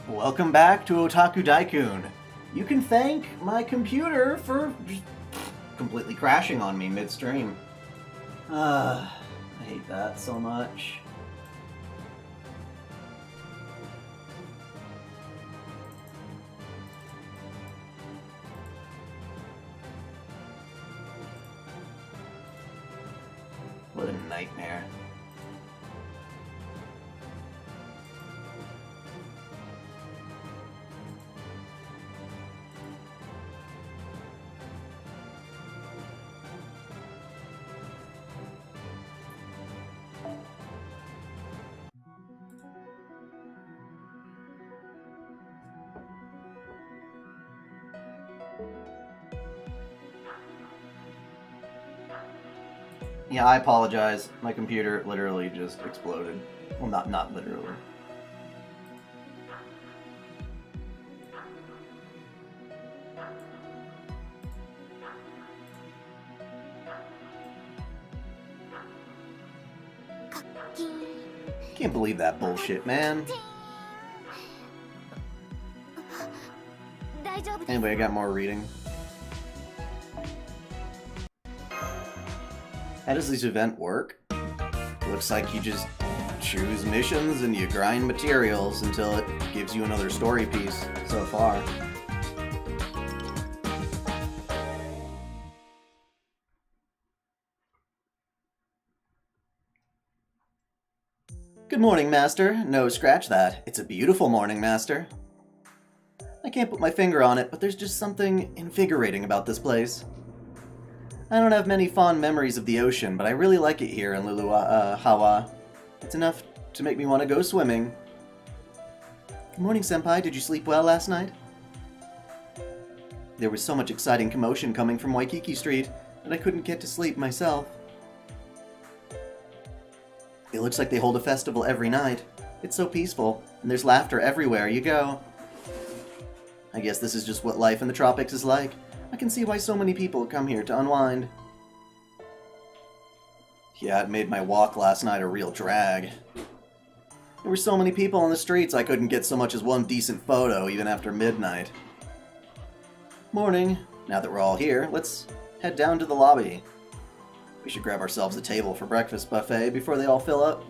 Welcome back to OtakuDaiKun. You can thank my computer for just completely crashing on me midstream. I hate that so much. What a nightmare. Yeah, I apologize. My computer literally just exploded. Well, not literally. Can't believe that bullshit, man. Anyway, I got more reading. How does this event work? Looks like you just choose missions and you grind materials until it gives you another story piece so far. Good morning, Master. No, scratch that. It's a beautiful morning, Master. I can't put my finger on it, but there's just something invigorating about this place. I don't have many fond memories of the ocean, but I really like it here in Hawa. It's enough to make me want to go swimming. Good morning, Senpai. Did you sleep well last night? There was so much exciting commotion coming from Waikiki Street that I couldn't get to sleep myself. It looks like they hold a festival every night. It's so peaceful, and there's laughter everywhere you go. I guess this is just what life in the tropics is like. I can see why so many people come here to unwind. Yeah, it made my walk last night a real drag. There were so many people on the streets I couldn't get so much as one decent photo even after midnight. Morning. Now that we're all here, let's head down to the lobby. We should grab ourselves a table for breakfast buffet before they all fill up.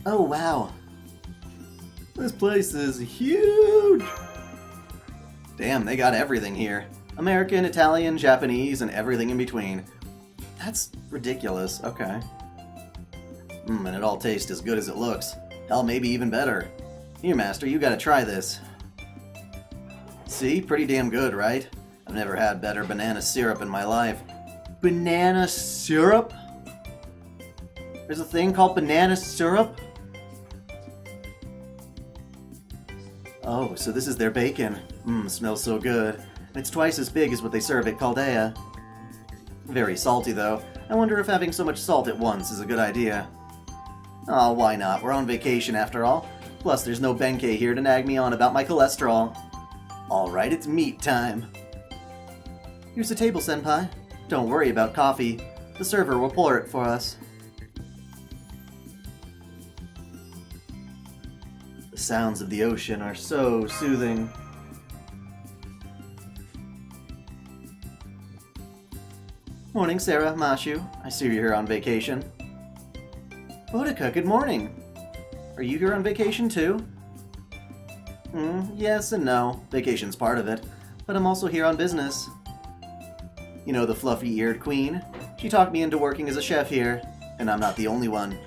Oh, wow. This place is huge! Damn, they got everything here. American, Italian, Japanese, and everything in between. That's ridiculous. Okay. And it all tastes as good as it looks. Hell, maybe even better. Here, Master, you gotta try this. See? Pretty damn good, right? I've never had better banana syrup in my life. Banana syrup? There's a thing called banana syrup? Oh, so this is their bacon. Smells so good. It's twice as big as what they serve at Caldea. Very salty, though. I wonder if having so much salt at once is a good idea. Oh, why not? We're on vacation after all. Plus, there's no Benkei here to nag me on about my cholesterol. Alright, it's meat time. Here's the table, Senpai. Don't worry about coffee. The server will pour it for us. The sounds of the ocean are so soothing. Morning, Sarah, Mashu. I see you're here on vacation. Boudica, good morning. Are you here on vacation too? Yes and no. Vacation's part of it. But I'm also here on business. You know the fluffy-eared queen? She talked me into working as a chef here, and I'm not the only one.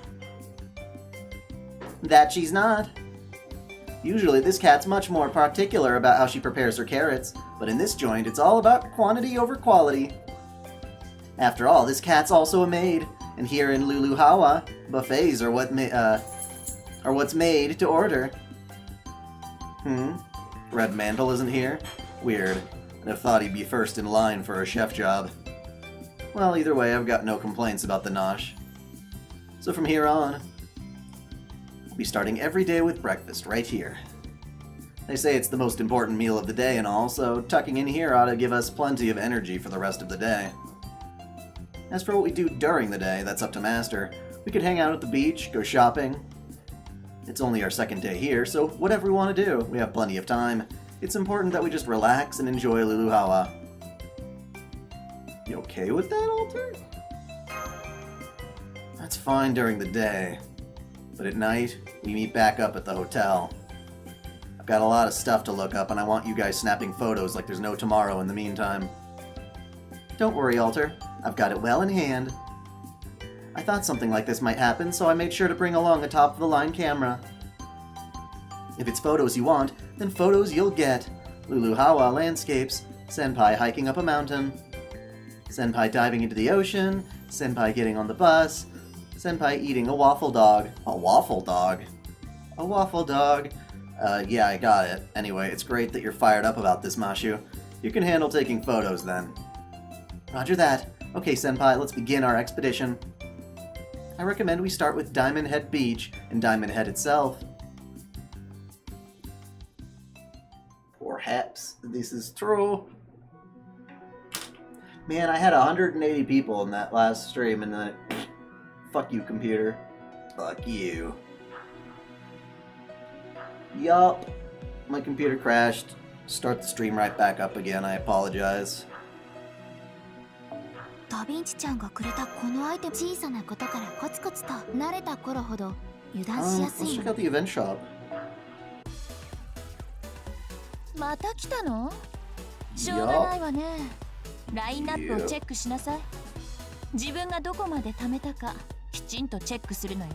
That she's not. Usually this cat's much more particular about how she prepares her carrots, but in this joint it's all about quantity over quality. After all, this cat's also a maid, and here in Luluhawa, buffets are what's made to order. Red Mantle isn't here? Weird. I'd have thought he'd be first in line for a chef job. Well, either way, I've got no complaints about the nosh. So from here on, we'll be starting every day with breakfast right here. They say it's the most important meal of the day and all, so tucking in here ought to give us plenty of energy for the rest of the day. As for what we do during the day, that's up to Master. We could hang out at the beach, go shopping. It's only our second day here, so whatever we want to do, we have plenty of time. It's important that we just relax and enjoy Luluhawa. You okay with that, Alter? That's fine during the day, but at night, we meet back up at the hotel. I've got a lot of stuff to look up, and I want you guys snapping photos like there's no tomorrow in the meantime. Don't worry, Alter. I've got it well in hand. I thought something like this might happen, so I made sure to bring along a top-of-the-line camera. If it's photos you want, then photos you'll get. Luluhawa landscapes, Senpai hiking up a mountain, Senpai diving into the ocean, Senpai getting on the bus, Senpai eating a waffle dog. A waffle dog? A waffle dog. Yeah, I got it. Anyway, it's great that you're fired up about this, Mashu. You can handle taking photos, then. Roger that. Okay, Senpai, let's begin our expedition. I recommend we start with Diamond Head Beach and Diamond Head itself. Perhaps this is true. Man, I had 180 people in that last stream, and then fuck you, computer. Fuck you. Yup. My computer crashed. Start the stream right back up again. I apologize. ダヴィンチちゃんがくれたこのアイテム、小さなことからコツコツと慣れた頃ほど油断しやすい。 Let's check out the event shop. また来たの？しょうがないわね。ラインナップをチェックしなさい。自分がどこまで貯めたかきちんとチェックするのよ。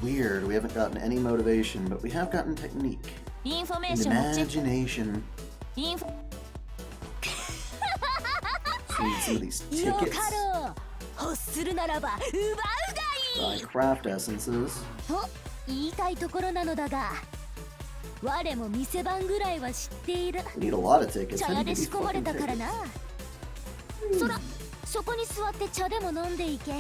Weird, we haven't gotten any motivation, but we have gotten technique. インフォメー And ションをチェック。 imagination. Some of these tickets. 欲するならば奪うがいい。 Craft essences. と言いたいところなのだが、我も店番ぐらいは知っている。 We need a lot of tickets. 茶 How 屋 do you で get 仕 these 込まれ fucking たから tickets? な。そら、そこに座って茶でも飲んでいけ。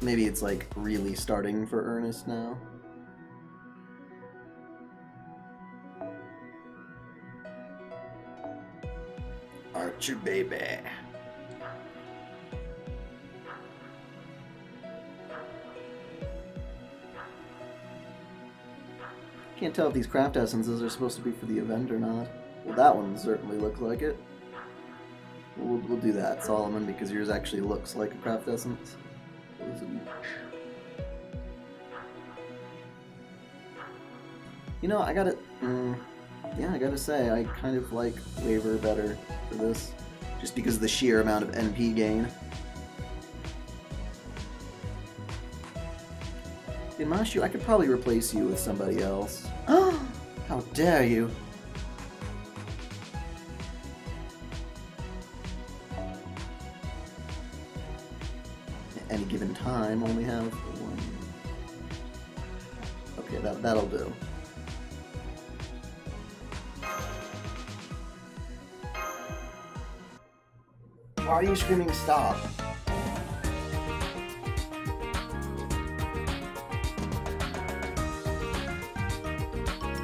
Maybe it's like really starting for Ernest now. Archer baby. Can't tell if these craft essences are supposed to be for the event or not. Well, that one certainly looks like it. We'll do that, Solomon, because yours actually looks like a craft essence. What is it? You know, I gotta say, I kind of like Waver better for this, just because of the sheer amount of NP gain. Imashu, I could probably replace you with somebody else. How dare you! At any given time, only have one. Okay, that'll do. Why are you screaming stop?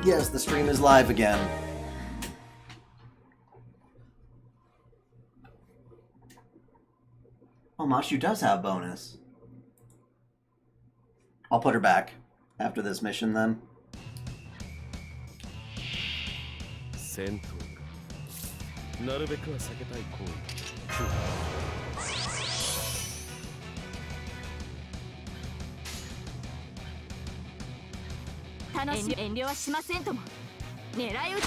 Yes, the stream is live again. Oh, Mashu does have bonus. I'll put her back after this mission then. 戦闘なるべくは避けたい行為楽しみ遠慮はしませんとも狙い撃ち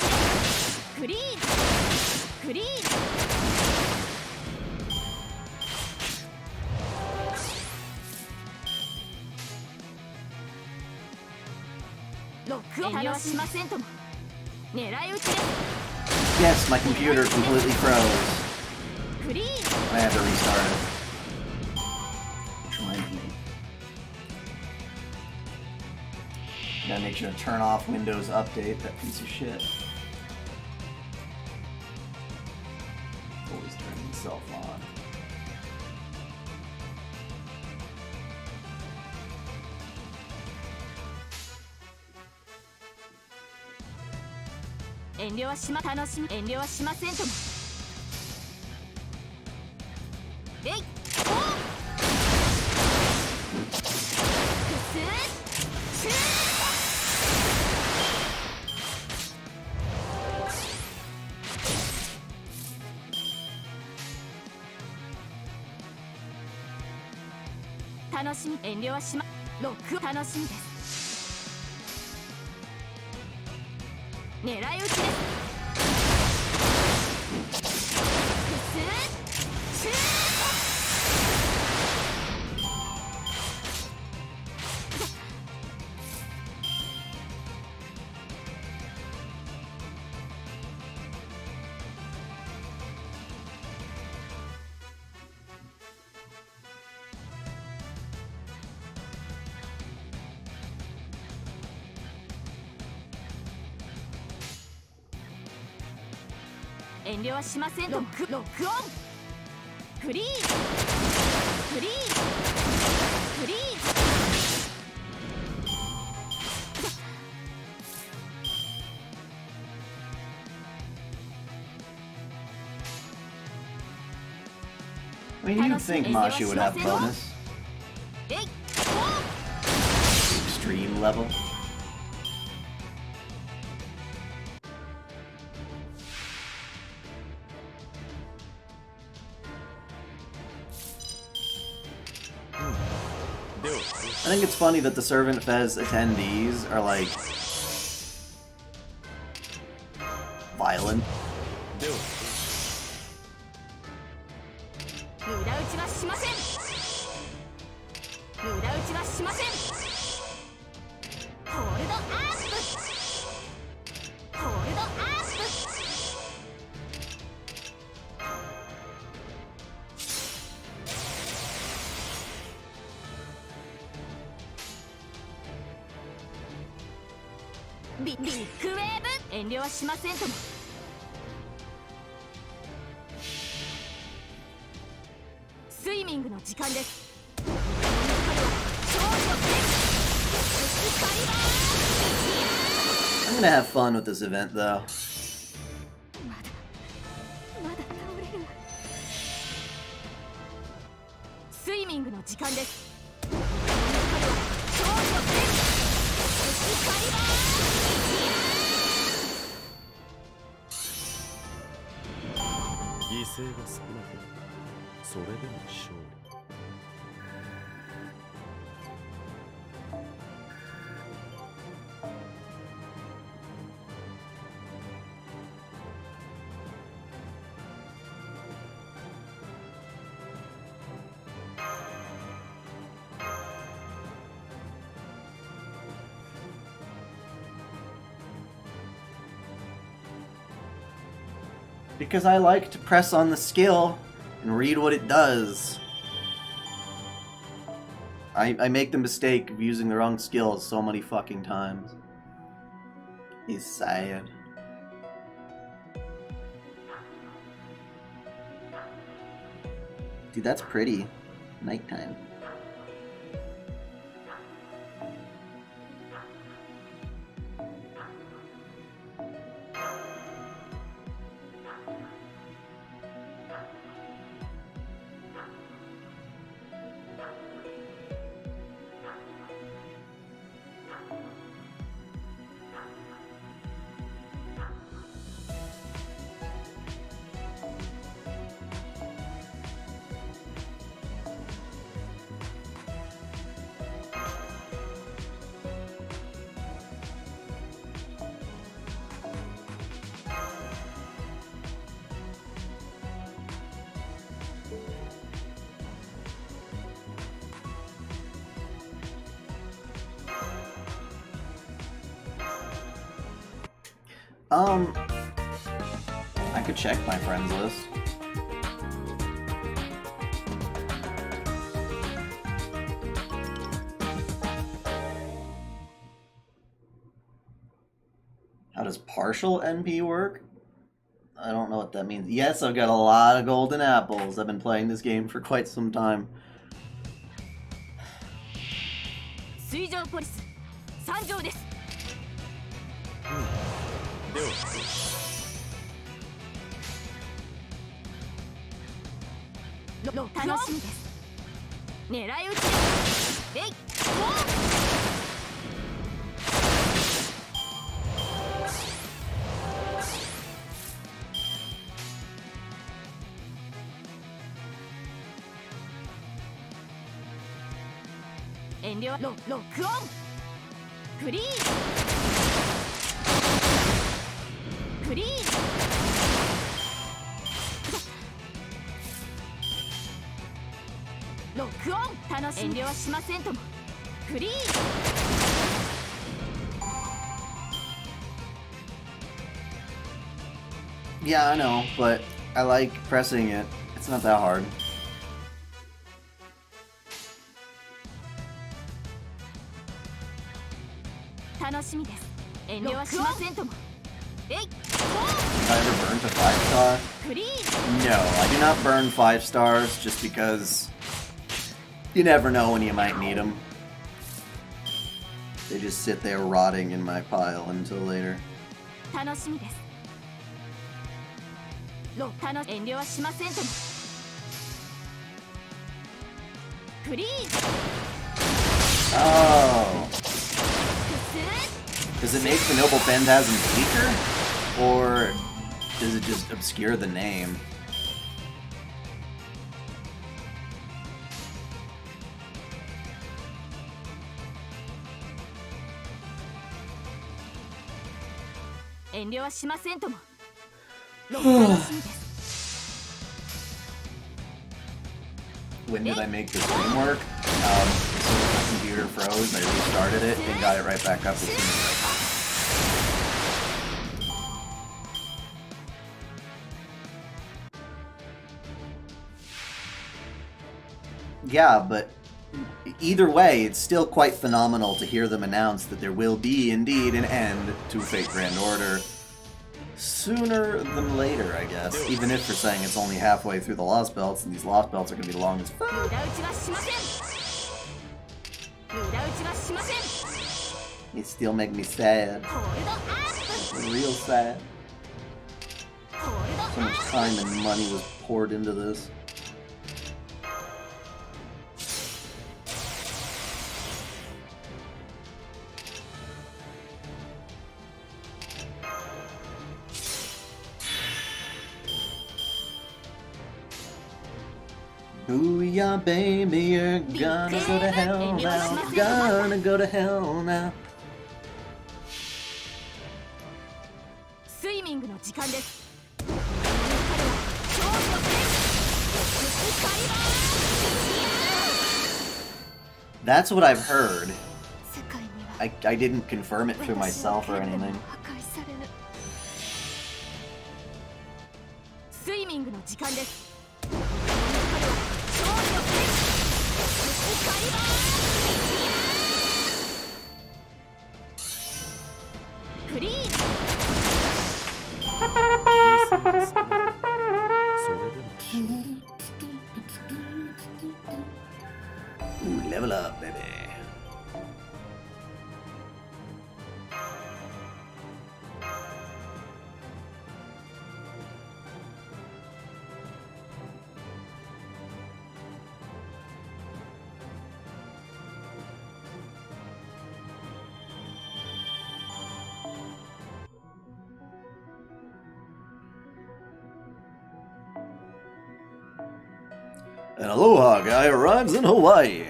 フリーズフリーズロックを遠慮はしませんとも狙い撃ち Yes, my computer completely froze. フリーズ I had to restart it. Which reminds me. Gotta make sure to turn off Windows Update, that piece of shit. Always turning itself on. 遠慮はしま楽しみ遠慮はしませんともえいおっ楽しみ遠慮はしまロック楽しみです狙い撃ちです遠慮はしませんロックオンフリーズフリーズフリーズI mean, you'd think Mashi would have bonus. Extreme level. I think it's funny that the ServantFes attendees are like violent. 無駄打ちはしません無駄打ちはしませんホールドアップホールドアップビッグウェーブ遠慮はしませんともスイミングの時間です I'm gonna have fun with this event though. まだ倒れるスイミングの時間です犠牲が少なくそれでも勝利 Because I like to press on the skill and read what it does. I make the mistake of using the wrong skills so many fucking times. He's sad. Dude, that's pretty. Nighttime. I could check my friends list. How does partial NP work? I don't know what that means. Yes, I've got a lot of golden apples. I've been playing this game for quite some time. 水上ポリス参上です楽しみです。狙い撃ち。えい。遠慮ロックオン。フリーズ。フリーズ。ロックオン。楽しみ。遠慮はしませんとも。フリーズ。Yeah, I know, but I like pressing it. It's not that hard. 楽しみです。遠慮はしませんとも。えい。 Have I ever burned to 5-star? フリーズ。 No, I do not burn 5 stars just because you never know when you might need them. They just sit there rotting in my pile until later. 楽しみです。遠慮はしませんとも。フリーズ。 Oh. Does it make the Noble Phantasm weaker? Or does it just obscure the name? When did I make the stream work? So my computer froze, I restarted it and got it right back up as soon as Yeah, but either way, it's still quite phenomenal to hear them announce that there will be indeed an end to Fate Grand Order sooner than later, I guess. Even if they're saying it's only halfway through the Lost Belts, and these Lost Belts are going to be long as fuck. It still make me sad. Real sad. So much time and money was poured into this. Booyah, baby, you're gonna go to hell now. Gonna go to hell now. スイミングの時間です。 That's what I've heard. I didn't confirm it for myself or anything. スイミングの時間です。 フリーズ。 Ooh, level up, baby. An Aloha guy arrives in Hawaii.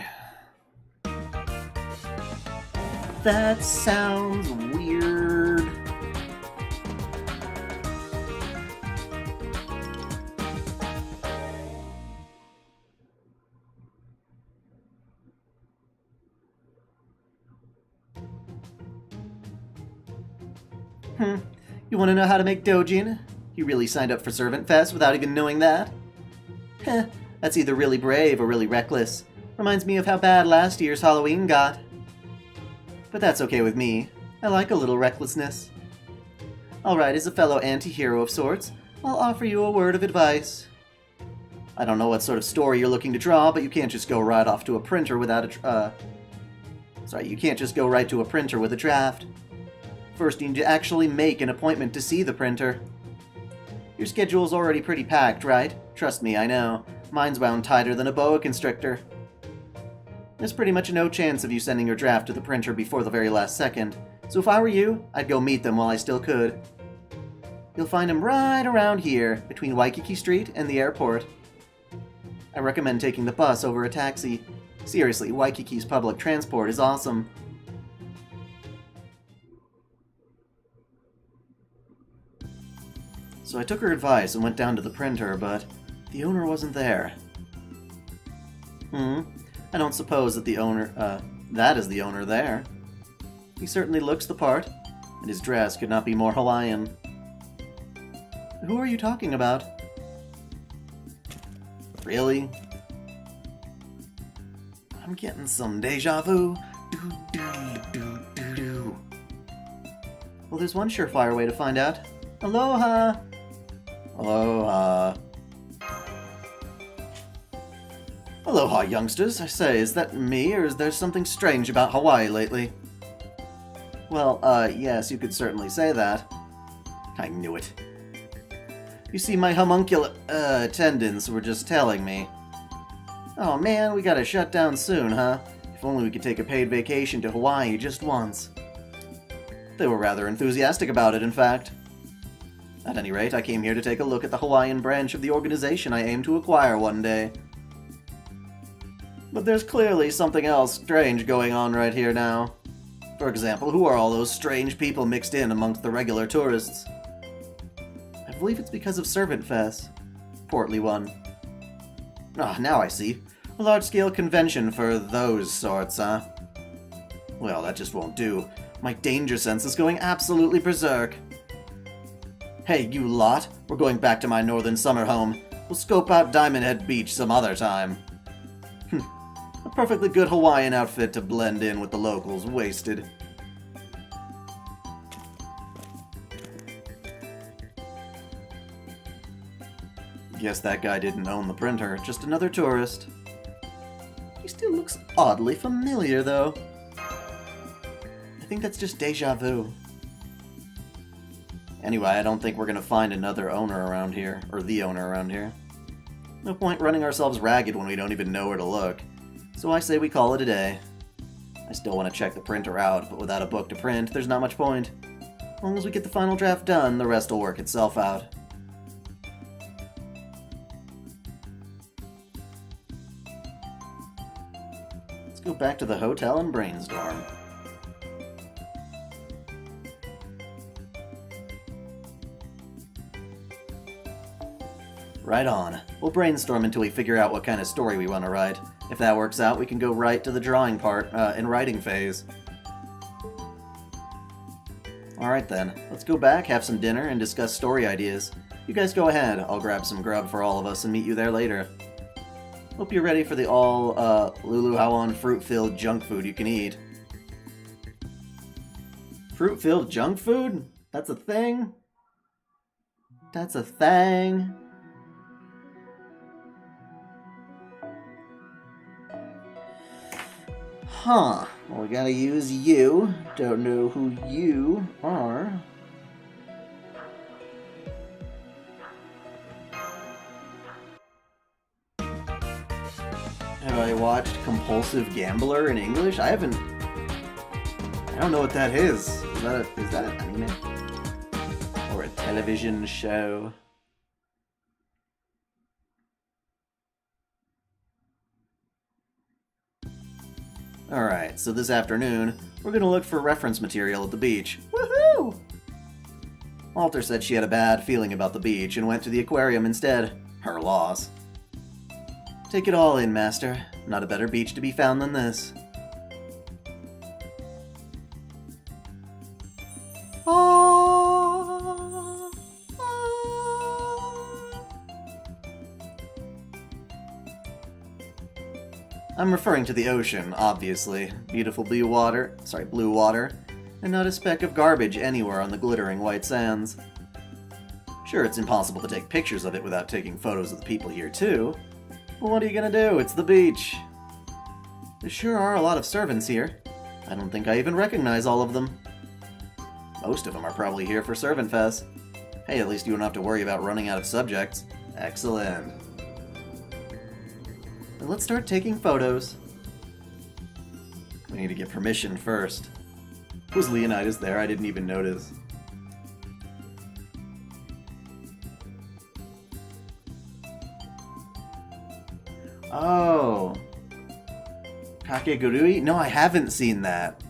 That sounds weird. You want to know how to make dojin? You really signed up for ServantFes without even knowing that? Heh, that's either really brave or really reckless. Reminds me of how bad last year's Halloween got. But that's okay with me. I like a little recklessness. Alright, as a fellow anti-hero of sorts, I'll offer you a word of advice. I don't know what sort of story you're looking to draw, but you can't just go right off to a printer without a you can't just go right to a printer with a draft. First, you need to actually make an appointment to see the printer. Your schedule's already pretty packed, right? Trust me, I know. Mine's wound tighter than a boa constrictor. There's pretty much no chance of you sending your draft to the printer before the very last second, so if I were you, I'd go meet them while I still could. You'll find them right around here, between Waikiki Street and the airport. I recommend taking the bus over a taxi. Seriously, Waikiki's public transport is awesome. So I took her advice and went down to the printer, but the owner wasn't there. I don't suppose that that is the owner there. He certainly looks the part, and his dress could not be more Hawaiian. Who are you talking about? Really? I'm getting some deja vu. Well, there's one surefire way to find out. Aloha! Aloha. Aloha, youngsters. I say, is that me, or is there something strange about Hawaii lately? Well, yes, you could certainly say that. I knew it. You see, my homunculus attendants were just telling me. Oh man, we gotta shut down soon, huh? If only we could take a paid vacation to Hawaii just once. They were rather enthusiastic about it, in fact. At any rate, I came here to take a look at the Hawaiian branch of the organization I aim to acquire one day. But there's clearly something else strange going on right here now. For example, who are all those strange people mixed in amongst the regular tourists? I believe it's because of ServantFes. Portly one. Ah, now I see. A large-scale convention for those sorts, huh? Well, that just won't do. My danger sense is going absolutely berserk. Hey, you lot, we're going back to my northern summer home. We'll scope out Diamond Head Beach some other time. A perfectly good Hawaiian outfit to blend in with the locals, wasted. Guess that guy didn't own the printer, just another tourist. He still looks oddly familiar, though. I think that's just deja vu. Anyway, I don't think we're gonna find another owner around here, or the owner around here. No point running ourselves ragged when we don't even know where to look. So I say we call it a day. I still want to check the printer out, but without a book to print, there's not much point. As long as we get the final draft done, the rest will work itself out. Let's go back to the hotel and brainstorm. Right on. We'll brainstorm until we figure out what kind of story we want to write. If that works out, we can go right to the drawing part, in writing phase. Alright then, let's go back, have some dinner, and discuss story ideas. You guys go ahead, I'll grab some grub for all of us and meet you there later. Hope you're ready for the Lulu Hawan fruit-filled junk food you can eat. Fruit-filled junk food? That's a thing? That's a thing? Huh. Well, we gotta use you. Don't know who you are. Have I watched Compulsive Gambler in English? I haven't... I don't know what that is. Is that an anime? Or a television show? Alright, so this afternoon, we're gonna look for reference material at the beach. Woohoo! Alter said she had a bad feeling about the beach and went to the aquarium instead. Her loss. Take it all in, Master. Not a better beach to be found than this. I'm referring to the ocean, obviously. Beautiful blue water, and not a speck of garbage anywhere on the glittering white sands. Sure, it's impossible to take pictures of it without taking photos of the people here too. But what are you gonna do? It's the beach. There sure are a lot of servants here. I don't think I even recognize all of them. Most of them are probably here for ServantFes. Hey, at least you don't have to worry about running out of subjects. Excellent. And let's start taking photos. We need to get permission first. Was Leonidas there? I didn't even notice. Oh. Kakegurui? No, I haven't seen that.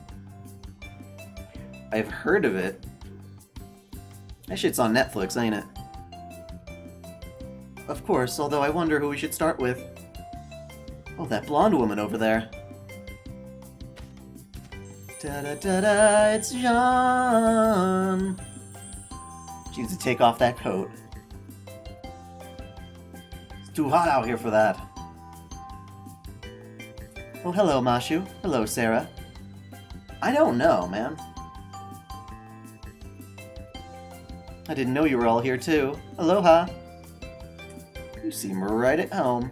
I've heard of it. That shit's on Netflix, ain't it? Of course, although I wonder who we should start with. Oh, that blonde woman over there. Da-da-da-da, it's Jean! She needs to take off that coat. It's too hot out here for that. Oh, hello, Mashu. Hello, Sarah. I don't know, man. I didn't know you were all here, too. Aloha. You seem right at home.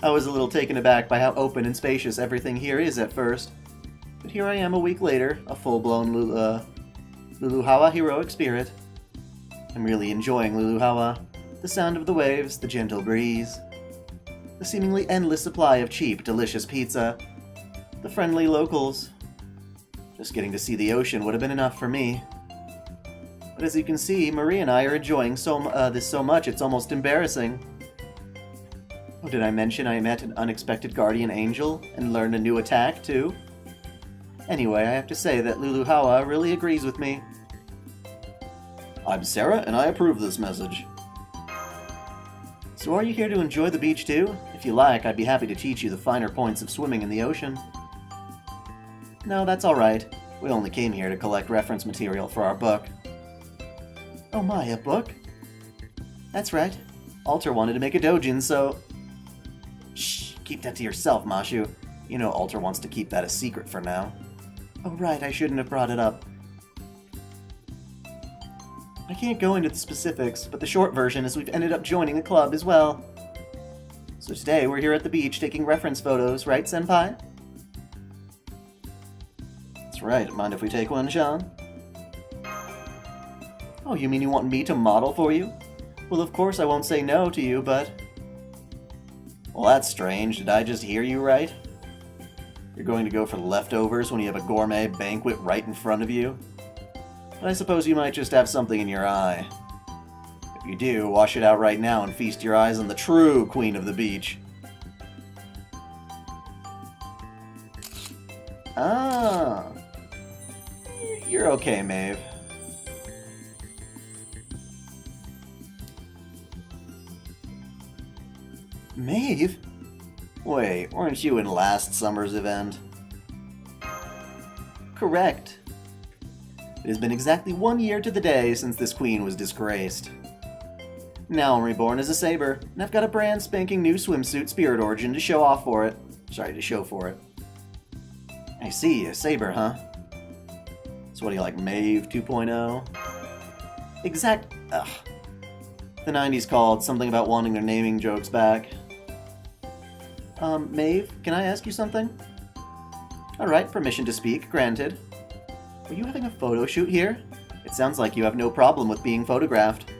I was a little taken aback by how open and spacious everything here is at first. But here I am a week later, a full-blown Luluhawa heroic spirit. I'm really enjoying Luluhawa. The sound of the waves, the gentle breeze. The seemingly endless supply of cheap, delicious pizza. The friendly locals. Just getting to see the ocean would have been enough for me. But as you can see, Marie and I are enjoying this so much it's almost embarrassing. Oh, did I mention I met an unexpected guardian angel and learned a new attack, too? Anyway, I have to say that Luluhawa really agrees with me. I'm Sarah, and I approve this message. So are you here to enjoy the beach, too? If you like, I'd be happy to teach you the finer points of swimming in the ocean. No, that's alright. We only came here to collect reference material for our book. Oh my, a book? That's right. Alter wanted to make a doujin, so... Shh, keep that to yourself, Mashu. You know Alter wants to keep that a secret for now. Oh right, I shouldn't have brought it up. I can't go into the specifics, but the short version is we've ended up joining a club as well. So today we're here at the beach taking reference photos, right, Senpai? That's right, mind if we take one, Sean? Oh, you mean you want me to model for you? Well, of course I won't say no to you, but... Well, that's strange. Did I just hear you right? You're going to go for the leftovers when you have a gourmet banquet right in front of you? But I suppose you might just have something in your eye. If you do, wash it out right now and feast your eyes on the true queen of the beach. Ah. You're okay, Maeve. Maeve? Wait, weren't you in last summer's event? Correct. It has been exactly 1 year to the day since this queen was disgraced. Now I'm reborn as a saber, and I've got a brand spanking new swimsuit Spirit Origin to show off for it. Sorry, to show for it. I see, a saber, huh? So what do you like, Maeve 2.0? Ugh. The 90s called something about wanting their naming jokes back. Maeve, can I ask you something? Alright, permission to speak, granted. Are you having a photo shoot here? It sounds like you have no problem with being photographed.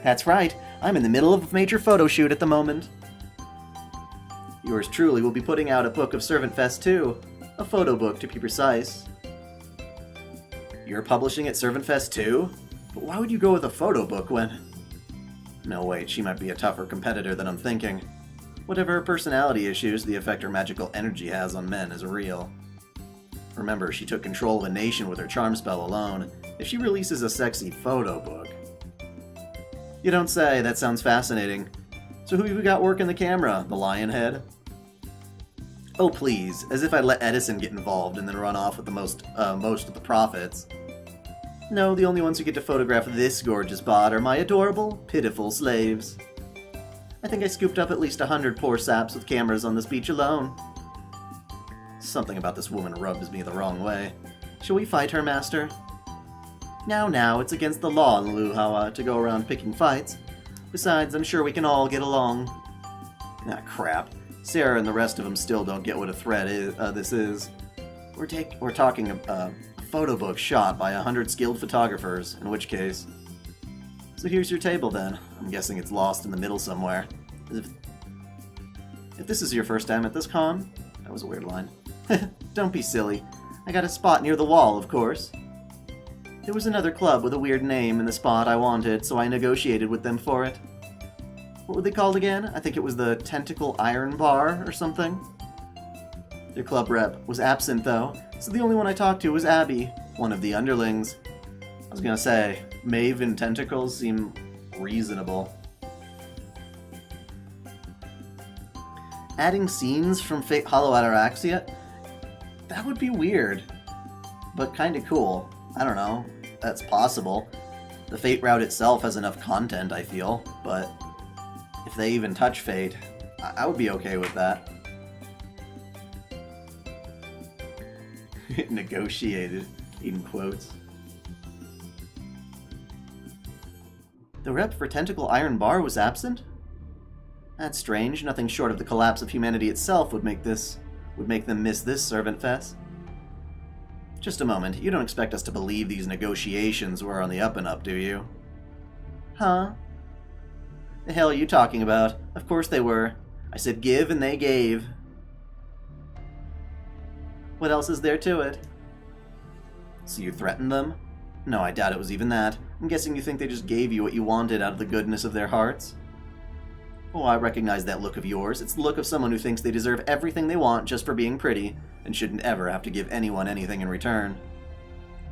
That's right, I'm in the middle of a major photo shoot at the moment. Yours truly will be putting out a book of ServantFes too. A photo book, to be precise. You're publishing at ServantFes too? But why would you go with a photo book when... No, wait, she might be a tougher competitor than I'm thinking. Whatever her personality issues, the effect her magical energy has on men is real. Remember, she took control of a nation with her charm spell alone. If she releases a sexy photo book... You don't say, that sounds fascinating. So who have we got working the camera? The lion head? Oh please, as if I'd let Edison get involved and then run off with the most of the profits. No, the only ones who get to photograph this gorgeous bod are my adorable, pitiful slaves. I think I scooped up at least 100 poor saps with cameras on this beach alone. Something about this woman rubs me the wrong way. Shall we fight her, master? Now, it's against the law in Luluhawa to go around picking fights. Besides, I'm sure we can all get along. Ah, crap. Sarah and the rest of them still don't get what a threat this is. We're talking a photo book shot by 100 skilled photographers, in which case... So here's your table then. I'm guessing it's lost in the middle somewhere. If this is your first time at this con... That was a weird line. Don't be silly. I got a spot near the wall, of course. There was another club with a weird name in the spot I wanted, so I negotiated with them for it. What were they called again? I think it was the Tentacle Iron Bar or something. Their club rep was absent, though, so the only one I talked to was Abby, one of the underlings. I was gonna say, Maeve and Tentacles seem reasonable. Adding scenes from Fate Hollow Ataraxia? That would be weird, but kinda cool. I don't know. That's possible. The Fate route itself has enough content, I feel, but if they even touch Fate, I would be okay with that. Negotiated, in quotes. The rep for Tentacle Iron Bar was absent? That's strange. Nothing short of the collapse of humanity itself would make them miss this ServantFes. Just a moment. You don't expect us to believe these negotiations were on the up and up, do you? Huh? The hell are you talking about? Of course they were. I said give and they gave. What else is there to it? So you threatened them? No, I doubt it was even that. I'm guessing you think they just gave you what you wanted out of the goodness of their hearts? Oh, I recognize that look of yours. It's the look of someone who thinks they deserve everything they want just for being pretty, and shouldn't ever have to give anyone anything in return.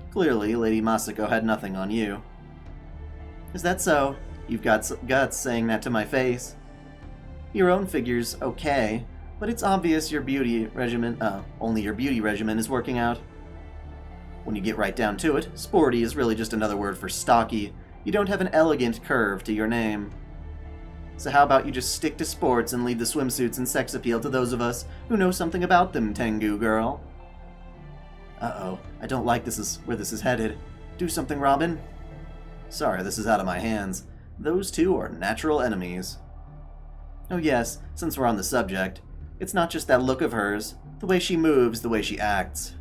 Clearly, Lady Masako had nothing on you. Is that so? You've got guts saying that to my face. Your own figure's okay, but it's obvious your beauty regimen, only your beauty regimen is working out. When you get right down to it, sporty is really just another word for stocky. You don't have an elegant curve to your name. So how about you just stick to sports and leave the swimsuits and sex appeal to those of us who know something about them, Tengu girl? Uh-oh, I don't like where this is headed. Do something, Robin. Sorry, this is out of my hands. Those two are natural enemies. Oh yes, since we're on the subject, it's not just that look of hers, the way she moves, the way she acts.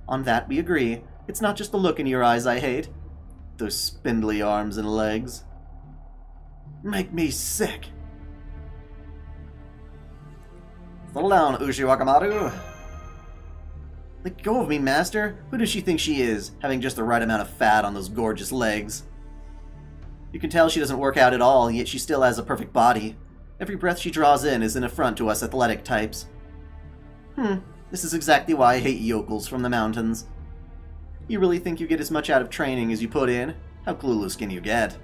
On that we agree. It's not just the look in your eyes I hate. Those spindly arms and legs. Make me sick. Settle down, Ushi Wakamaru. Let go of me, master. Who does she think she is, having just the right amount of fat on those gorgeous legs? You can tell she doesn't work out at all, and yet she still has a perfect body. Every breath she draws in is an affront to us athletic types. This is exactly why I hate yokels from the mountains. You really think you get as much out of training as you put in? How clueless can you get?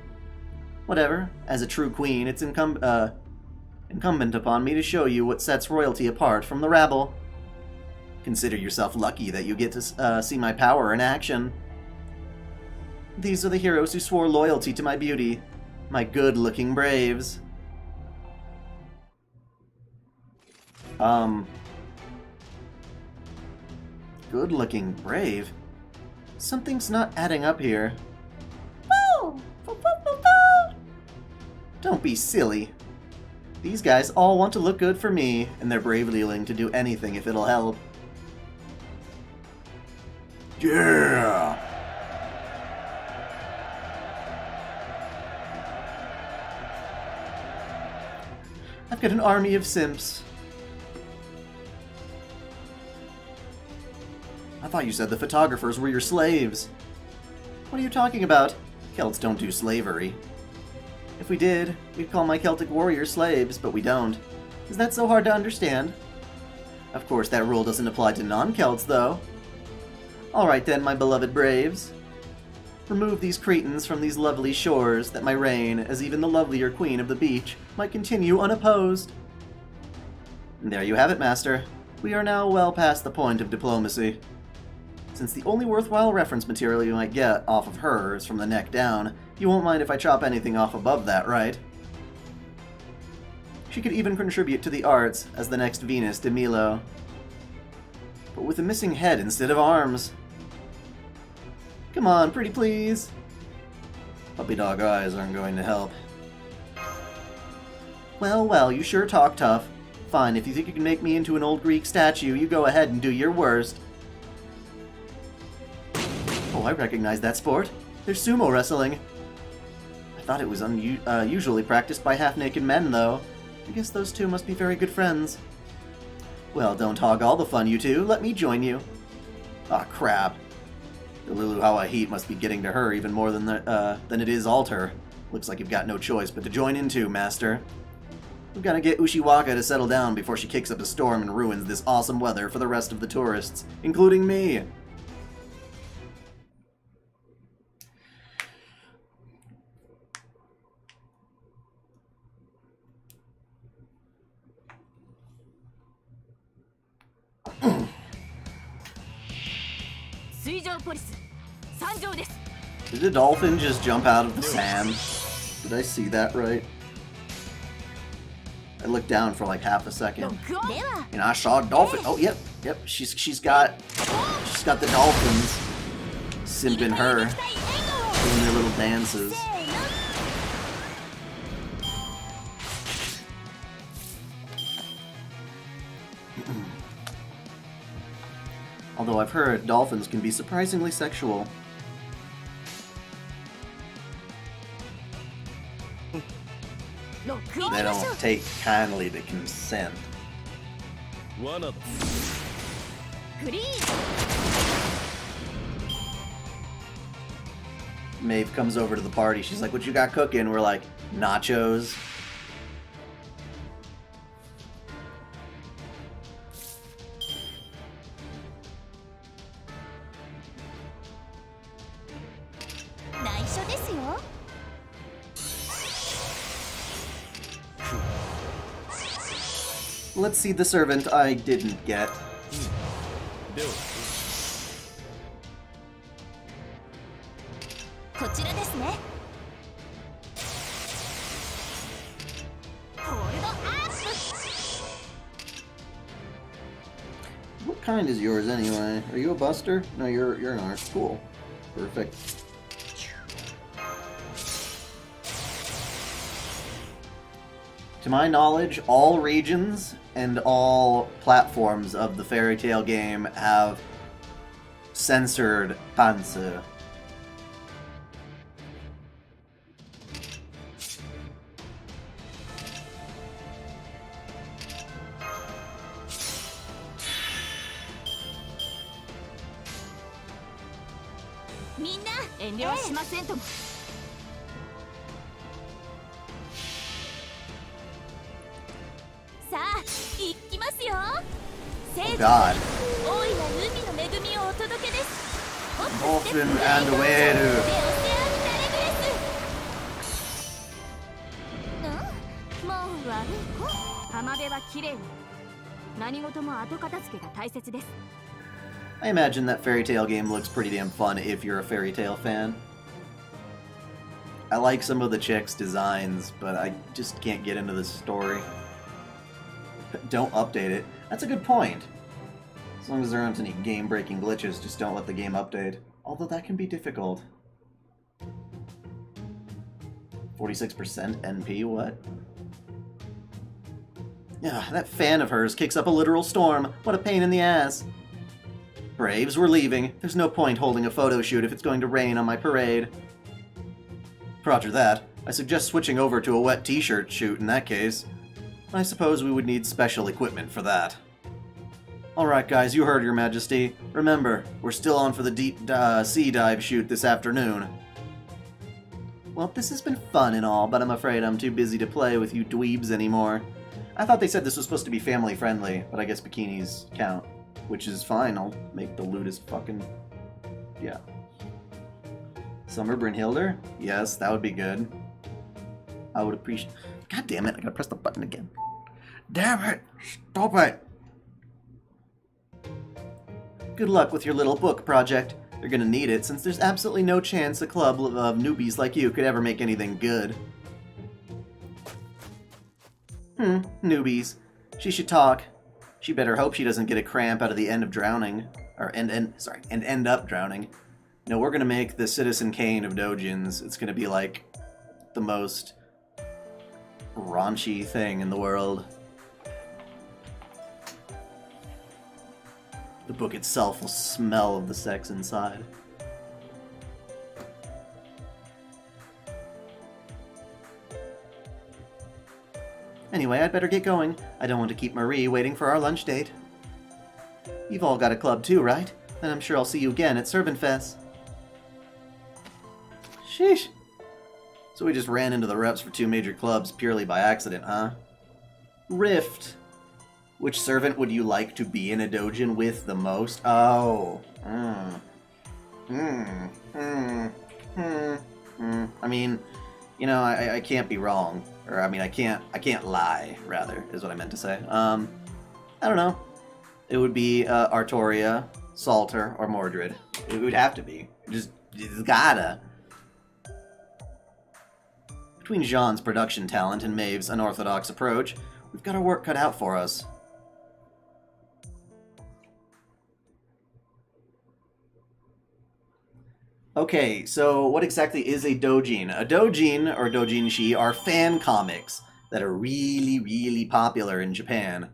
Whatever. As a true queen, it's incumbent upon me to show you what sets royalty apart from the rabble. Consider yourself lucky that you get to see my power in action. These are the heroes who swore loyalty to my beauty. My good-looking braves. Good-looking brave? Something's not adding up here. Don't be silly. These guys all want to look good for me, and they're bravely willing to do anything if it'll help. Yeah! I've got an army of simps. I thought you said the photographers were your slaves. What are you talking about? Celts don't do slavery. If we did, we'd call my Celtic warriors slaves, but we don't. Is that so hard to understand? Of course, that rule doesn't apply to non-Celts, though. Alright then, my beloved braves. Remove these cretins from these lovely shores, that my reign, as even the lovelier queen of the beach, might continue unopposed. And there you have it, master. We are now well past the point of diplomacy. Since the only worthwhile reference material you might get off of her is from the neck down, you won't mind if I chop anything off above that, right? She could even contribute to the arts as the next Venus de Milo. But with a missing head instead of arms. Come on, pretty please. Puppy dog eyes aren't going to help. Well, well, you sure talk tough. Fine, if you think you can make me into an old Greek statue, you go ahead and do your worst. Oh, I recognize that sport. There's sumo wrestling. I thought it was usually practiced by half-naked men, though. I guess those two must be very good friends. Well, don't hog all the fun, you two. Let me join you. Aw, crap. The Luluhawa heat must be getting to her even more than it is Alter. Looks like you've got no choice but to join in too, Master. We've got to get Ushiwaka to settle down before she kicks up a storm and ruins this awesome weather for the rest of the tourists, including me. Did the dolphin just jump out of the sand? Did I see that right? I looked down for like half a second. And I saw a dolphin. Oh, yep. She's got the dolphins simping her, doing their little dances. Although I've heard dolphins can be surprisingly sexual. They don't take kindly to consent. Maeve comes over to the party. She's like, "What you got cooking?" We're like, "Nachos." Let's see the servant I didn't get. What kind is yours anyway? Are you a buster? No, you're an art. Cool. Perfect. To my knowledge, all regions and all platforms of the Fairy Tail game have censored Panzer. Oh God. Dolphin and Whale. I imagine that Fairy Tail game looks pretty damn fun if you're a Fairy Tail fan. I like some of the chicks' designs, but I just can't get into the story. Don't update it. That's a good point. As long as there aren't any game-breaking glitches, just don't let the game update. Although that can be difficult. 46% NP, what? Yeah, that fan of hers kicks up a literal storm. What a pain in the ass. Braves, we're leaving. There's no point holding a photo shoot if it's going to rain on my parade. Roger that. I suggest switching over to a wet t-shirt shoot in that case. I suppose we would need special equipment for that. Alright guys, you heard your majesty. Remember, we're still on for the deep sea dive shoot this afternoon. Well, this has been fun and all, but I'm afraid I'm too busy to play with you dweebs anymore. I thought they said this was supposed to be family friendly, but I guess bikinis count. Which is fine, I'll make the lewdest fucking... yeah. Summer Brynhilder? Yes, that would be good. I would appreciate... God damn it, I gotta press the button again. Damn it! Stop it! Good luck with your little book project. You're gonna need it, since there's absolutely no chance a club of newbies like you could ever make anything good. Newbies. She should talk. She better hope she doesn't get a cramp out of the end of drowning. And end up drowning. No, we're gonna make the Citizen Kane of Dojins. It's gonna be like the most raunchy thing in the world. The book itself will smell of the sex inside. Anyway, I'd better get going. I don't want to keep Marie waiting for our lunch date. You've all got a club too, right? And I'm sure I'll see you again at ServantFes. Sheesh. So we just ran into the reps for 2 major clubs purely by accident, huh? Rift. Which servant would you like to be in a doujin with the most? Oh. I mean, you know, I can't be wrong. Or, I mean, I can't lie, rather, is what I meant to say. I don't know. It would be Artoria, Salter, or Mordred. It would have to be. Just gotta. Between Jean's production talent and Maeve's unorthodox approach, we've got our work cut out for us. Okay, so what exactly is a doujin? A doujin, or doujinshi, are fan comics that are really, really popular in Japan.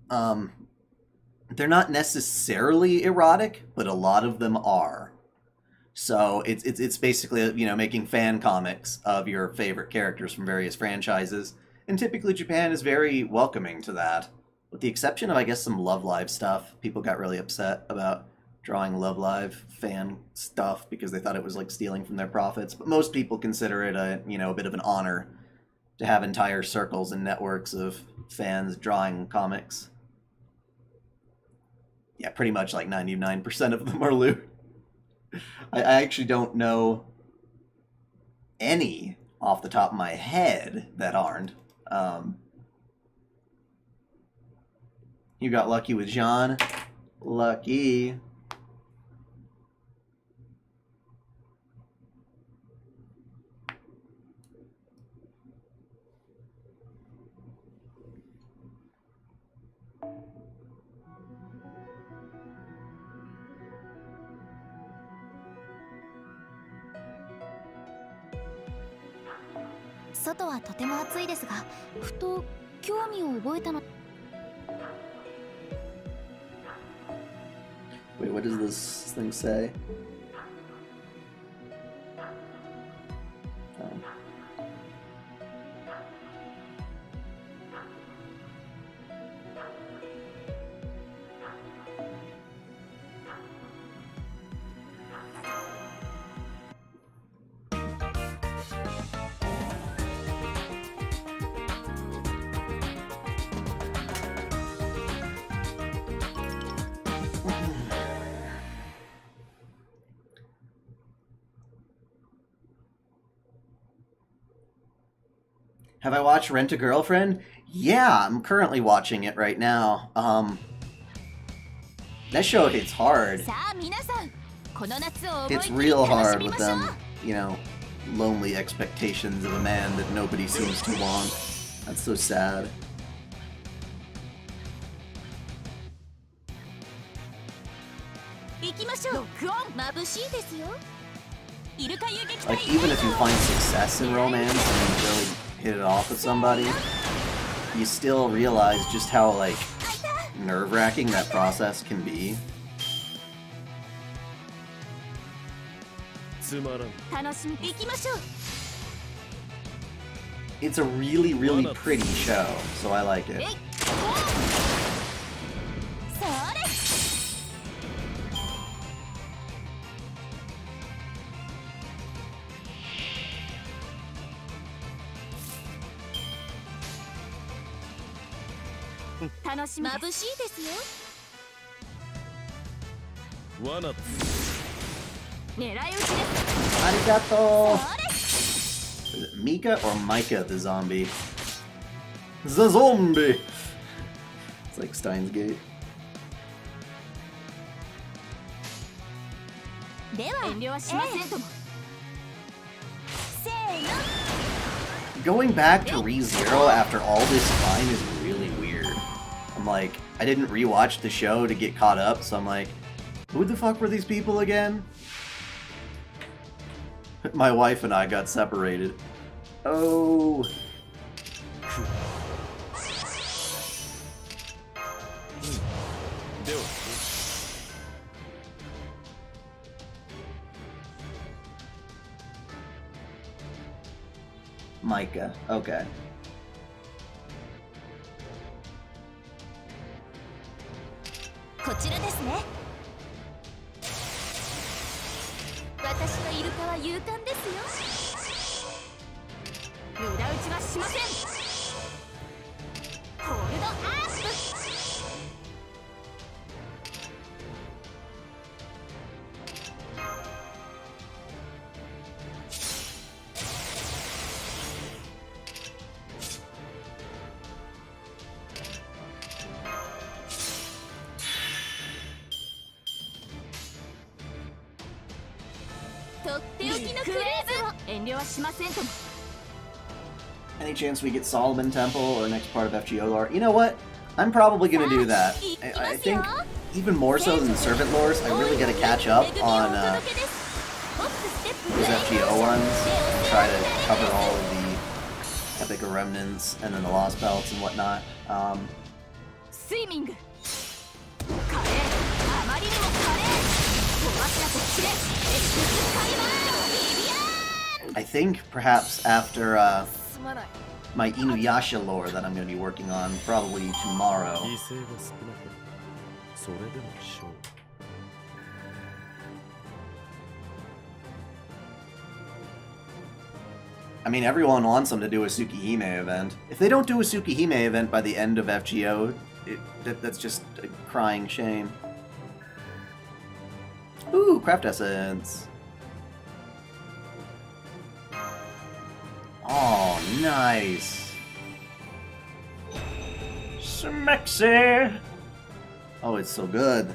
They're not necessarily erotic, but a lot of them are. So it's basically, you know, making fan comics of your favorite characters from various franchises, and typically Japan is very welcoming to that. With the exception of, I guess, some Love Live stuff. People got really upset about drawing Love Live fan stuff because they thought it was like stealing from their profits. But most people consider it a bit of an honor to have entire circles and networks of fans drawing comics. Yeah, pretty much like 99% of them are lewd. I actually don't know any off the top of my head that aren't. You got lucky with Jean. Lucky. Wait, what does this thing say? Have I watched Rent-A-Girlfriend? Yeah, I'm currently watching it right now. That show hits hard. It's real hard with them, you know, lonely expectations of a man that nobody seems to want. That's so sad. Like, even if you find success in romance and you really hit it off with somebody, you still realize just how, like, nerve-wracking that process can be. It's a really, really pretty show, so I like it. Arigato! Is it Mika or Micah the zombie? The zombie! It's like Steins Gate. Going back to ReZero after all this time is really weird. I'm like, I didn't rewatch the show to get caught up, so I'm like, who the fuck were these people again? My wife and I got separated. Oh. Micah, okay. こちらですね。私のイルカは勇敢ですよ。無駄打ちはしません。ホールドアップ。とっておきのクレーズを。遠慮はしませんとも。 Any chance we get Solomon Temple or next part of FGO lore? You know what? I'm probably gonna do that. I think even more so than the Servant lores, I really gotta catch up on those FGO ones. Try to cover all of the Epic Remnants and then the Lost Belts and whatnot. スイミング。華麗。あまりにも華麗。飛ばしたときれ。エクスカリバー。ビビアン。 I think perhaps after my Inuyasha lore that I'm going to be working on probably tomorrow. 犠牲が少なくそれでも勝負 I mean, everyone wants them to do a Tsukihime event. If they don't do a Tsukihime event by the end of FGO, that's just a crying shame. Ooh, craft essence. Oh, nice. Smexy. Oh, it's so good.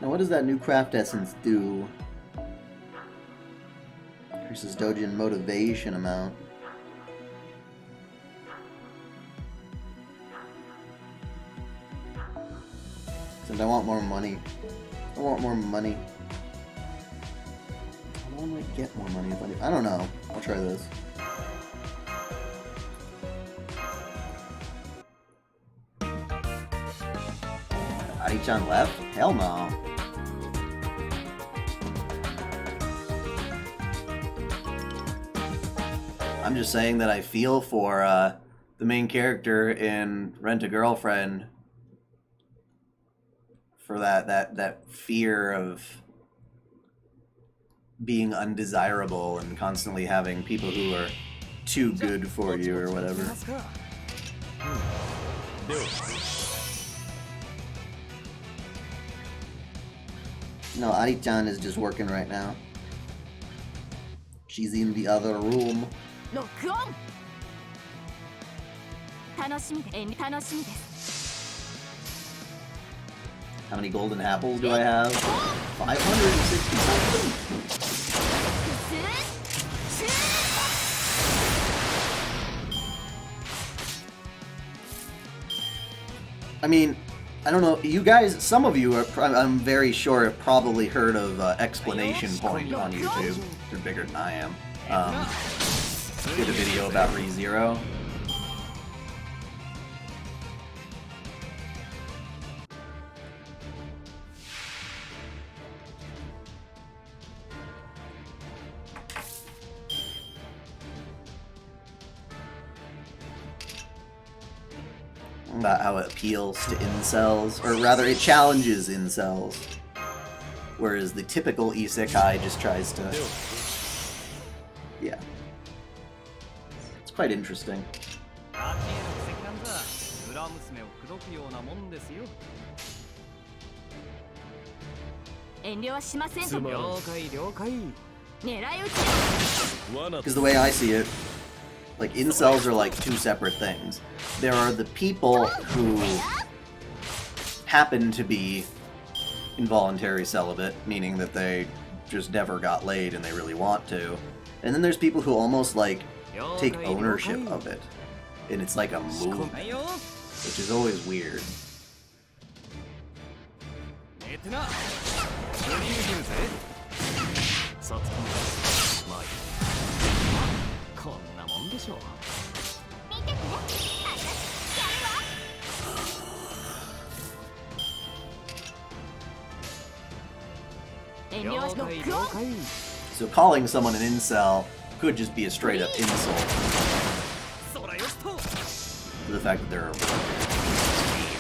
Now, what does that new craft essence do? Increases Dojin motivation amount. Since I want more money. I want more money. How do I get more money if I do? I don't know. I'll try this. Ari-chan left? Hell no. I'm just saying that I feel for the main character in Rent-a-Girlfriend for that fear of being undesirable and constantly having people who are too good for you or whatever. No, Ari-chan is just working right now. She's in the other room. ロックオン。楽しみです。 How many golden apples do I have? 560 something? I mean, I don't know, you guys, some of you are, I'm very sure, have probably heard of Explanation Point on YouTube. They're bigger than I am. Did a video about ReZero. About how it appeals to incels, or rather it challenges incels. Whereas the typical isekai just tries to... Yeah. It's quite interesting. 遠慮はしませんと。了解了解。狙い撃ち。 Because the way I see it, like, incels are like two separate things. There are the people who happen to be involuntary celibate, meaning that they just never got laid and they really want to. And then there's people who almost like take ownership of it. And it's like a movement, which is always weird. So calling someone an incel could just be a straight up insult. To the fact that they're mean.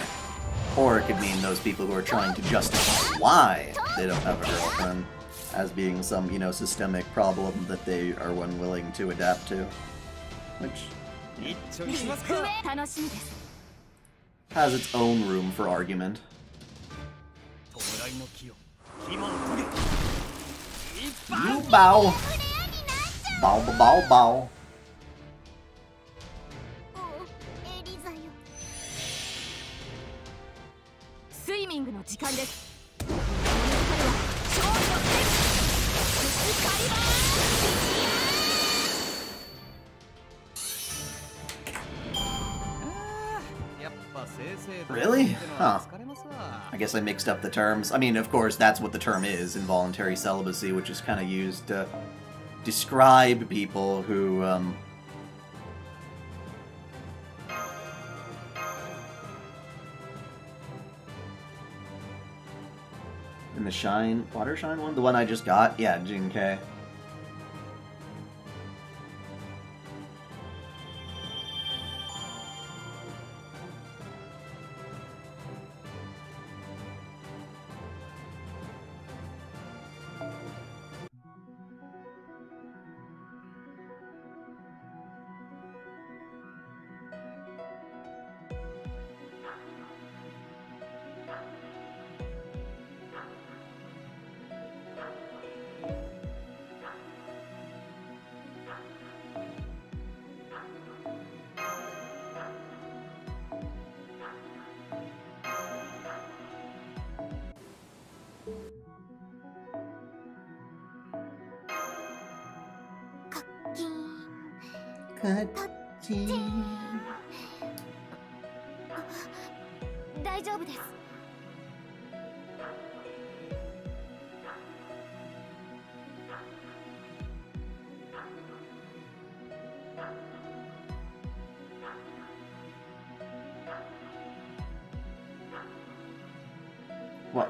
Or it could mean those people who are trying to justify why they don't have a girlfriend as being some, you know, systemic problem that they are unwilling to adapt to. Which has its own room for argument. You bow. Bow, bow, bow, bow. Really? Huh. I guess I mixed up the terms. I mean, of course, that's what the term is, involuntary celibacy, which is kind of used to describe people who, in the Shine, Water Shine one? The one I just got? Yeah, Jinkai.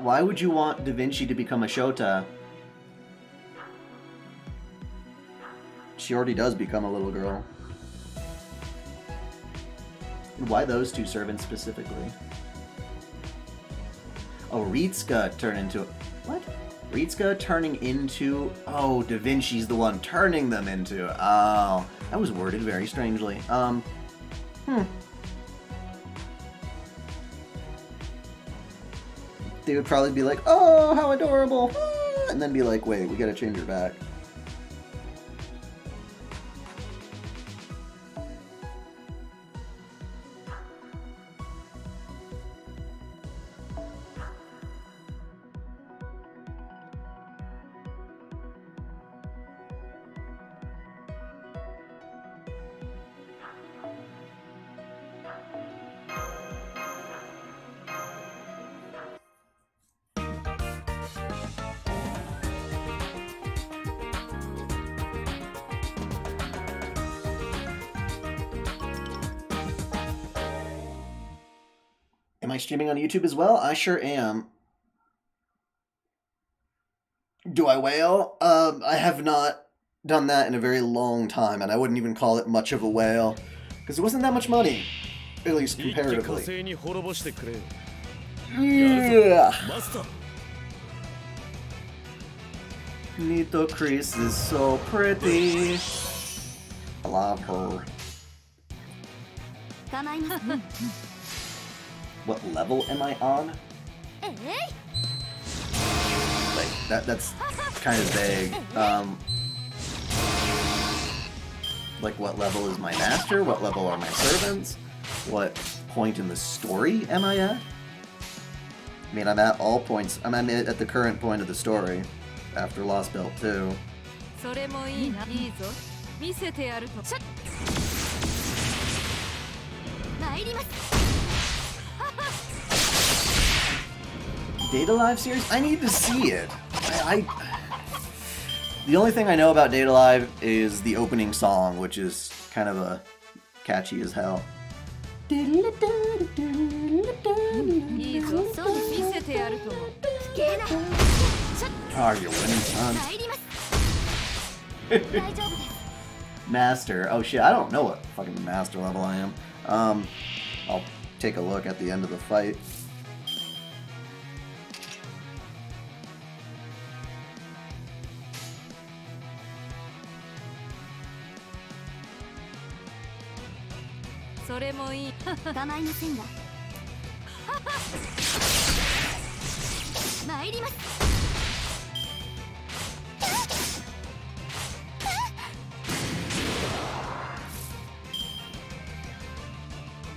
Why would you want Da Vinci to become a Shota? She already does become a little girl. And why those two servants specifically? Oh, Ritsuka turn into... What? Ritsuka turning into... Oh, Da Vinci's the one turning them into... Oh, that was worded very strangely. They would probably be like, oh, how adorable, and then be like, wait, we gotta change her back. Am I streaming on YouTube as well? I sure am. Do I whale? I have not done that in a very long time, and I wouldn't even call it much of a whale, because it wasn't that much money, at least comparatively. Yeah. Nito Chris is so pretty. I love her. What level am I on? Like, that's kind of vague. Like, what level is my master? What level are my servants? What point in the story am I at? I mean, I'm at all points. I'm at the current point of the story after Lost Belt 2. それもいいな。いいぞ。見せてやると。参ります。Data Live series? I need to see it. The only thing I know about Data Live is the opening song, which is kind of catchy as hell. いいぞ。そうです。見せてやるとも。危険な。 Are you winning, son? 参ります。大丈夫です。 Master. Oh shit, I don't know what fucking master level I am. I'll take a look at the end of the fight. Soれもいい。構いませんが。参ります。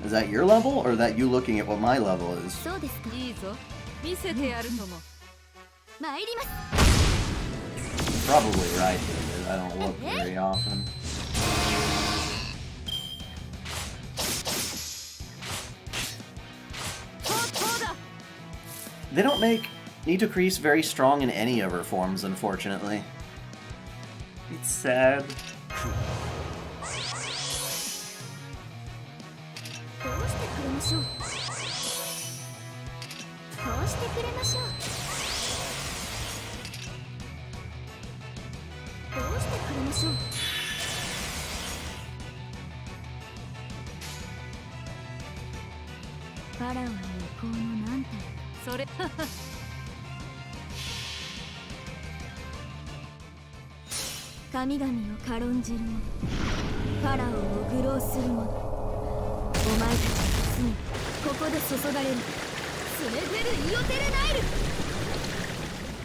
Is that your level, or is that you looking at what my level is? そうですか。いいぞ。見せてやるとも。参ります。 Probably right, David. I don't look very often. They don't make Nitocris very strong in any of her forms, unfortunately. It's sad. どうしてくれましょう。こうしてくれましょう。どうしてくれましょう。ファラオの意向の何たる。それ。神々を軽んじる者、ファラオを愚弄する者、お前たちの罪、ここで注がれる。スネフェル・イオテレナイル。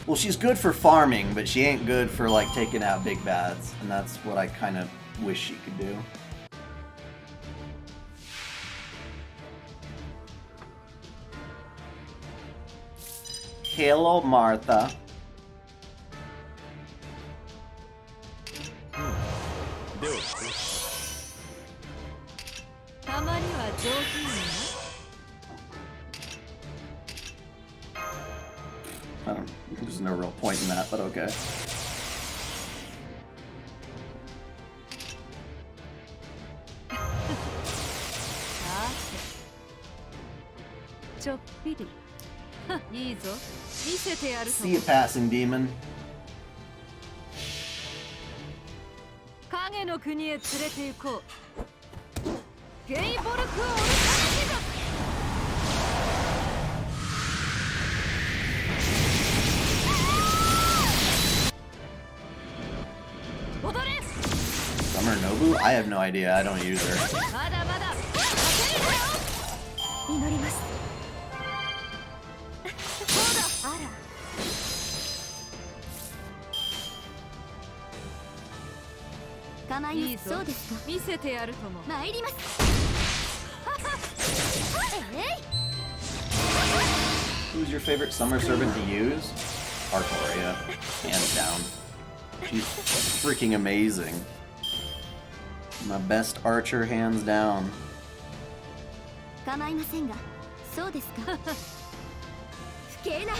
Well, she's good for farming, but she ain't good for, like, taking out big bads, and that's what I kind of wish she could do. Hello, Martha. ではたまには上品にな。 There's no real point in that, but okay. ちょっぴり。いいぞ。見せてやると。 See you, passing demon. 影の国へ連れて行こう。ゲイボルクを俺から踊れ。 Summer Nobu? I have no idea. I don't use her. まだまだ。祈ります。そうだ。あら。 構いいぞ。そうですか。見せてやるとも。参ります。Who's your favorite summer servant to use? Artoria. Hands down. She's freaking amazing. My best archer, hands down. 構いませんが。そうですか。不敬な。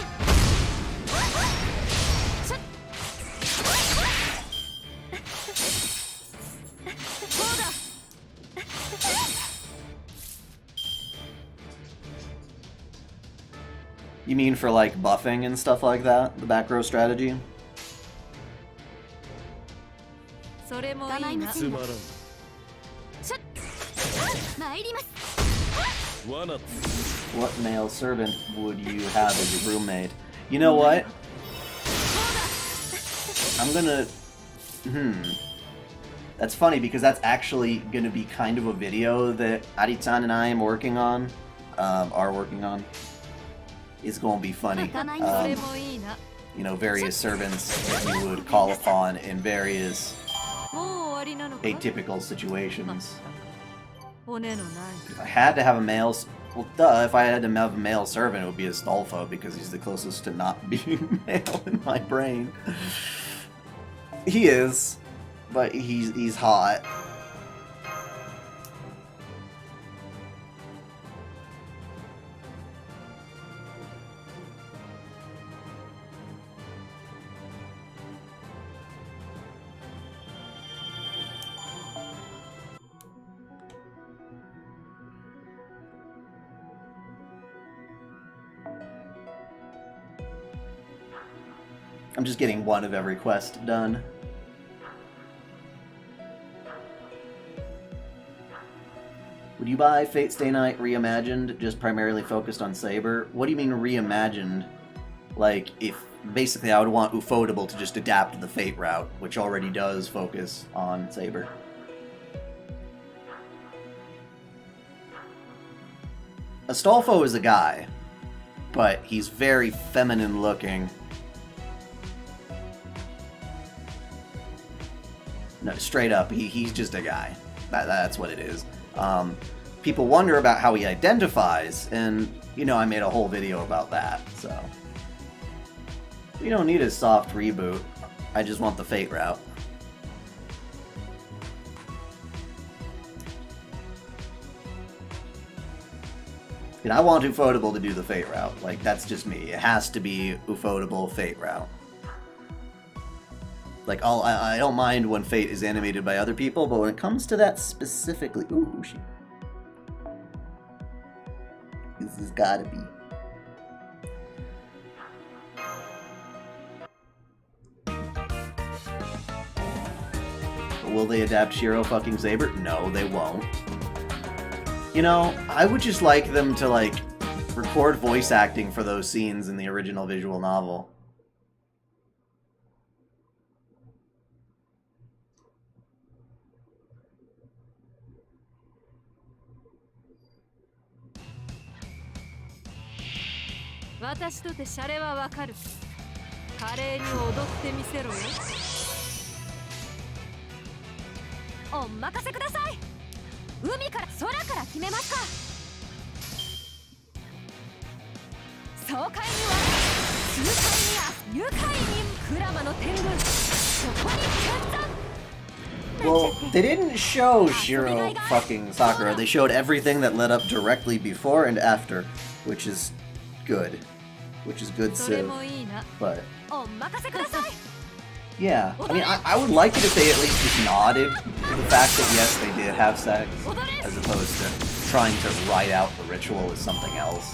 You mean for like buffing and stuff like that? The back row strategy? それもいいな。つまらん。参ります。 罠。 What male servant would you have as your roommate? You know what? I'm gonna... That's funny because that's actually gonna be kind of a video that Ari-chan and I am working on. Are working on. It's gonna be funny. You know, various servants that you would call upon in various atypical situations. If I had to have a male Well, duh, if I had to have a male servant, it would be Astolfo, because he's the closest to not being male in my brain. He is, but he's hot. I'm just getting one of every quest done. Would you buy Fate Stay Night Reimagined, just primarily focused on Saber? What do you mean reimagined? Like, if basically I would want Ufotable to just adapt the Fate route, which already does focus on Saber. Astolfo is a guy, but he's very feminine looking. No, straight up, he's just a guy. That's what it is. People wonder about how he identifies, and, you know, I made a whole video about that, so. We don't need a soft reboot. I just want the Fate route. And I want Ufotable to do the Fate route. Like, that's just me. It has to be Ufotable Fate route. Like, I don't mind when Fate is animated by other people, but when it comes to that specifically... Ooh, shit. This has gotta be. Will they adapt Shiro fucking Saber? No, they won't. You know, I would just like them to, like, record voice acting for those scenes in the original visual novel. Well, they didn't show Shiro fucking Sakura. They showed everything that led up directly before and after, which is good. Which is good, Civ. But yeah, I mean, I would like it if they at least just nodded to the fact that yes, they did have sex, as opposed to trying to write out the ritual as something else.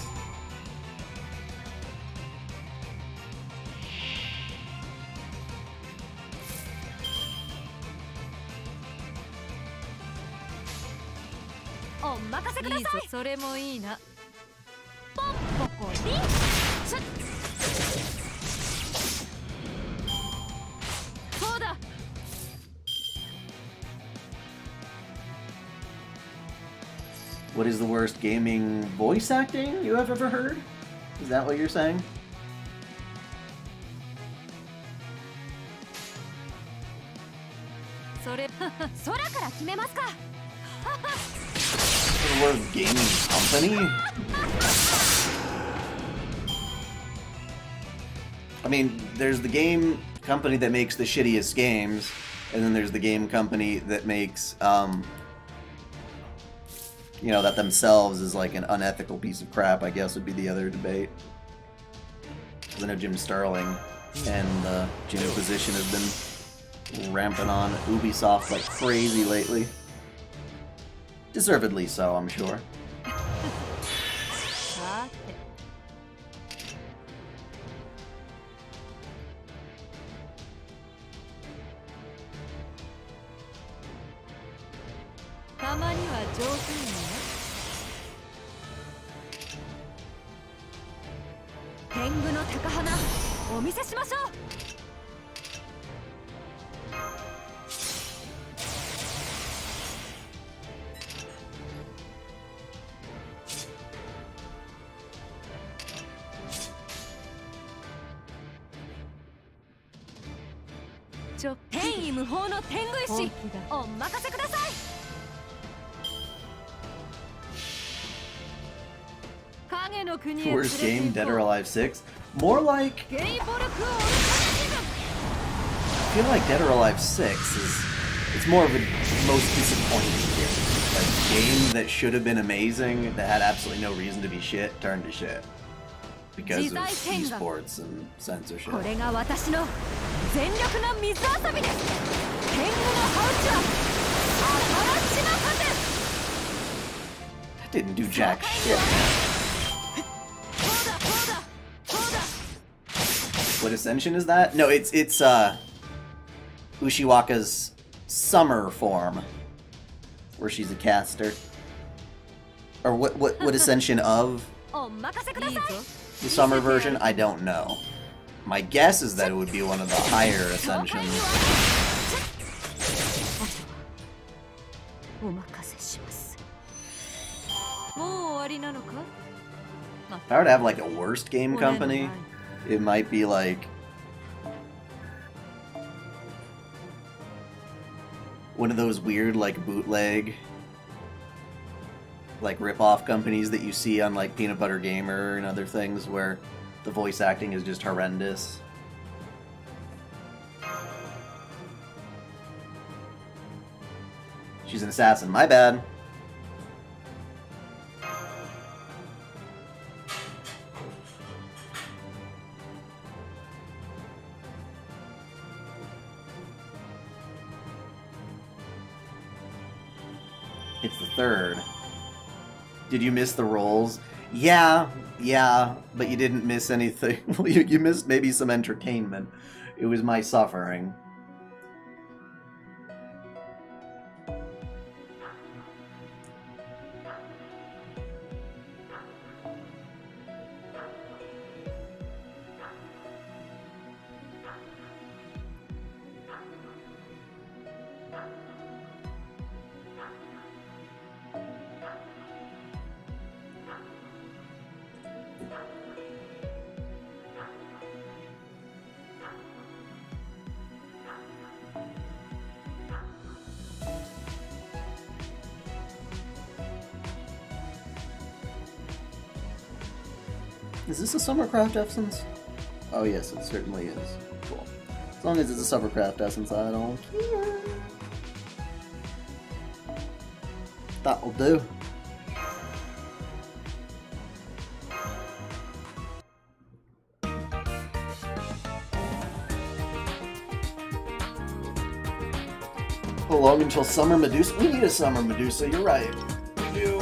What is the worst gaming voice acting you have ever heard? Is that what you're saying? For the worst gaming company? I mean, there's the game company that makes the shittiest games, and then there's the game company that makes, you know, that themselves is like an unethical piece of crap, I guess would be the other debate. Because I know Jim Sterling and the Jim position has been ramping on Ubisoft like crazy lately. Deservedly so, I'm sure. Worst game, Dead or Alive 6? More like... I feel like Dead or Alive 6 is... It's more of a most disappointing game. Like, a game that should have been amazing, that had absolutely no reason to be shit, turned to shit. Because of esports and censorship. That didn't do jack shit. What Ascension is that? No, it's Ushiwaka's summer form, where she's a caster. Or what Ascension of? The summer version? I don't know. My guess is that it would be one of the higher Ascensions. If I were to have like a worst game company, it might be like one of those weird like bootleg like rip-off companies that you see on like Peanut Butter Gamer and other things where the voice acting is just horrendous. She's an assassin, my bad. It's the third. Did you miss the rolls? Yeah, but you didn't miss anything. You missed maybe some entertainment. It was my suffering. Is this a Summercraft Essence? Oh yes, it certainly is. Cool. As long as it's a Summercraft Essence, I don't care. That'll do. How long until Summer Medusa? We need a Summer Medusa, you're right. We do.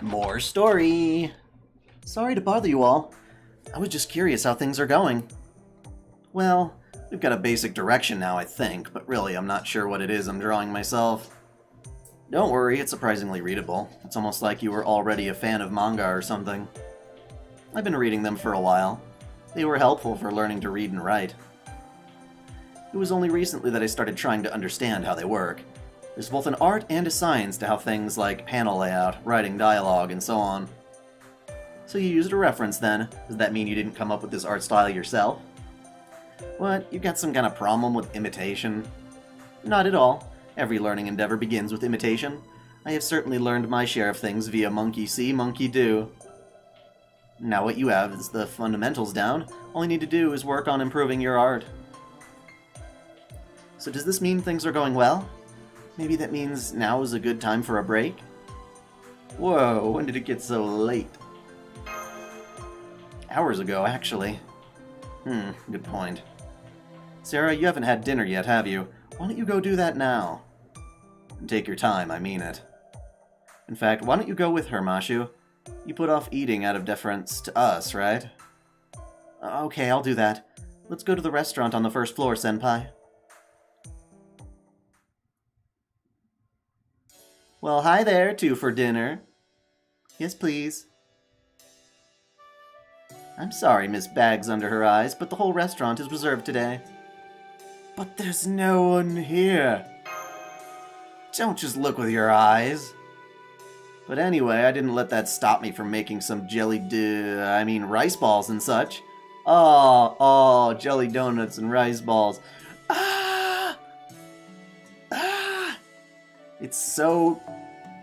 More story. Sorry to bother you all. I was just curious how things are going. Well, we've got a basic direction now, I think, but really I'm not sure what it is I'm drawing myself. Don't worry, it's surprisingly readable. It's almost like you were already a fan of manga or something. I've been reading them for a while. They were helpful for learning to read and write. It was only recently that I started trying to understand how they work. There's both an art and a science to how things like panel layout, writing dialogue, and so on. So you used a reference then. Does that mean you didn't come up with this art style yourself? What, you got some kind of problem with imitation? Not at all. Every learning endeavor begins with imitation. I have certainly learned my share of things via monkey see, monkey do. Now what you have is the fundamentals down. All you need to do is work on improving your art. So does this mean things are going well? Maybe that means now is a good time for a break? Whoa, when did it get so late? Hours ago, actually. Good point. Sarah, you haven't had dinner yet, have you? Why don't you go do that now? And take your time, I mean it. In fact, why don't you go with her, Mashu? You put off eating out of deference to us, right? Okay, I'll do that. Let's go to the restaurant on the first floor, Senpai. Well, hi there, two for dinner. Yes, please. I'm sorry, Miss Bags under her eyes, but the whole restaurant is reserved today. But there's no one here. Don't just look with your eyes. But anyway, I didn't let that stop me from making some rice balls and such. Oh, jelly donuts and rice balls. Ah! It's so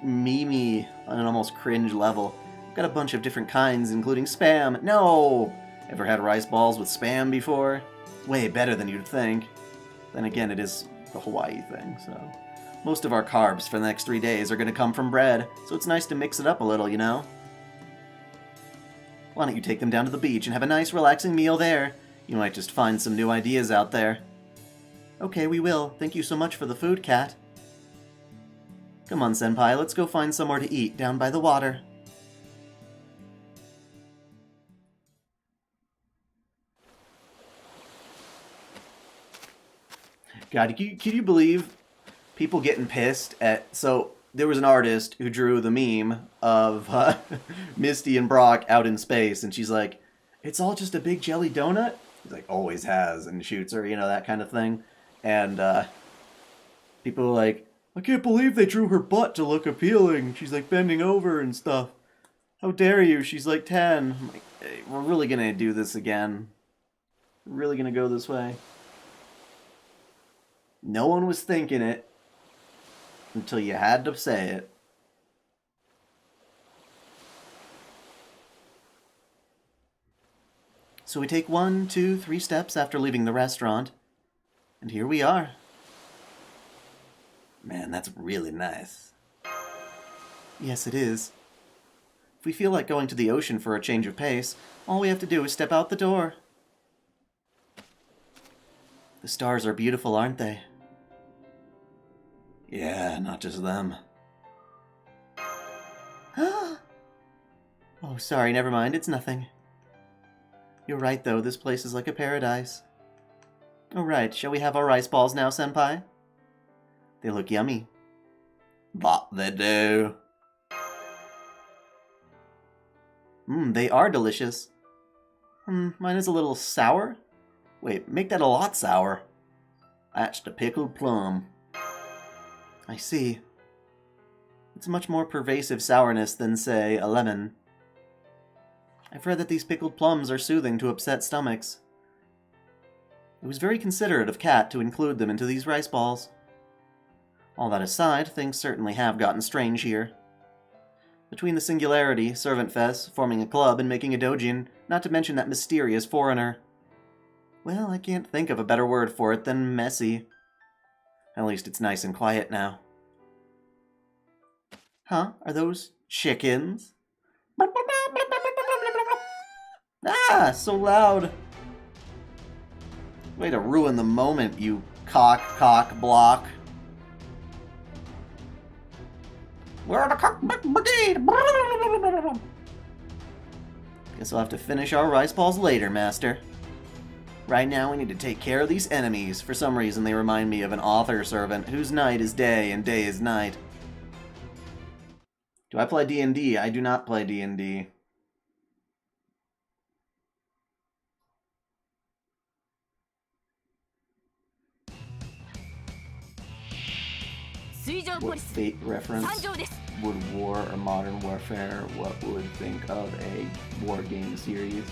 memey on an almost cringe level. Got a bunch of different kinds, including Spam. No! Ever had rice balls with Spam before? Way better than you'd think. Then again, it is the Hawaii thing, so... Most of our carbs for the next 3 days are going to come from bread, so it's nice to mix it up a little, you know? Why don't you take them down to the beach and have a nice, relaxing meal there? You might just find some new ideas out there. Okay, we will. Thank you so much for the food, Cat. Come on, Senpai, let's go find somewhere to eat down by the water. God, can you believe people getting pissed at... So, there was an artist who drew the meme of Misty and Brock out in space, and she's like, it's all just a big jelly donut? He's like, always has, and shoots her, you know, that kind of thing. And people are like, I can't believe they drew her butt to look appealing. She's like bending over and stuff. How dare you? She's like 10. I'm like, hey, we're really gonna do this again. We're really gonna go this way. No one was thinking it until you had to say it. So we take 1, 2, 3 steps after leaving the restaurant, and here we are. Man, that's really nice. Yes, it is. If we feel like going to the ocean for a change of pace, all we have to do is step out the door. The stars are beautiful, aren't they? Yeah, not just them. Oh, sorry, never mind, it's nothing. You're right, though, this place is like a paradise. Alright, shall we have our rice balls now, Senpai? They look yummy. But they do. They are delicious. Mine is a little sour? Wait, make that a lot sour. That's the pickled plum. I see. It's a much more pervasive sourness than, say, a lemon. I've read that these pickled plums are soothing to upset stomachs. It was very considerate of Cat to include them into these rice balls. All that aside, things certainly have gotten strange here. Between the singularity, ServantFes, forming a club, and making a dojin, not to mention that mysterious foreigner. Well, I can't think of a better word for it than messy. At least it's nice and quiet now. Huh? Are those chickens? Ah, so loud. Way to ruin the moment, you cock block. We're the cock brigade. Guess I'll have to finish our rice balls later, Master. Right now we need to take care of these enemies. For some reason they remind me of an author servant whose night is day and day is night. Do I play D&D? I do not play D&D. What Fate reference? Would War or Modern Warfare? What would think of a war game series?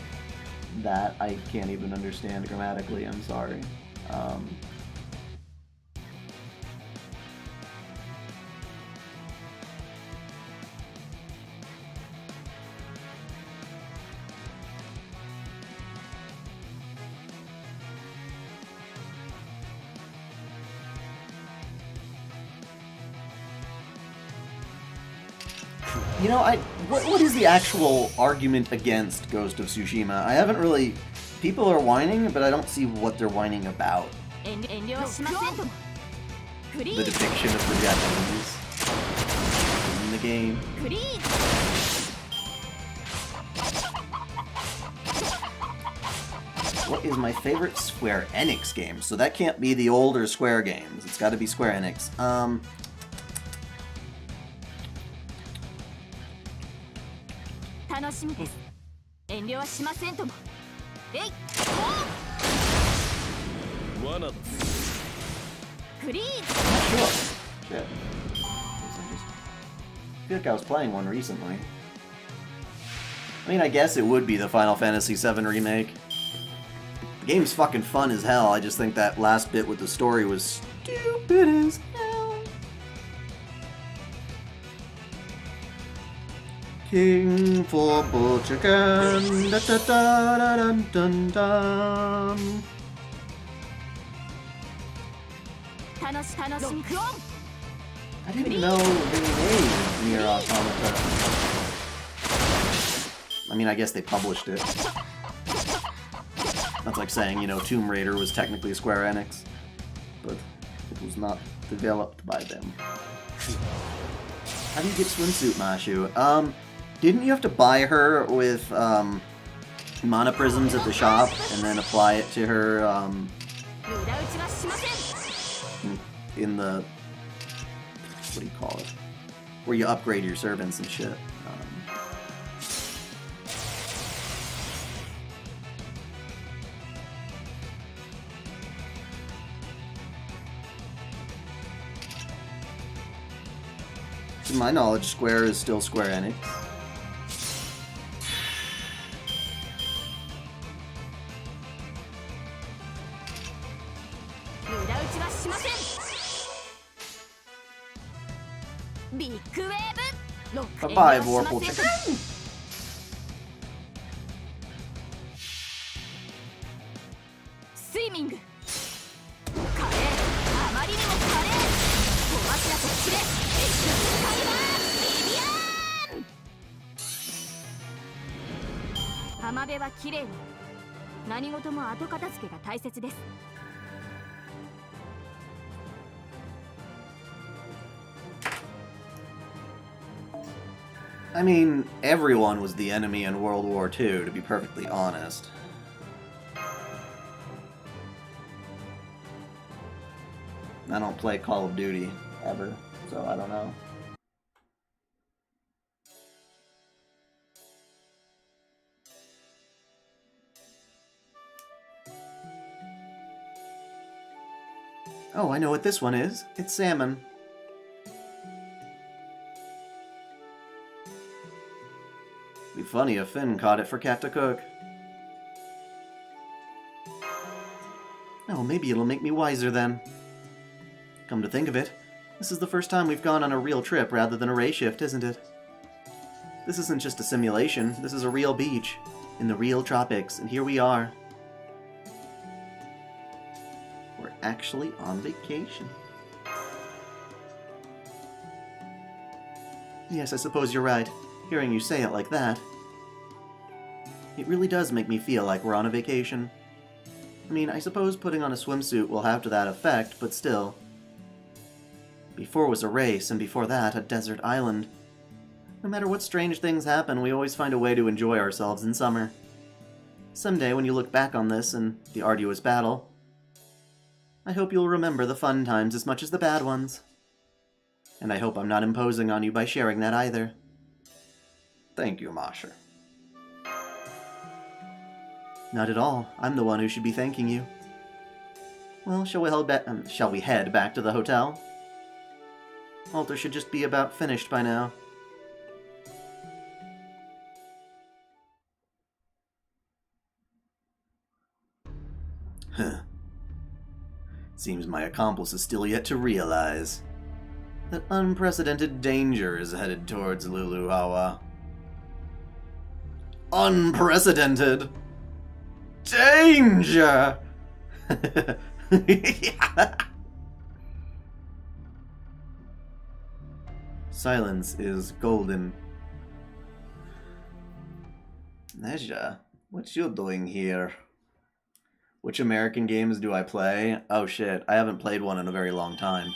That I can't even understand grammatically, I'm sorry. You know, what is the actual argument against Ghost of Tsushima? I haven't really... People are whining, but I don't see what they're whining about. The depiction of the Japanese in the game. What is my favorite Square Enix game? So that can't be the older Square games. It's got to be Square Enix. Sure. Shit. I feel like I was playing one recently. I mean, I guess it would be the Final Fantasy VII Remake. The game's fucking fun as hell. I just think that last bit with the story was stupid as hell. King for bull chicken. Da, da, da, da, dun, dun, dun. I didn't know they made Nier Automata. I mean, I guess they published it. That's like saying, you know, Tomb Raider was technically Square Enix, but it was not developed by them. How do you get swimsuit Mashu? Didn't you have to buy her with mana prisms at the shop and then apply it to her in the, what do you call it? Where you upgrade your servants and shit. To my knowledge, Square is still Square Enix. Bye-bye, Vorpal Chicken! Swimming! 浜辺は綺麗に何事も後片付けが大切です I mean, everyone was the enemy in World War II, to be perfectly honest. I don't play Call of Duty, ever, so I don't know. Oh, I know what this one is. It's salmon. Be funny if Finn caught it for Cat to cook. Oh, maybe it'll make me wiser then. Come to think of it, this is the first time we've gone on a real trip rather than a ray shift, isn't it? This isn't just a simulation, this is a real beach, in the real tropics, and here we are. We're actually on vacation. Yes, I suppose you're right. Hearing you say it like that. It really does make me feel like we're on a vacation. I mean, I suppose putting on a swimsuit will have to that effect, but still. Before was a race, and before that, a desert island. No matter what strange things happen, we always find a way to enjoy ourselves in summer. Someday, when you look back on this and the arduous battle, I hope you'll remember the fun times as much as the bad ones. And I hope I'm not imposing on you by sharing that either. Thank you, Masha. Not at all. I'm the one who should be thanking you. Well, shall we head back to the hotel? Alter should just be about finished by now. Huh. Seems my accomplice is still yet to realize that unprecedented danger is headed towards Luluhawa. Unprecedented danger! Silence is golden. Neja, what you doing here? Which American games do I play? Oh shit, I haven't played one in a very long time.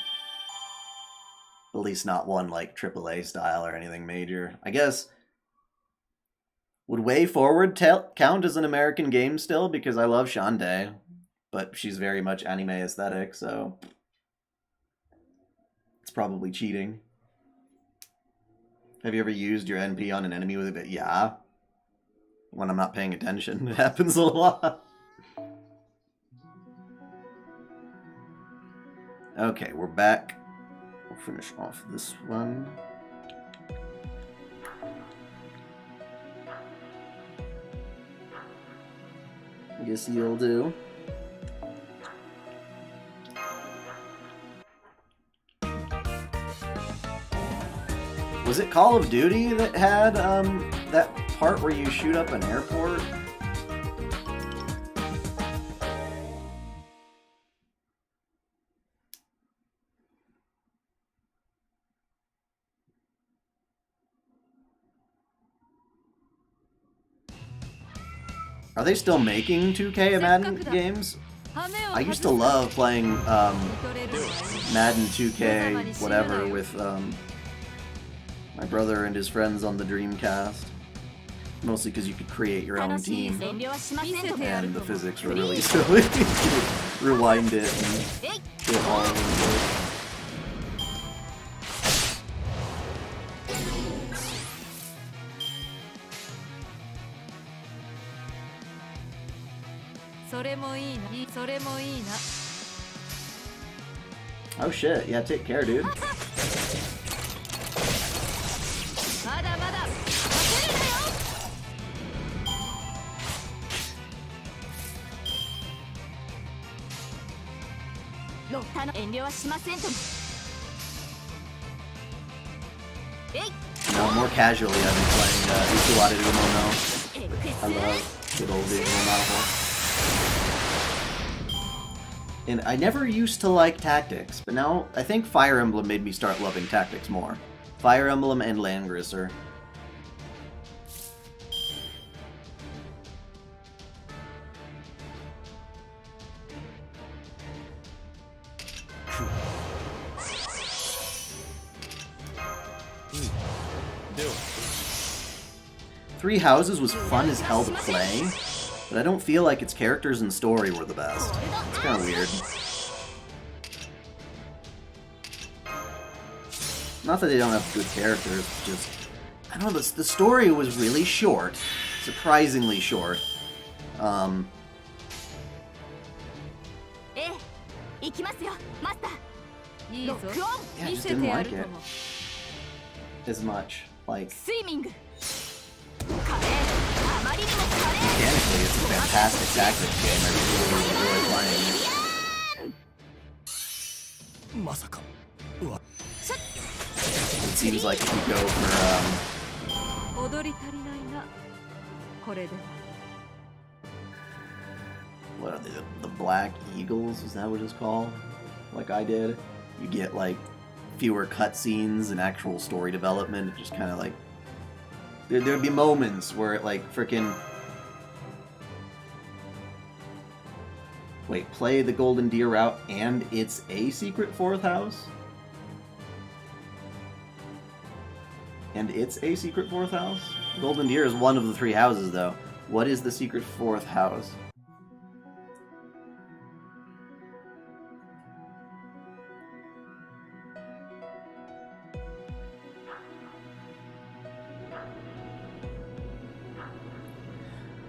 At least not one like AAA style or anything major. I guess... Would Way Forward count as an American game still? Because I love Shantae, but she's very much anime aesthetic, so... It's probably cheating. Have you ever used your NP on an enemy with a bit? Yeah. When I'm not paying attention, it happens a lot. Okay, we're back. We'll finish off this one. I guess you'll do. Was it Call of Duty that had that part where you shoot up an airport? Are they still making 2K Madden games? I used to love playing Madden 2K, whatever, with my brother and his friends on the Dreamcast. Mostly because you could create your own team, and the physics were really silly. Rewind it and get all over the place. それもいいな、それもいいな。 Oh shit, yeah, take care, dude. まだまだ焦るなよ。ロッタの遠慮はしませんとも。えい。 No, more casually, I've been playing Uchiwara Umono. I love good old visual novel. And I never used to like tactics, but now I think Fire Emblem made me start loving tactics more. Fire Emblem and Landgrisser. Three Houses was fun as hell to play, but I don't feel like its characters and story were the best. It's kind of weird. Not that they don't have good characters, just... I don't know, the story was really short. Surprisingly short. Yeah, I just didn't like it as much. Like... Mechanically, it's a fantastic tactics game. I really enjoy playing it. It seems like if you go for, what are they, the Black Eagles? Is that what it's called? Like I did? You get, like, fewer cutscenes and actual story development. Just kind of like... There'd be moments where it, like, frickin'... Wait, play the Golden Deer route and it's a secret fourth house? And it's a secret fourth house? Golden Deer is one of the three houses, though. What is the secret fourth house?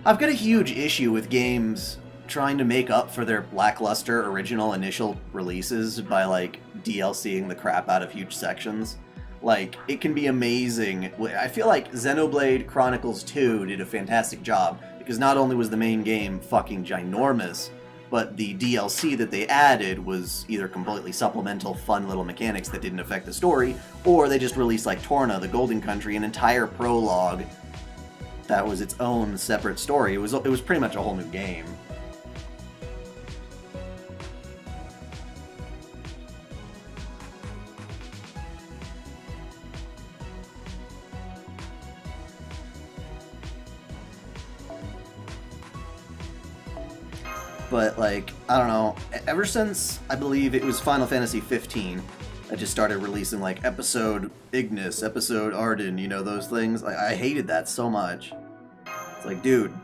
I've got a huge issue with games trying to make up for their lackluster original initial releases by, like, DLCing the crap out of huge sections. Like, it can be amazing. I feel like Xenoblade Chronicles 2 did a fantastic job, because not only was the main game fucking ginormous, but the DLC that they added was either completely supplemental, fun little mechanics that didn't affect the story, or they just released, like, Torna, the Golden Country, an entire prologue that was its own separate story. It was pretty much a whole new game. But, like, I don't know, ever since, I believe it was Final Fantasy 15, I just started releasing, like, episode Ignis, episode Arden, you know, those things. I hated that so much. It's like, dude.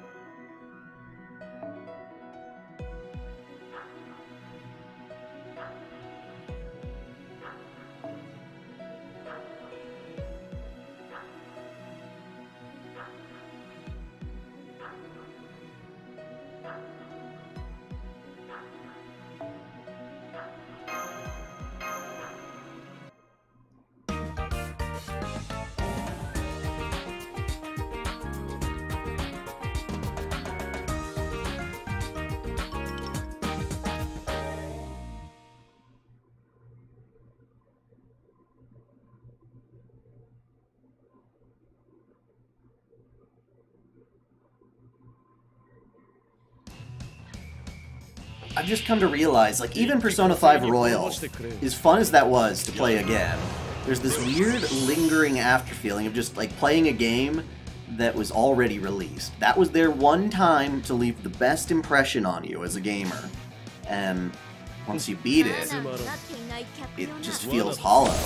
I've just come to realize, like, even Persona 5 Royal, as fun as that was to play again, there's this weird lingering after feeling of just, like, playing a game that was already released. That was their one time to leave the best impression on you as a gamer. And once you beat it, it just feels hollow.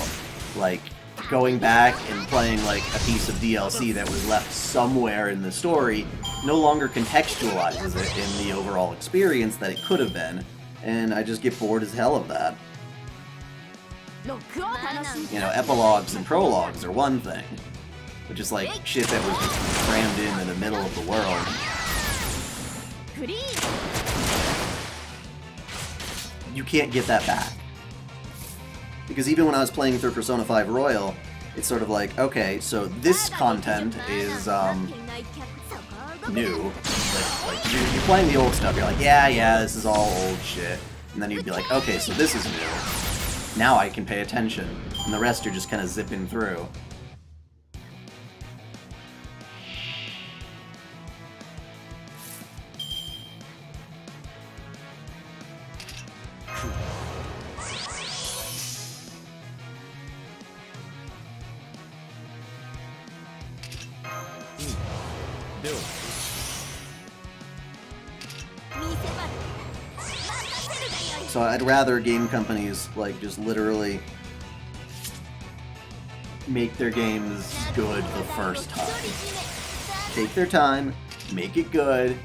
Like, going back and playing, like, a piece of DLC that was left somewhere in the story no longer contextualizes it in the overall experience that it could have been, and I just get bored as hell of that. You know, epilogues and prologues are one thing, but just, like, shit that was just crammed in the middle of the world. You can't get that back. Because even when I was playing through Persona 5 Royal, it's sort of like, okay, so this content is, new. Like you're playing the old stuff, you're like, yeah, this is all old shit. And then you'd be like, okay, so this is new. Now I can pay attention. And the rest you're just kind of zipping through. So I'd rather game companies, like, just literally make their games good the first time. Take their time, make it good,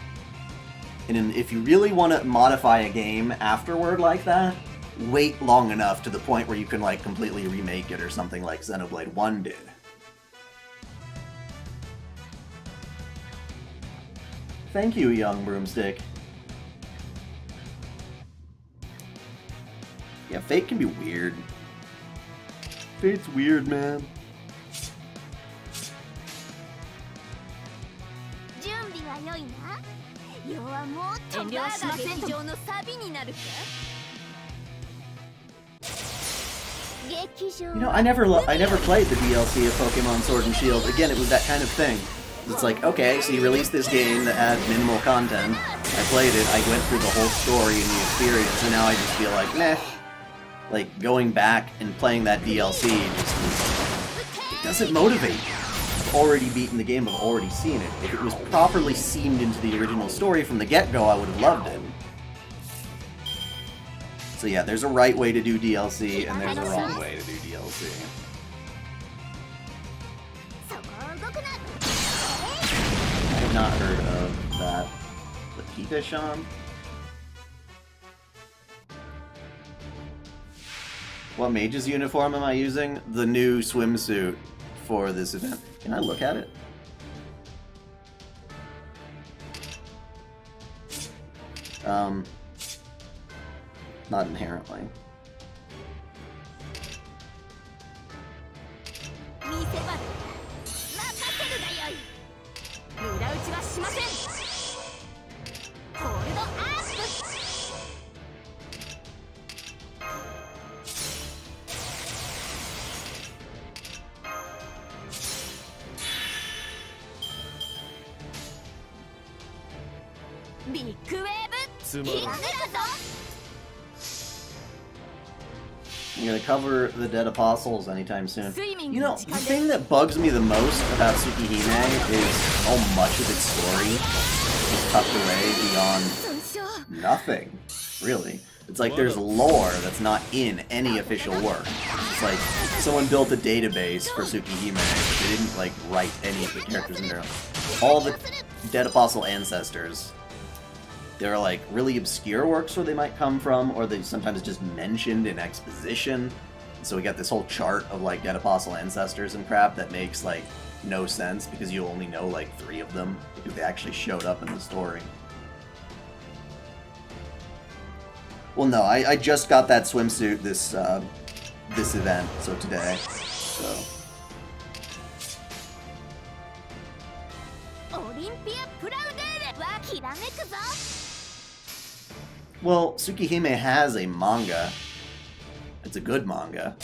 and then if you really want to modify a game afterward like that, wait long enough to the point where you can, like, completely remake it or something like Xenoblade 1 did. Thank you, Young Broomstick. Yeah, Fate can be weird. Fate's weird, man. You know, I never played the DLC of Pokemon Sword and Shield. Again, it was that kind of thing. It's like, okay, so you released this game that had minimal content. I played it, I went through the whole story and the experience, and now I just feel like, meh. Like, going back and playing that DLC just, it doesn't motivate me. I've already beaten the game, I've already seen it. If it was properly seamed into the original story from the get-go, I would have loved it. So yeah, there's a right way to do DLC, and there's a wrong way to do DLC. I have not heard of that. The Pika-Shan? What mage's uniform am I using? The new swimsuit for this event. Can I look at it? Not inherently. I'm gonna cover the Dead Apostles anytime soon. You know, the thing that bugs me the most about Tsukihime is how much of its story is tucked away beyond nothing, really. It's like there's lore that's not in any official work. It's like someone built a database for Tsukihime, but they didn't, like, write any of the characters in there. All the Dead Apostle ancestors, there are, like, really obscure works where they might come from, or they sometimes just mentioned in exposition. So we got this whole chart of, like, Dead Apostle ancestors and crap that makes, like, no sense because you only know, like, 3 of them because they actually showed up in the story. Well, no, I just got that swimsuit this event, so today. So. Well, Tsukihime has a manga. It's a good manga.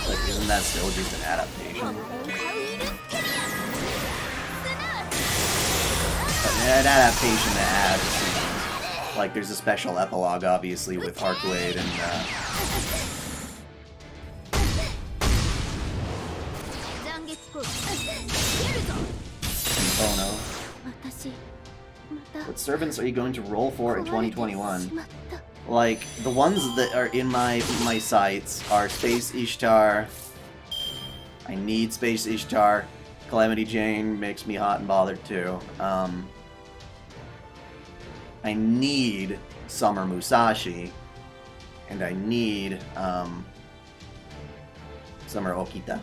Like, isn't that still just an adaptation? an adaptation that adds, like, there's a special epilogue, obviously, with Heartblade and, Bono. What servants are you going to roll for in 2021? Like, the ones that are in my sights are Space Ishtar. I need Space Ishtar. Calamity Jane makes me hot and bothered too. I need Summer Musashi. And I need Summer Okita.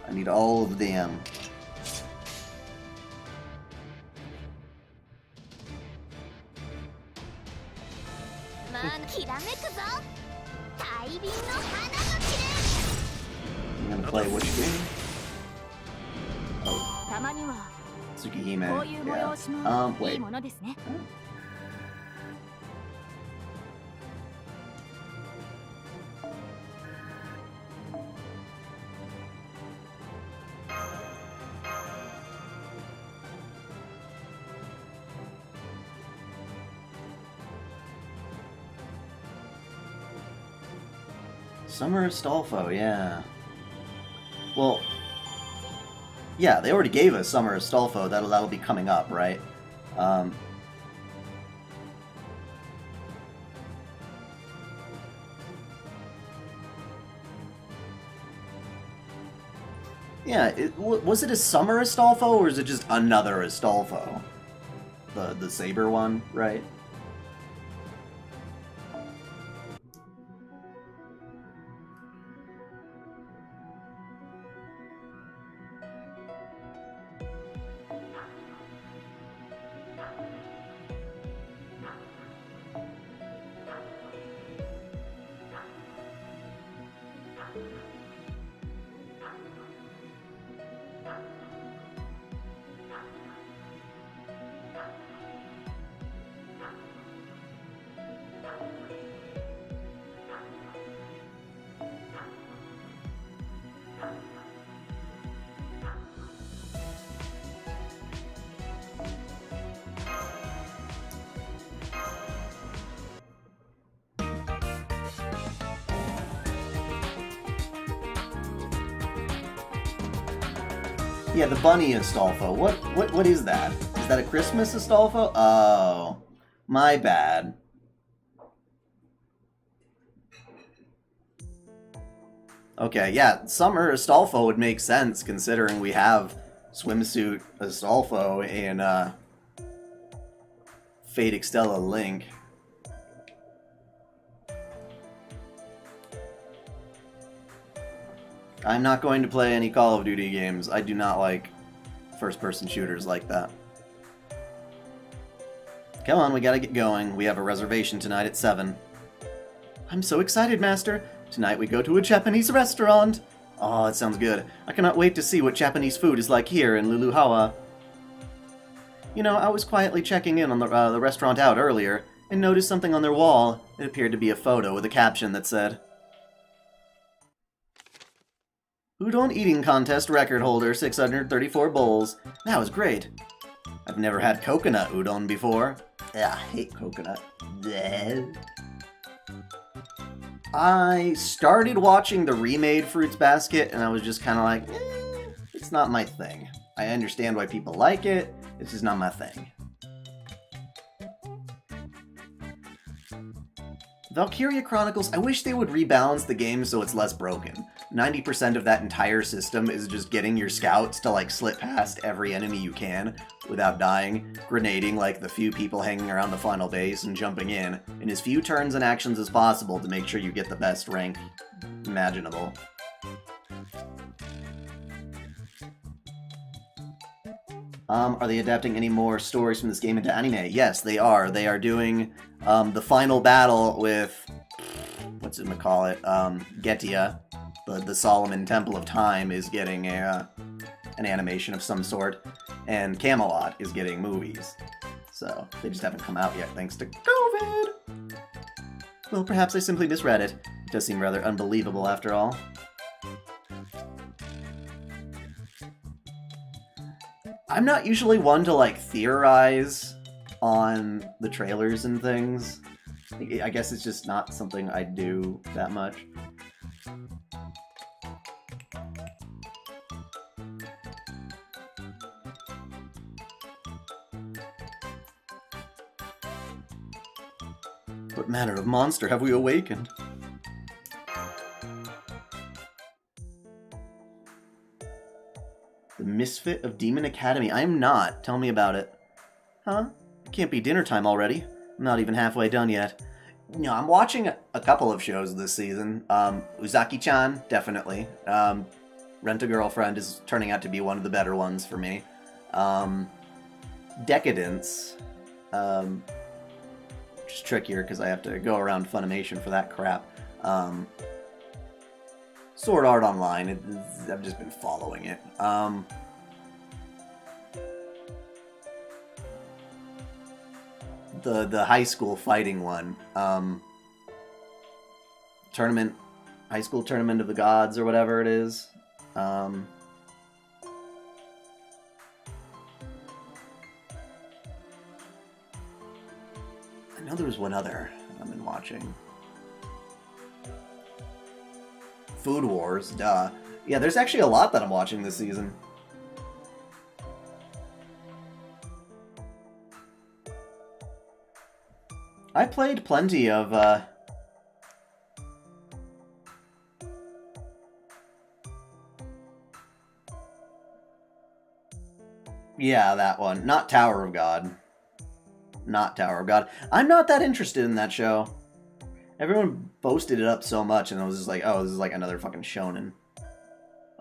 I need all of them. I'm gonna play which game? Oh. Tsukihime. Yeah. Wait. Summer Astolfo, yeah. Well, yeah, they already gave us Summer Astolfo. That'll be coming up, right? Yeah, was it a Summer Astolfo, or is it just another Astolfo? The Saber one, right? Yeah, the bunny Astolfo. What is that? Is that a Christmas Astolfo? Oh, my bad. Okay, yeah, Summer Astolfo would make sense considering we have Swimsuit Astolfo in Fate Extella Link. I'm not going to play any Call of Duty games. I do not like first-person shooters like that. Come on, we gotta get going. We have a reservation tonight at 7. I'm so excited, Master. Tonight we go to a Japanese restaurant. Oh, that sounds good. I cannot wait to see what Japanese food is like here in Luluhawa. You know, I was quietly checking in on the restaurant out earlier and noticed something on their wall. It appeared to be a photo with a caption that said, Udon eating contest record holder, 634 bowls. That was great. I've never had coconut udon before. I hate coconut. Bleh. I started watching the remade Fruits Basket, and I was just kind of like, it's not my thing. I understand why people like it, it's just not my thing. Valkyria Chronicles, I wish they would rebalance the game so it's less broken. 90% of that entire system is just getting your scouts to, like, slip past every enemy you can without dying, grenading, like, the few people hanging around the final base, and jumping in as few turns and actions as possible to make sure you get the best rank imaginable. Are they adapting any more stories from this game into anime? Yes, they are. They are doing the final battle with, what's it call it? Getia, the Solomon Temple of Time, is getting an animation of some sort, and Camelot is getting movies. So they just haven't come out yet, thanks to COVID. Well, perhaps I simply misread it. It does seem rather unbelievable after all. I'm not usually one to, like, theorize on the trailers and things. I guess it's just not something I do that much. What manner of monster have we awakened? The Misfit of Demon Academy. I'm not. Tell me about it. Huh? It can't be dinner time already. I'm not even halfway done yet. No, I'm watching a couple of shows this season. Uzaki-chan, definitely. Rent-a-Girlfriend is turning out to be one of the better ones for me. Decadence. Which is trickier because I have to go around Funimation for that crap. Sword Art Online, I've just been following it. The high school fighting one. Tournament, high school tournament of the gods or whatever it is. I know there was one other I've been watching. Food Wars, duh. Yeah, there's actually a lot that I'm watching this season. I played plenty of, yeah, that one. Not Tower of God. Not Tower of God. I'm not that interested in that show. Everyone boasted it up so much, and I was just like, oh, this is like another fucking shonen.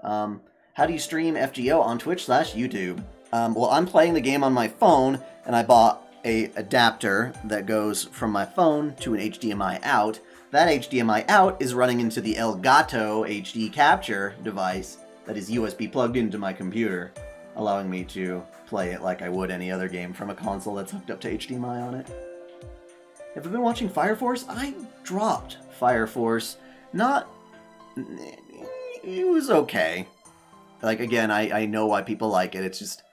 How do you stream FGO on Twitch/YouTube? Well, I'm playing the game on my phone, and I bought a adapter that goes from my phone to an HDMI out. That HDMI out is running into the Elgato HD capture device that is USB plugged into my computer, allowing me to play it like I would any other game from a console that's hooked up to HDMI on it. Have you been watching Fire Force? I dropped Fire Force. Not... It was okay. Like, again, I know why people like it. It's just...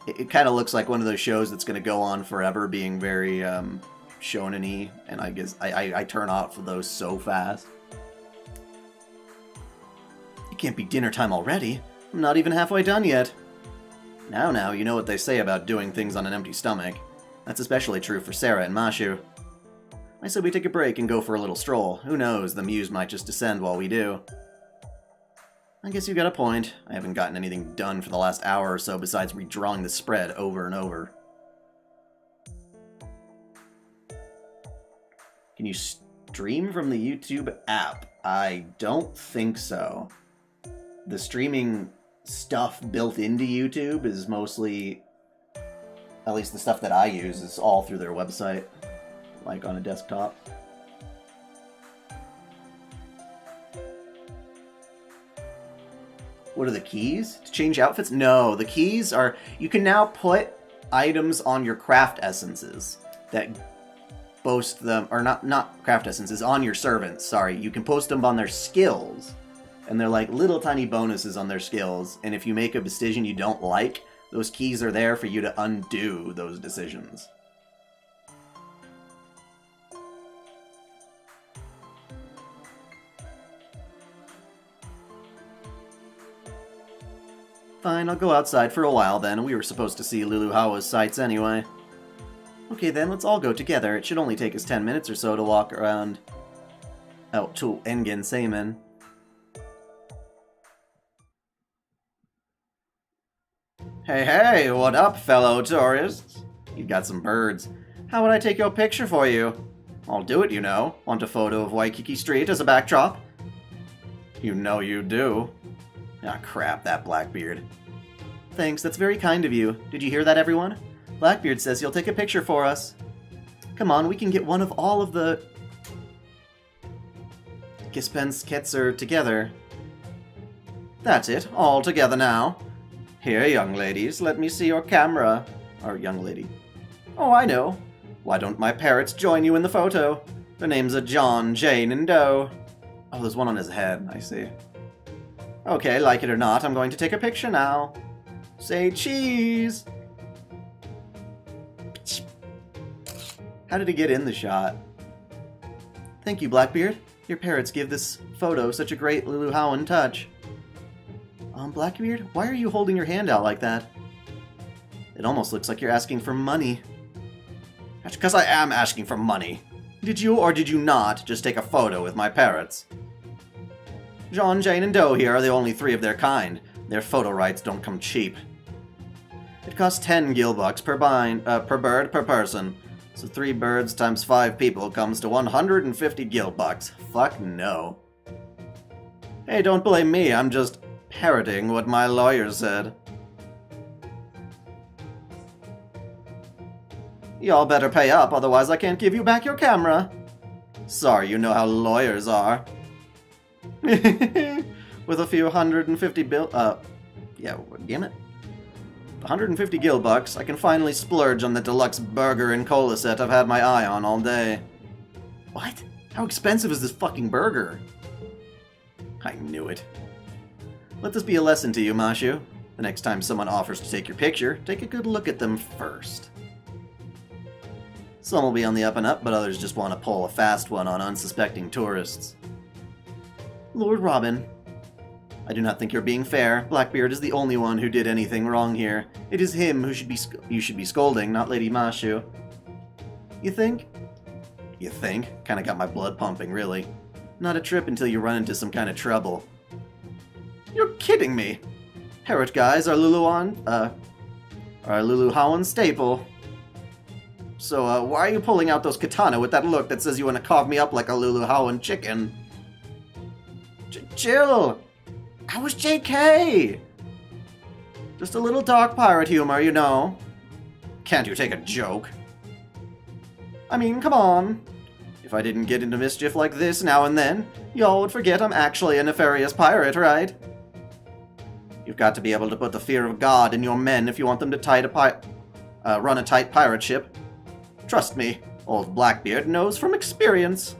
It kind of looks like one of those shows that's going to go on forever, being very shonen-y, and I guess I turn off of those so fast. It can't be dinner time already. I'm not even halfway done yet. Now, you know what they say about doing things on an empty stomach. That's especially true for Sarah and Mashu. I said we take a break and go for a little stroll. Who knows, the muse might just descend while we do. I guess you got a point. I haven't gotten anything done for the last hour or so besides redrawing the spread over and over. Can you stream from the YouTube app? I don't think so. The streaming stuff built into YouTube is mostly, at least the stuff that I use, is all through their website, like on a desktop. What are the keys? To change outfits? No, the keys are... You can now put items on your craft essences that boast them... Or not craft essences, on your servants, sorry. You can post them on their skills. And they're like little tiny bonuses on their skills. And if you make a decision you don't like, those keys are there for you to undo those decisions. Fine, I'll go outside for a while then. We were supposed to see Luluhawa's sights anyway. Okay then, let's all go together. It should only take us 10 minutes or so to walk around out to Engen Seimen. Hey, what up, fellow tourists? You got some birds. How would I take your picture for you? I'll do it, you know. Want a photo of Waikiki Street as a backdrop? You know you do. Ah, crap, that Blackbeard. Thanks, that's very kind of you. Did you hear that, everyone? Blackbeard says he'll take a picture for us. Come on, we can get one of all of the... Gespensketzer together. That's it, all together now. Here, young ladies, let me see your camera. Or young lady. Oh, I know. Why don't my parrots join you in the photo? Their names are John, Jane, and Doe. Oh, there's one on his head, I see. Okay, like it or not, I'm going to take a picture now. Say cheese! How did it get in the shot? Thank you, Blackbeard. Your parrots give this photo such a great Luluhowan touch. Blackbeard, why are you holding your hand out like that? It almost looks like you're asking for money. That's because I am asking for money. Did you or did you not just take a photo with my parrots? John, Jane, and Doe here are the only 3 of their kind. Their photo rights don't come cheap. It costs 10 gilbucks per bird per person. So 3 birds times 5 people comes to 150 gilbucks. Fuck no. Hey, don't blame me, I'm just parroting what my lawyer said. Y'all better pay up, otherwise I can't give you back your camera. Sorry, you know how lawyers are. With a few 150 damn it. 150 gilbucks, I can finally splurge on the deluxe burger and cola set I've had my eye on all day. What? How expensive is this fucking burger? I knew it. Let this be a lesson to you, Mashu. The next time someone offers to take your picture, take a good look at them first. Some will be on the up and up, but others just want to pull a fast one on unsuspecting tourists. Lord Robin, I do not think you're being fair. Blackbeard is the only one who did anything wrong here. It is him who you should be scolding, not Lady Mashu. You think? You think? Kinda got my blood pumping, really. Not a trip until you run into some kind of trouble. You're kidding me! Parrot guys are Luluhowan staple. So, why are you pulling out those katana with that look that says you want to carve me up like a Luluhowan chicken? Chill! I was JK! Just a little dark pirate humor, you know. Can't you take a joke? I mean, come on. If I didn't get into mischief like this now and then, y'all would forget I'm actually a nefarious pirate, right? You've got to be able to put the fear of God in your men if you want them to run a tight pirate ship. Trust me, old Blackbeard knows from experience.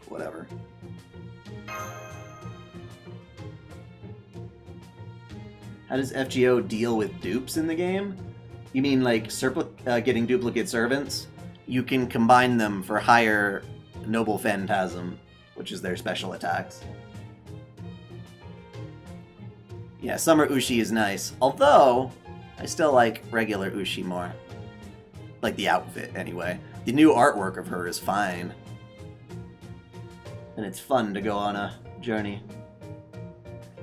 Whatever. How does FGO deal with dupes in the game? You mean like getting duplicate servants? You can combine them for higher Noble Phantasm, which is their special attacks. Yeah, Summer Ushi is nice, although I still like regular Ushi more. Like the outfit, anyway. The new artwork of her is fine. And it's fun to go on a journey.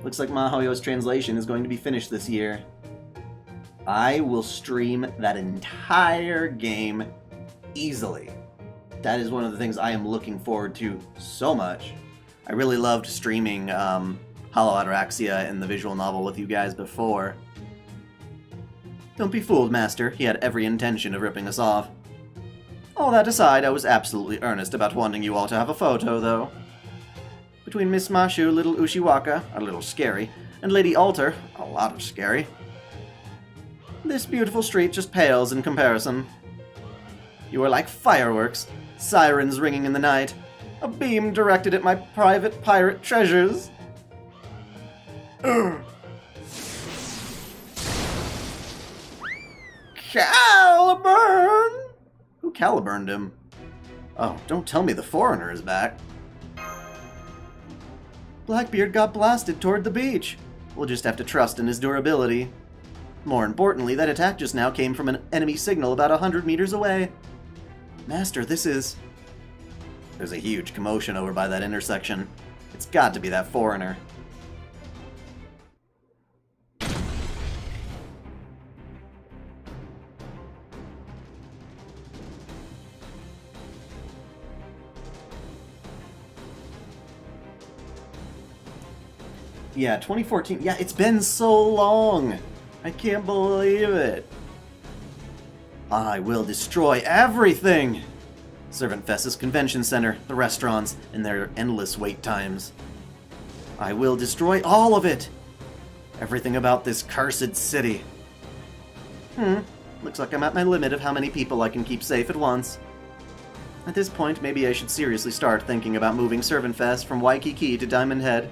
Looks like Mahoyo's translation is going to be finished this year. I will stream that entire game easily. That is one of the things I am looking forward to so much. I really loved streaming Hollow Ataraxia and the visual novel with you guys before. Don't be fooled, Master. He had every intention of ripping us off. All that aside, I was absolutely earnest about wanting you all to have a photo, though. Between Miss Mashu, Little Ushiwaka, a little scary, and Lady Alter, a lot of scary, this beautiful street just pales in comparison. You are like fireworks, sirens ringing in the night, a beam directed at my private pirate treasures. Ugh. Caliburn! Who Caliburned him? Oh, don't tell me the foreigner is back. Blackbeard got blasted toward the beach. We'll just have to trust in his durability. More importantly, that attack just now came from an enemy signal about 100 meters away. Master, this is... There's a huge commotion over by that intersection. It's got to be that foreigner. Yeah, 2014. Yeah, it's been so long. I can't believe it. I will destroy everything. ServantFes' convention center, the restaurants, and their endless wait times. I will destroy all of it. Everything about this cursed city. Looks like I'm at my limit of how many people I can keep safe at once. At this point, maybe I should seriously start thinking about moving ServantFes from Waikiki to Diamond Head.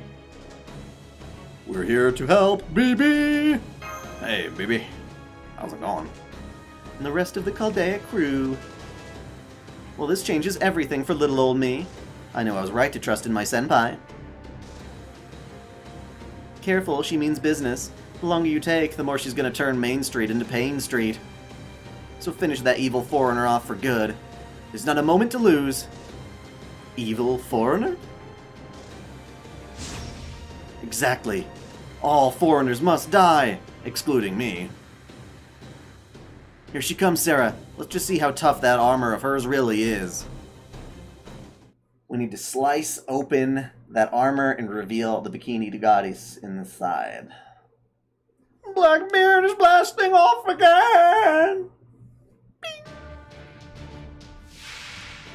We're here to help, BB! Hey, BB. How's it going? And the rest of the Caldea crew. Well, this changes everything for little old me. I know I was right to trust in my senpai. Careful, she means business. The longer you take, the more she's gonna turn Main Street into Pain Street. So finish that evil foreigner off for good. There's not a moment to lose. Evil foreigner? Exactly. All foreigners must die, excluding me. Here she comes, Sarah. Let's just see how tough that armor of hers really is. We need to slice open that armor and reveal the bikini goddess inside. Blackbeard is blasting off again! Bing.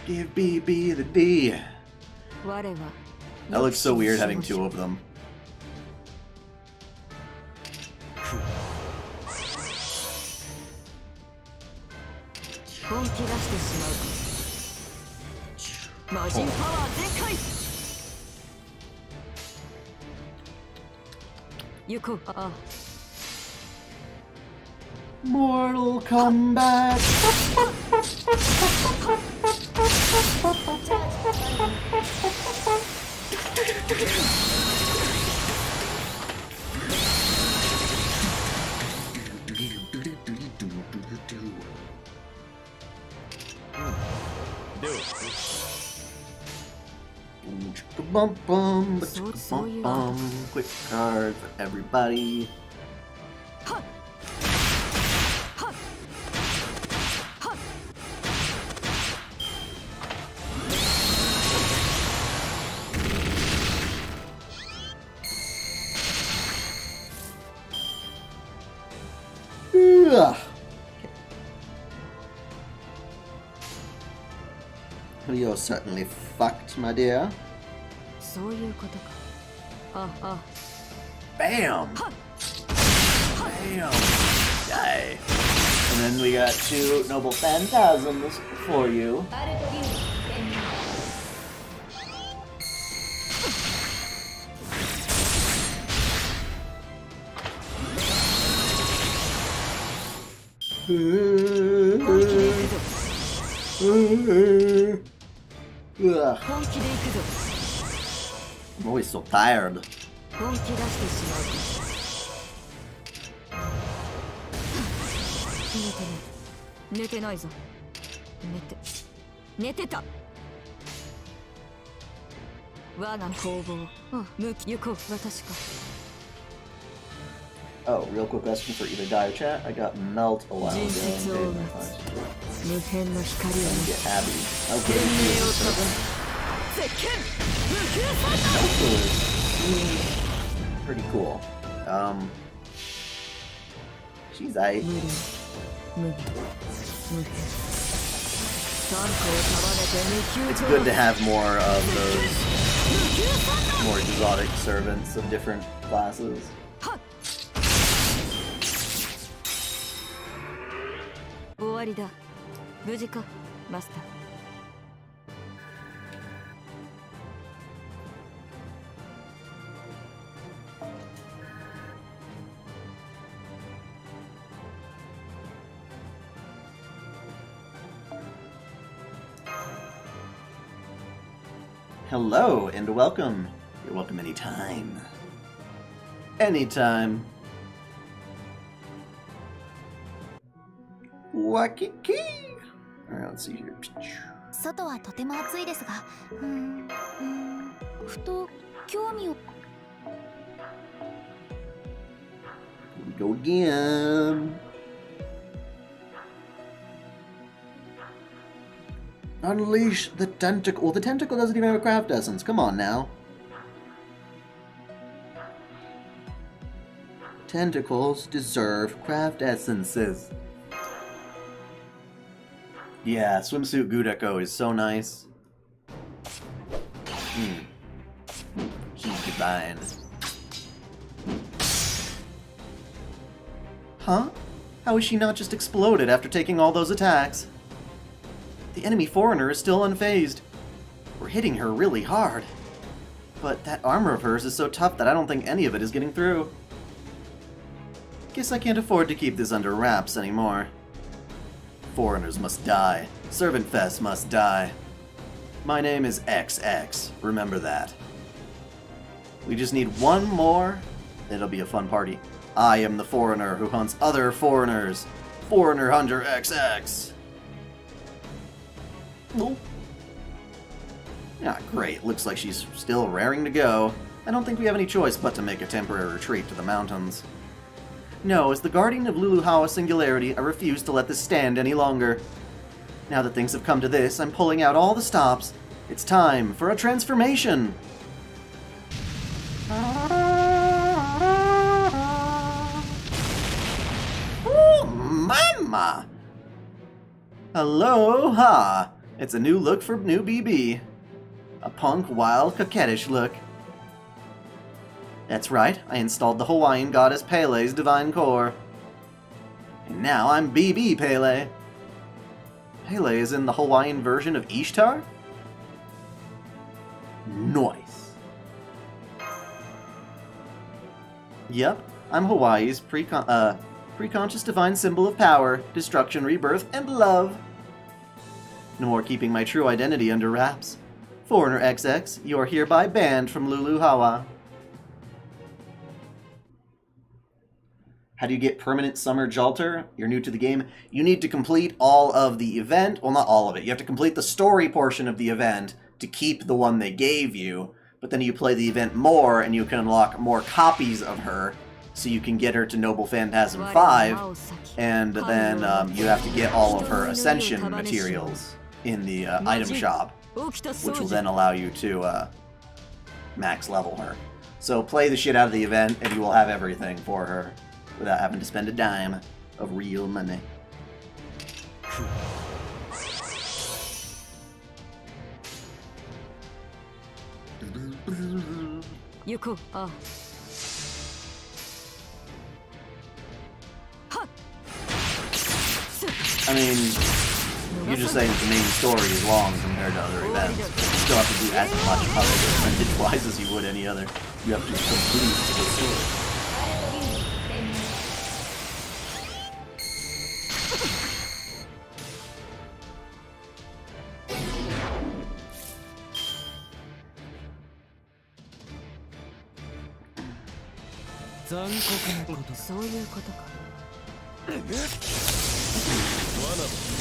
Give BB the D. That looks so weird having two of them. Mortal Kombat. Bum bum, bum bum. Quick card for everybody. You're certainly fucked, my dear. Bam! Bam! Die. And then we got two noble phantasms for you. I'm always so tired. Oh, real quick question for either die or chat. I got Melt a while ago. And get Abby. Okay, pretty cool. She's aight. It's good to have more of those more exotic servants of different classes. Hello and welcome. You're welcome anytime. Anytime. Wakiki. Alright, let's see here. 外はとても暑いですが、ふと興味を。Here we go again. Unleash the tentacle. Well, the tentacle doesn't even have a craft essence. Come on now. Tentacles deserve craft essences. Yeah, swimsuit Gudeko is so nice. She's divine. Huh? How is she not just exploded after taking all those attacks? The enemy foreigner is still unfazed. We're hitting her really hard. But that armor of hers is so tough that I don't think any of it is getting through. Guess I can't afford to keep this under wraps anymore. Foreigners must die. ServantFes must die. My name is XX. Remember that. We just need one more. It'll be a fun party. I am the foreigner who hunts other foreigners. Foreigner Hunter XX. Oh. Ah, great. Looks like she's still raring to go. I don't think we have any choice but to make a temporary retreat to the mountains. No, as the guardian of Luluhawa Singularity, I refuse to let this stand any longer. Now that things have come to this, I'm pulling out all the stops. It's time for a transformation! Oh, mama! Aloha! It's a new look for new BB. A punk, wild, coquettish look. That's right, I installed the Hawaiian goddess Pele's divine core. And now I'm BB Pele. Pele is in the Hawaiian version of Ishtar? Nice. Yep, I'm Hawaii's preconscious divine symbol of power, destruction, rebirth, and love. No more keeping my true identity under wraps. Foreigner XX, you are hereby banned from Luluhawa. How do you get permanent Summer Jalter? You're new to the game. You need to complete all of the event. Well, not all of it. You have to complete the story portion of the event to keep the one they gave you. But then you play the event more, and you can unlock more copies of her, so you can get her to Noble Phantasm 5. And then you have to get all of her Ascension materials in the item shop, which will then allow you to max level her. So play the shit out of the event, and you will have everything for her without having to spend a dime of real money. I mean, you're just saying the main story is long compared to other events. You still have to do as much of it percentage-wise as you would any other. You have to complete the story.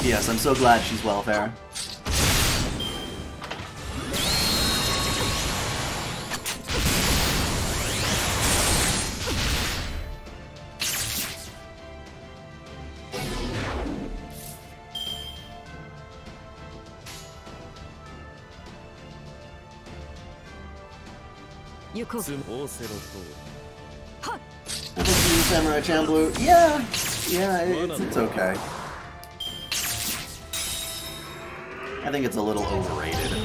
Yes, I'm so glad she's welfare. Samurai Champloo. Yeah, it's okay. I think it's a little overrated.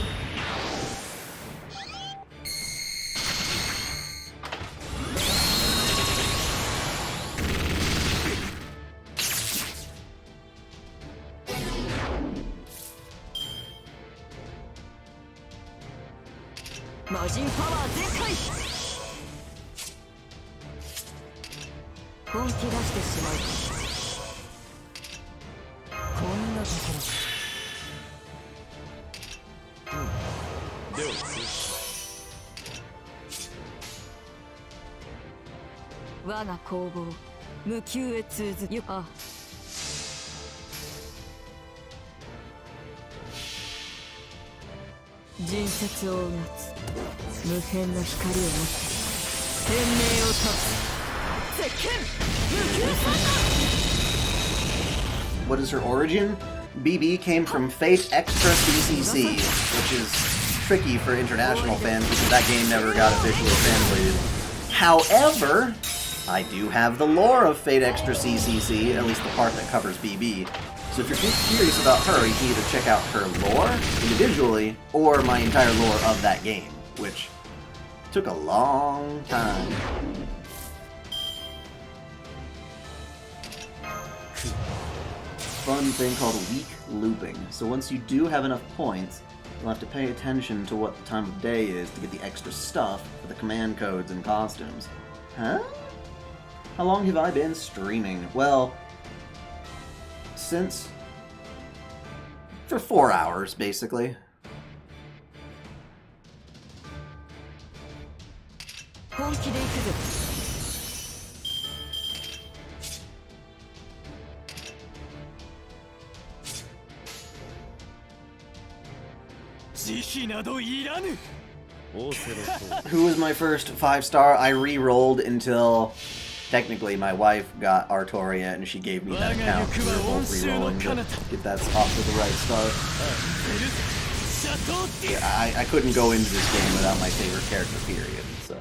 What is her origin? BB came from Fate Extra CCC, which is tricky for international fans because that game never got officially translated. However, I do have the lore of Fate Extra CCC, at least the part that covers BB. So if you're curious about her, you can either check out her lore individually, or my entire lore of that game, which took a long time. Fun thing called weak looping. So once you do have enough points, You'll have to pay attention to what the time of day is to get the extra stuff for the command codes and costumes. Huh? How long have I been streaming? Well, for 4 hours, basically. Who was my first 5-star? I re-rolled until technically my wife got Artoria and she gave me that account. We were both re-rolling to get that off to the right start. Yeah, I couldn't go into this game without my favorite character, period, so.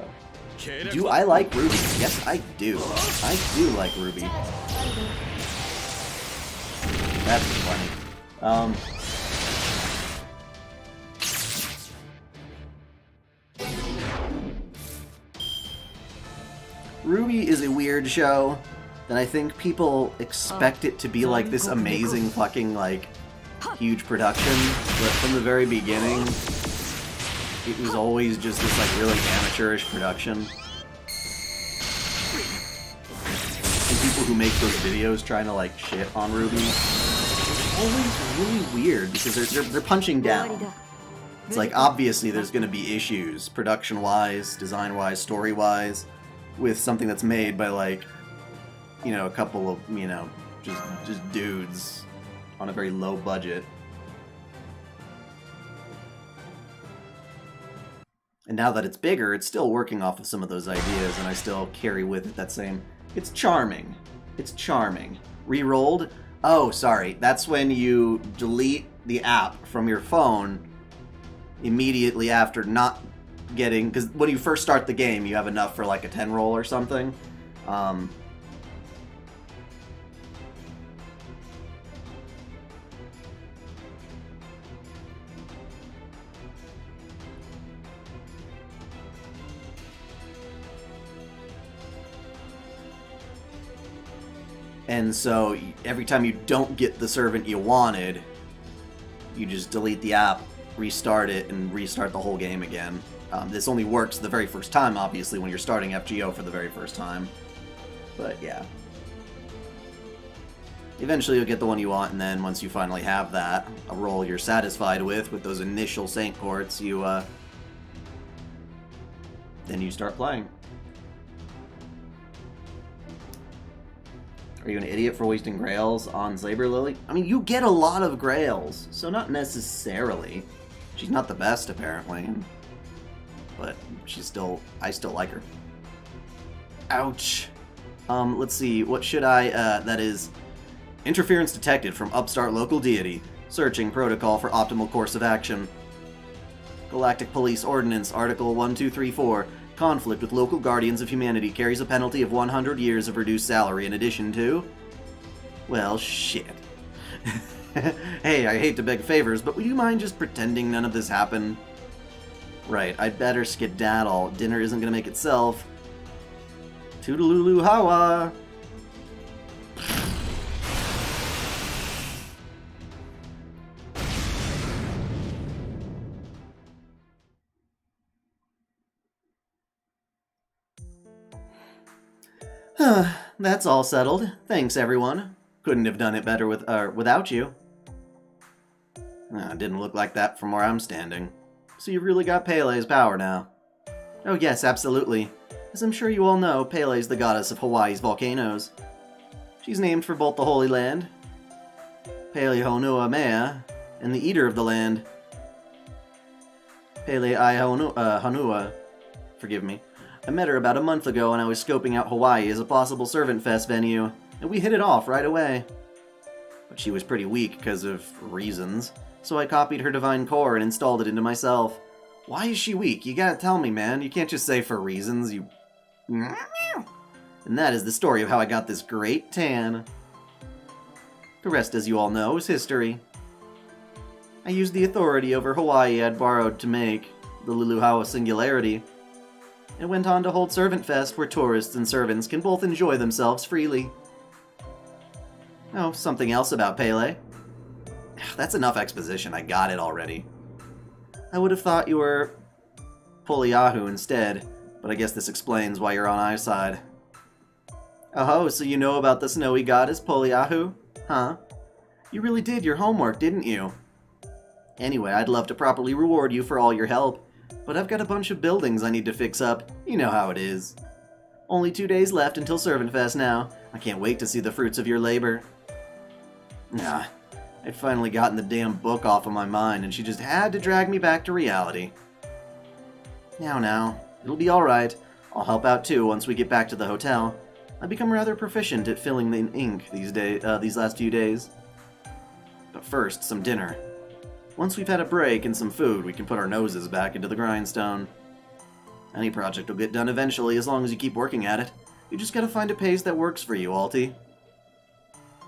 Do I like Ruby? Yes, I do. I do like Ruby. That's funny. Ruby is a weird show that I think people expect it to be like this amazing fucking like huge production, but from the very beginning it was always just this like really amateurish production. And people who make those videos trying to like shit on Ruby, it's always really weird because they're punching down. It's like obviously there's going to be issues production-wise, design-wise, story-wise with something that's made by like, you know, a couple of, you know, just dudes on a very low budget. And now that it's bigger, it's still working off of some of those ideas, and I still carry with it that same... It's charming. It's charming. Rerolled? Oh, sorry. That's when you delete the app from your phone immediately after not getting... Because when you first start the game, you have enough for like a 10 roll or something. And so every time you don't get the servant you wanted, you just delete the app, restart it, and restart the whole game again. This only works the very first time, obviously, when you're starting FGO for the very first time. But yeah. Eventually you'll get the one you want, and then once you finally have that, a role you're satisfied with those initial Saint Courts, then you start playing. Are you an idiot for wasting Grails on Saber Lily? I mean, you get a lot of Grails, so not necessarily. She's not the best, apparently. But I still like her. Ouch. Let's see, what should I, that is... Interference detected from upstart local deity. Searching protocol for optimal course of action. Galactic Police Ordinance, Article 1234. Conflict with local guardians of humanity carries a penalty of 100 years of reduced salary in addition to... Well, shit. Hey, I hate to beg favors, but would you mind just pretending none of this happened? Right, I'd better skedaddle. Dinner isn't gonna make itself. Toodaloo hawa! That's all settled. Thanks, everyone. Couldn't have done it better without you. It didn't look like that from where I'm standing. So you've really got Pele's power now. Oh yes, absolutely. As I'm sure you all know, Pele's the goddess of Hawaii's volcanoes. She's named for both the Holy Land, Pele Honua Mea, and the Eater of the Land, Pele I Honua. Forgive me. I met her about a month ago and I was scoping out Hawaii as a possible ServantFes venue, and we hit it off right away. But she was pretty weak because of reasons, so I copied her divine core and installed it into myself. Why is she weak? You gotta tell me, man. You can't just say for reasons, you... And that is the story of how I got this great tan. The rest, as you all know, is history. I used the authority over Hawaii I'd borrowed to make the Luluhawa Singularity, and went on to hold ServantFest where tourists and servants can both enjoy themselves freely. Oh, something else about Pele. That's enough exposition, I got it already. I would have thought you were Poliahu instead, but I guess this explains why you're on our side. Oh, so you know about the snowy goddess Poliahu? Huh? You really did your homework, didn't you? Anyway, I'd love to properly reward you for all your help, but I've got a bunch of buildings I need to fix up. You know how it is. Only 2 days left until ServantFes now. I can't wait to see the fruits of your labor. Nah, I'd finally gotten the damn book off of my mind, and she just had to drag me back to reality. Now, it'll be alright. I'll help out too once we get back to the hotel. I've become rather proficient at filling in ink these last few days. But first, some dinner. Once we've had a break and some food, we can put our noses back into the grindstone. Any project will get done eventually as long as you keep working at it. You just gotta find a pace that works for you, Alti.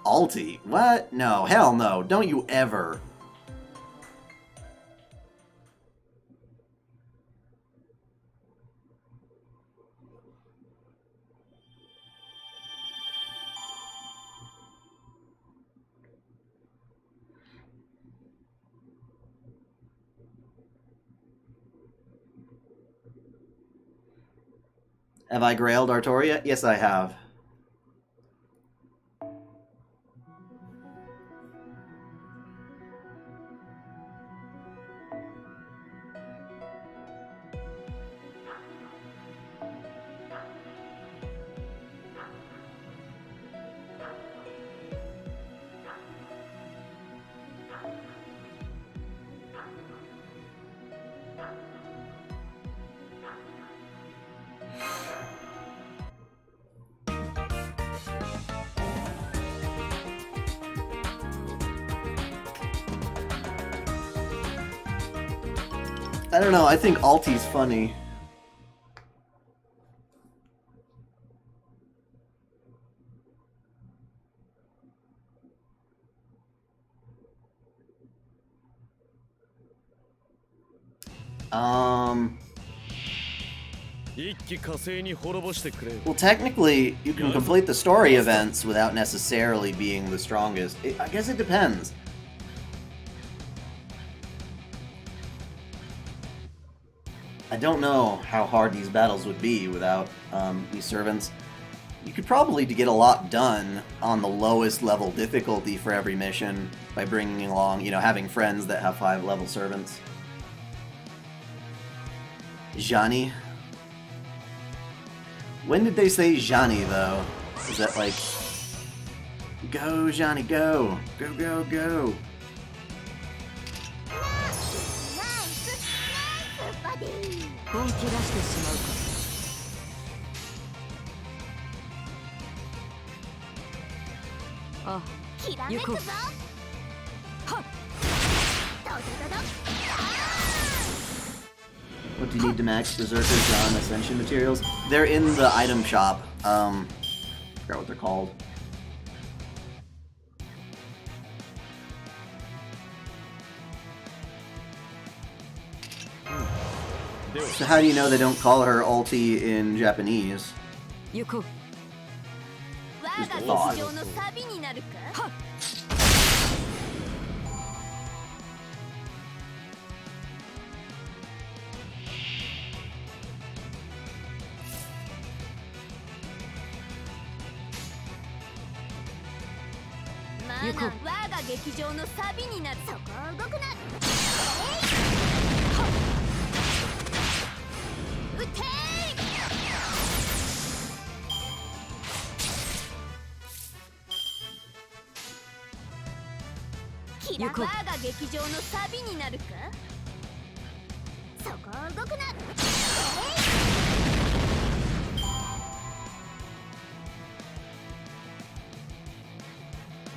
Alti? What? No, hell no. Don't you ever. Have I grailed Artoria? Yes, I have. I don't know, I think Alti's funny. Well, technically, you can complete the story events without necessarily being the strongest. I guess it depends. I don't know how hard these battles would be without these servants. You could probably get a lot done on the lowest level difficulty for every mission by bringing along, having friends that have 5-level servants. Johnny? When did they say Johnny, though? Is that like... Go, Johnny, go! Go, go, go! What do you need to max Berserkers on Ascension materials? They're in the item shop. I forgot what they're called. So how do you know they don't call her Alti in Japanese? Just a thought.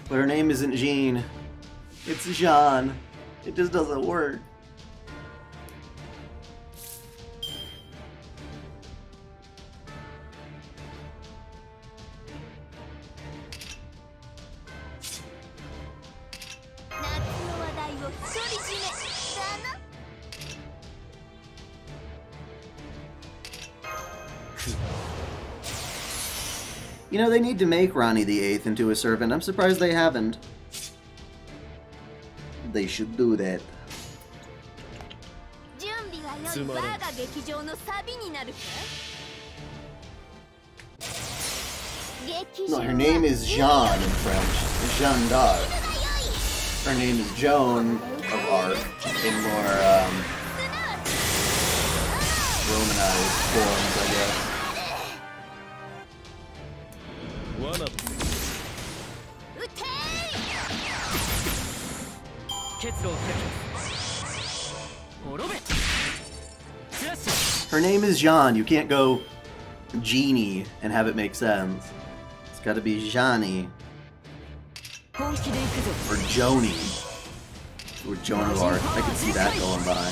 But her name isn't Jean. It's Jean. It just doesn't work. They need to make Ronnie the Eighth into a servant. I'm surprised they haven't. They should do that. い我が劇場のサビになるか。 No, her name is Jeanne in French. Jeanne d'Arc. Her name is Joan of Arc in more Romanized forms, I guess. 撃て結露を開け滅べスラッシュ Her name is Jeanne. You can't go Genie and have it make sense. It's gotta be Johnny. 本気で行くぞ Or Joni. Or Joan of Arc. I could see that going by.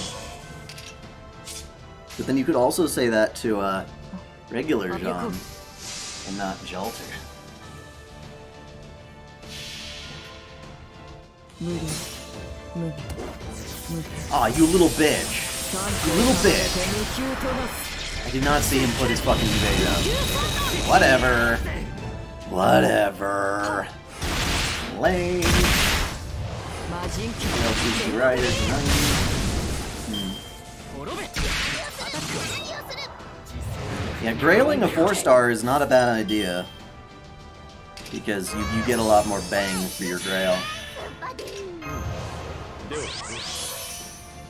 But then you could also say that to regular Jean and not Jalter. 無理無理無理 Aw, you little bitch. You little bitch. 無給飛ばす I did not see him put his fucking evade up. Whatever. Whatever. Lame. 魔人機 LTC Riders 滅べ Yeah, grailing a 4-star is not a bad idea. Because you get a lot more bang for your grail.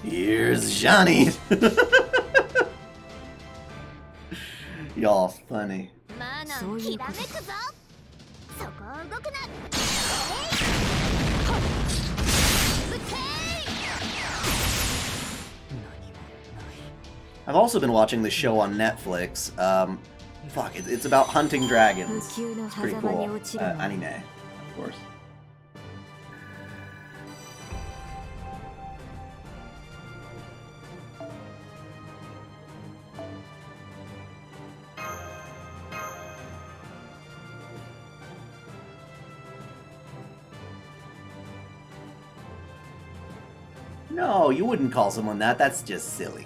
Here's Johnny! Y'all funny. マナーきらめくぞ。そこを動くな。I've also been watching this show on Netflix. Fuck, it's about hunting dragons. It's pretty cool. Anime, of course. No, you wouldn't call someone that. That's just silly.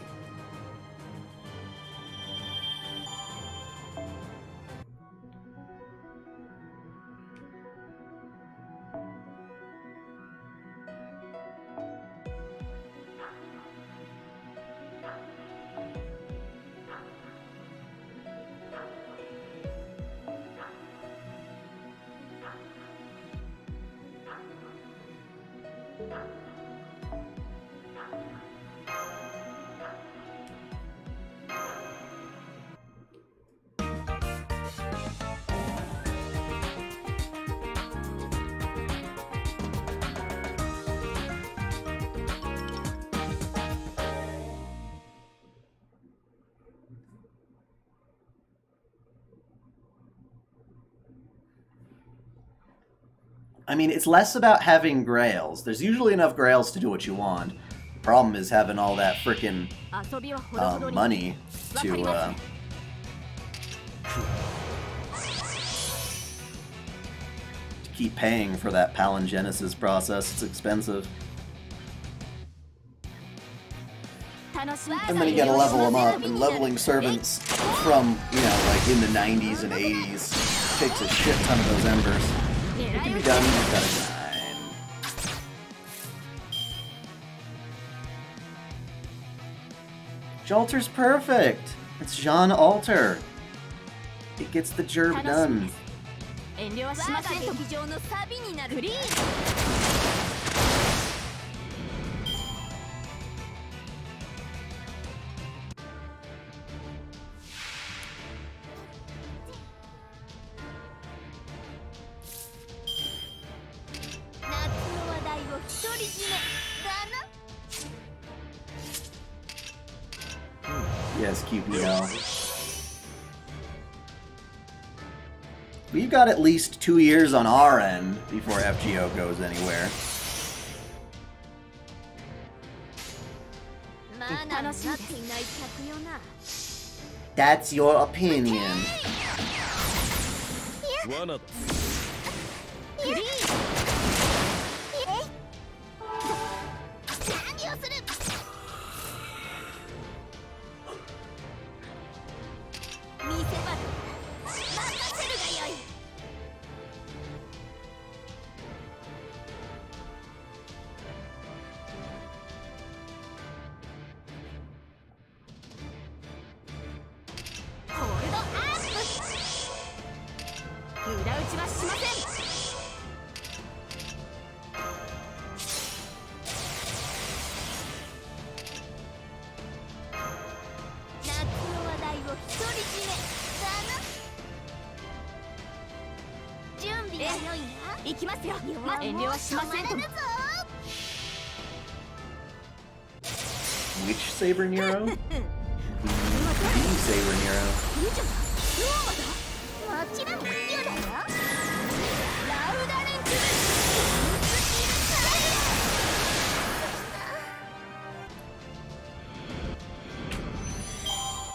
I mean, it's less about having grails. There's usually enough grails to do what you want. The problem is having all that frickin' money to keep paying for that palingenesis process. It's expensive. And then you gotta level them up, and leveling servants from, you know, like in the 90s and 80s takes a shit ton of those embers. It can be done, you just gotta grind. Jalter's perfect! It's Jean Alter. It gets the job done. 遠慮はしませんと劇場のサビになるフリー Yes, QPL. We've got at least 2 years on our end before FGO goes anywhere. That's your opinion. ちはしません。夏の話題を独り占めだな。準備が良いな。行きますよ。遠慮はしませんとも。Which Saber Nero? The Saber Nero. もちろん好きだよ。ラウダレンチ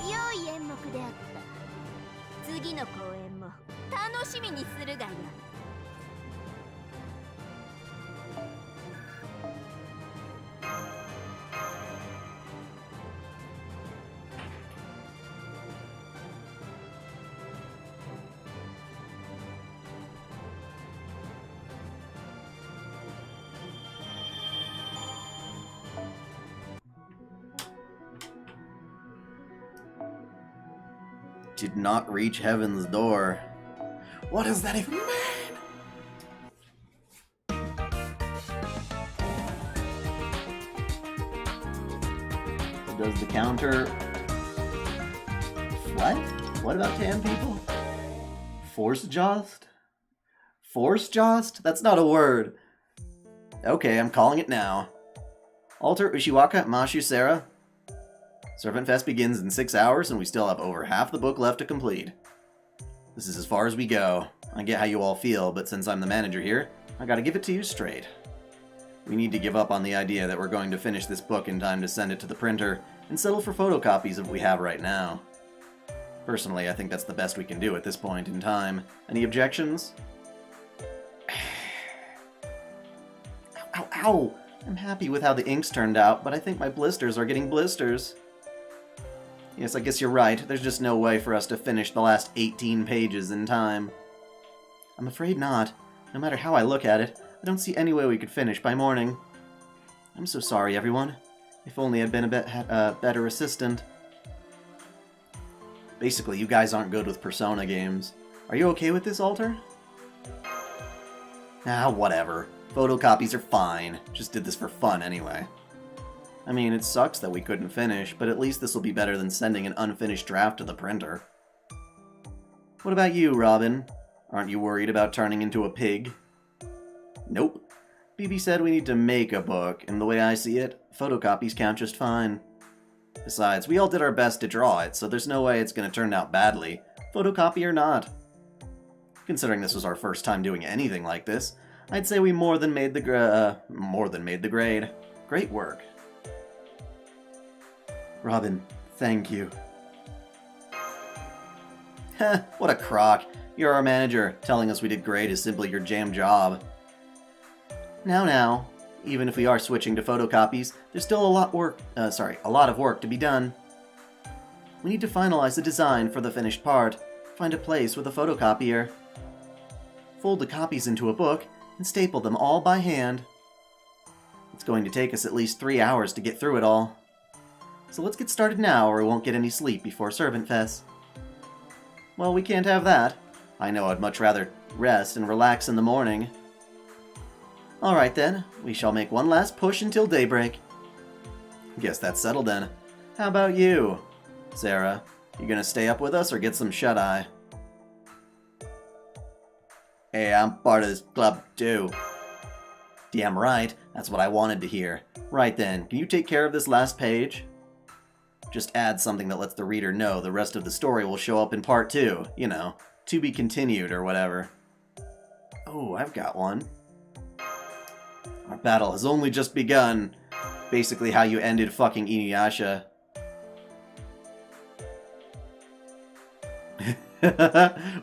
良い演目であった。次の公演も楽しみにするがよ。Did not reach heaven's door. What does that even mean? Does the counter... What? What about tan people? Force joust? Force joust? That's not a word. Okay, I'm calling it now. Alter Ushiwaka Mashu Sera. ServantFes begins in 6 hours, and we still have over half the book left to complete. This is as far as we go. I get how you all feel, but since I'm the manager here, I gotta give it to you straight. We need to give up on the idea that we're going to finish this book in time to send it to the printer, and settle for photocopies of what we have right now. Personally, I think that's the best we can do at this point in time. Any objections? Ow, ow, ow! I'm happy with how the inks turned out, but I think my blisters are getting blisters. Yes, I guess you're right. There's just no way for us to finish the last 18 pages in time. I'm afraid not. No matter how I look at it, I don't see any way we could finish by morning. I'm so sorry, everyone. If only I'd been a better assistant. Basically, you guys aren't good with Persona games. Are you okay with this, Alter? Ah, whatever. Photocopies are fine. Just did this for fun anyway. I mean, it sucks that we couldn't finish, but at least this will be better than sending an unfinished draft to the printer. What about you, Robin? Aren't you worried about turning into a pig? Nope. BB said we need to make a book, and the way I see it, photocopies count just fine. Besides, we all did our best to draw it, so there's no way it's going to turn out badly, photocopy or not. Considering this was our first time doing anything like this, I'd say we more than made the grade. Great work. Robin, thank you. Heh, what a crock. You're our manager. Telling us we did great is simply your jam job. Now, even if we are switching to photocopies, there's still a lot of work to be done. We need to finalize the design for the finished part, find a place with a photocopier, fold the copies into a book, and staple them all by hand. It's going to take us at least 3 hours to get through it all. So let's get started now, or we won't get any sleep before ServantFes. Well, we can't have that. I know I'd much rather rest and relax in the morning. Alright then, we shall make one last push until daybreak. Guess that's settled then. How about you, Sarah? You gonna stay up with us or get some shut-eye? Hey, I'm part of this club too. Damn right, that's what I wanted to hear. Right then, can you take care of this last page? Just add something that lets the reader know the rest of the story will show up in part 2. You know, to be continued or whatever. Oh, I've got one. Our battle has only just begun. Basically how you ended fucking Inuyasha.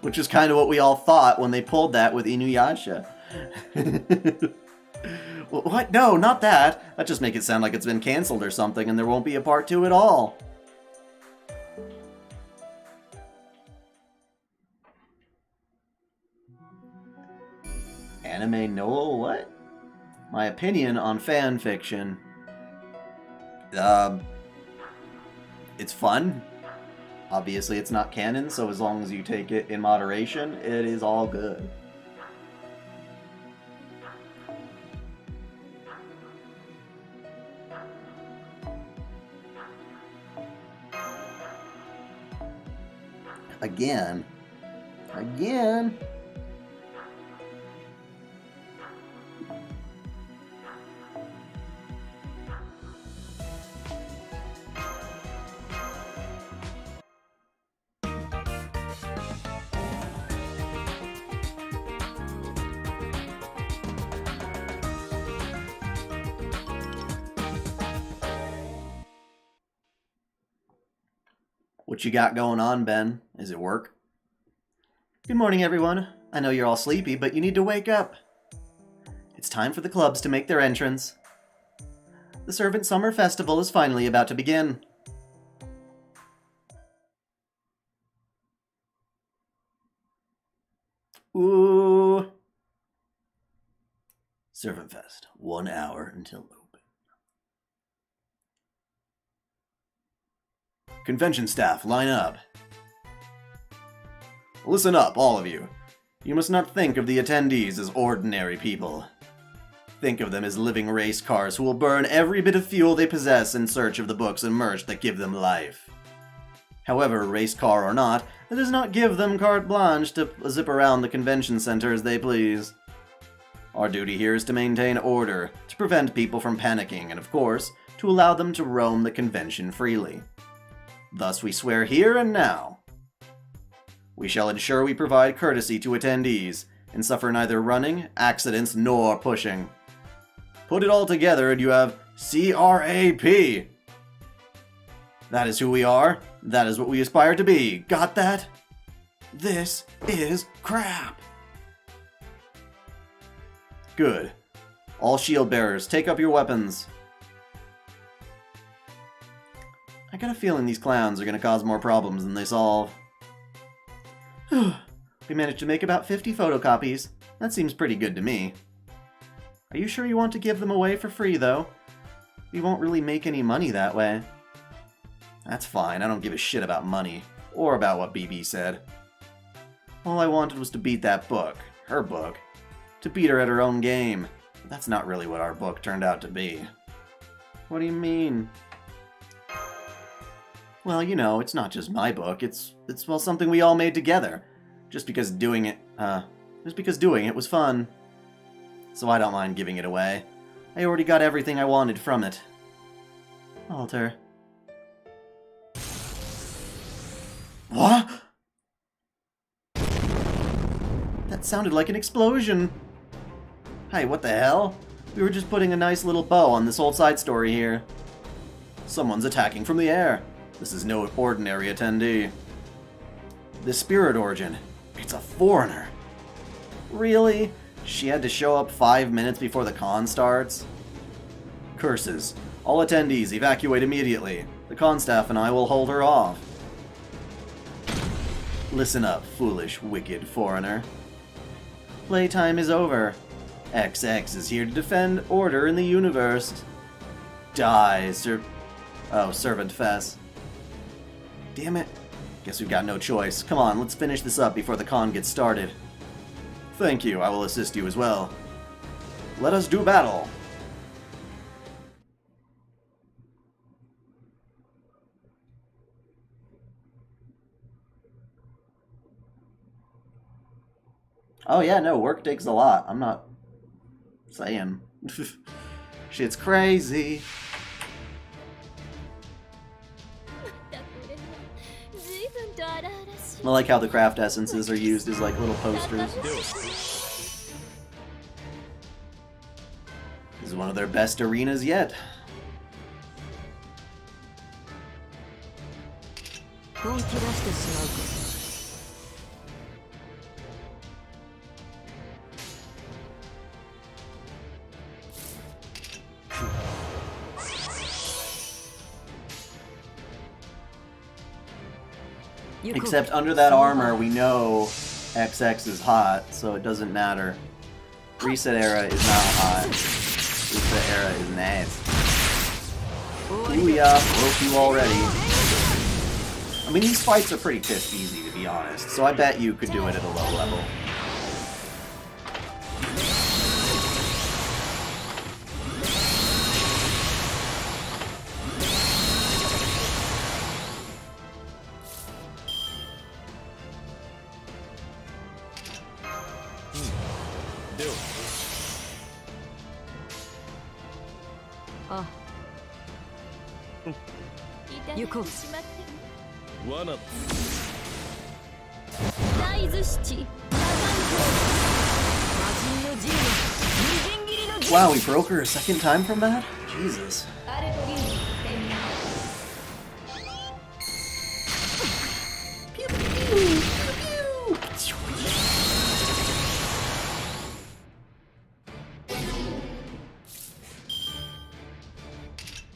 Which is kind of what we all thought when they pulled that with Inuyasha. What? No, not that. That just make it sound like it's been cancelled or something and there won't be a part 2 at all. Anime Noel, what? My opinion on fan fiction. It's fun. Obviously it's not canon, so as long as you take it in moderation, it is all good. Again. Again. What you got going on, Ben? Is it work? Good morning, everyone. I know you're all sleepy, but you need to wake up. It's time for the clubs to make their entrance. The Servant Summer Festival is finally about to begin. Ooh. ServantFes, 1 hour until open. Convention staff, line up. Listen up, all of you. You must not think of the attendees as ordinary people. Think of them as living race cars who will burn every bit of fuel they possess in search of the books and merch that give them life. However, race car or not, it does not give them carte blanche to zip around the convention center as they please. Our duty here is to maintain order, to prevent people from panicking, and of course, to allow them to roam the convention freely. Thus we swear here and now. We shall ensure we provide courtesy to attendees, and suffer neither running, accidents, nor pushing. Put it all together and you have CRAP. That is who we are. That is what we aspire to be. Got that? This is crap. Good. All shield bearers, take up your weapons. I got a feeling these clowns are going to cause more problems than they solve. We managed to make about 50 photocopies. That seems pretty good to me. Are you sure you want to give them away for free, though? We won't really make any money that way. That's fine, I don't give a shit about money, or about what BB said. All I wanted was to beat that book, her book, to beat her at her own game. But that's not really what our book turned out to be. What do you mean? Well, you know, it's not just my book, it's well, something we all made together. Just because doing it was fun. So I don't mind giving it away. I already got everything I wanted from it. Alter. What? That sounded like an explosion. Hey, what the hell? We were just putting a nice little bow on this whole side story here. Someone's attacking from the air. This is no ordinary attendee. The Spirit Origin. It's a foreigner. Really? She had to show up 5 minutes before the con starts? Curses. All attendees evacuate immediately. The con staff and I will hold her off. Listen up, foolish, wicked foreigner. Playtime is over. XX is here to defend order in the universe. Die, ServantFes. Damn it. Guess we've got no choice. Come on, let's finish this up before the con gets started. Thank you, I will assist you as well. Let us do battle. Oh yeah, no, work takes a lot. I'm not saying. Shit's crazy. I like how the craft essences are used as like little posters. This is one of their best arenas yet. Except under that armor, we know XX is hot, so it doesn't matter. Reset era is not hot. Reset era is nice. Booyah, broke you already. I mean, these fights are pretty piss easy, to be honest, so I bet you could do it at a low level. 行こう。しまって罠だ。大豆七魔人の銃のみじん切りの銃 Wow, we broke her a second time from that? Jesus. アルトリーン天然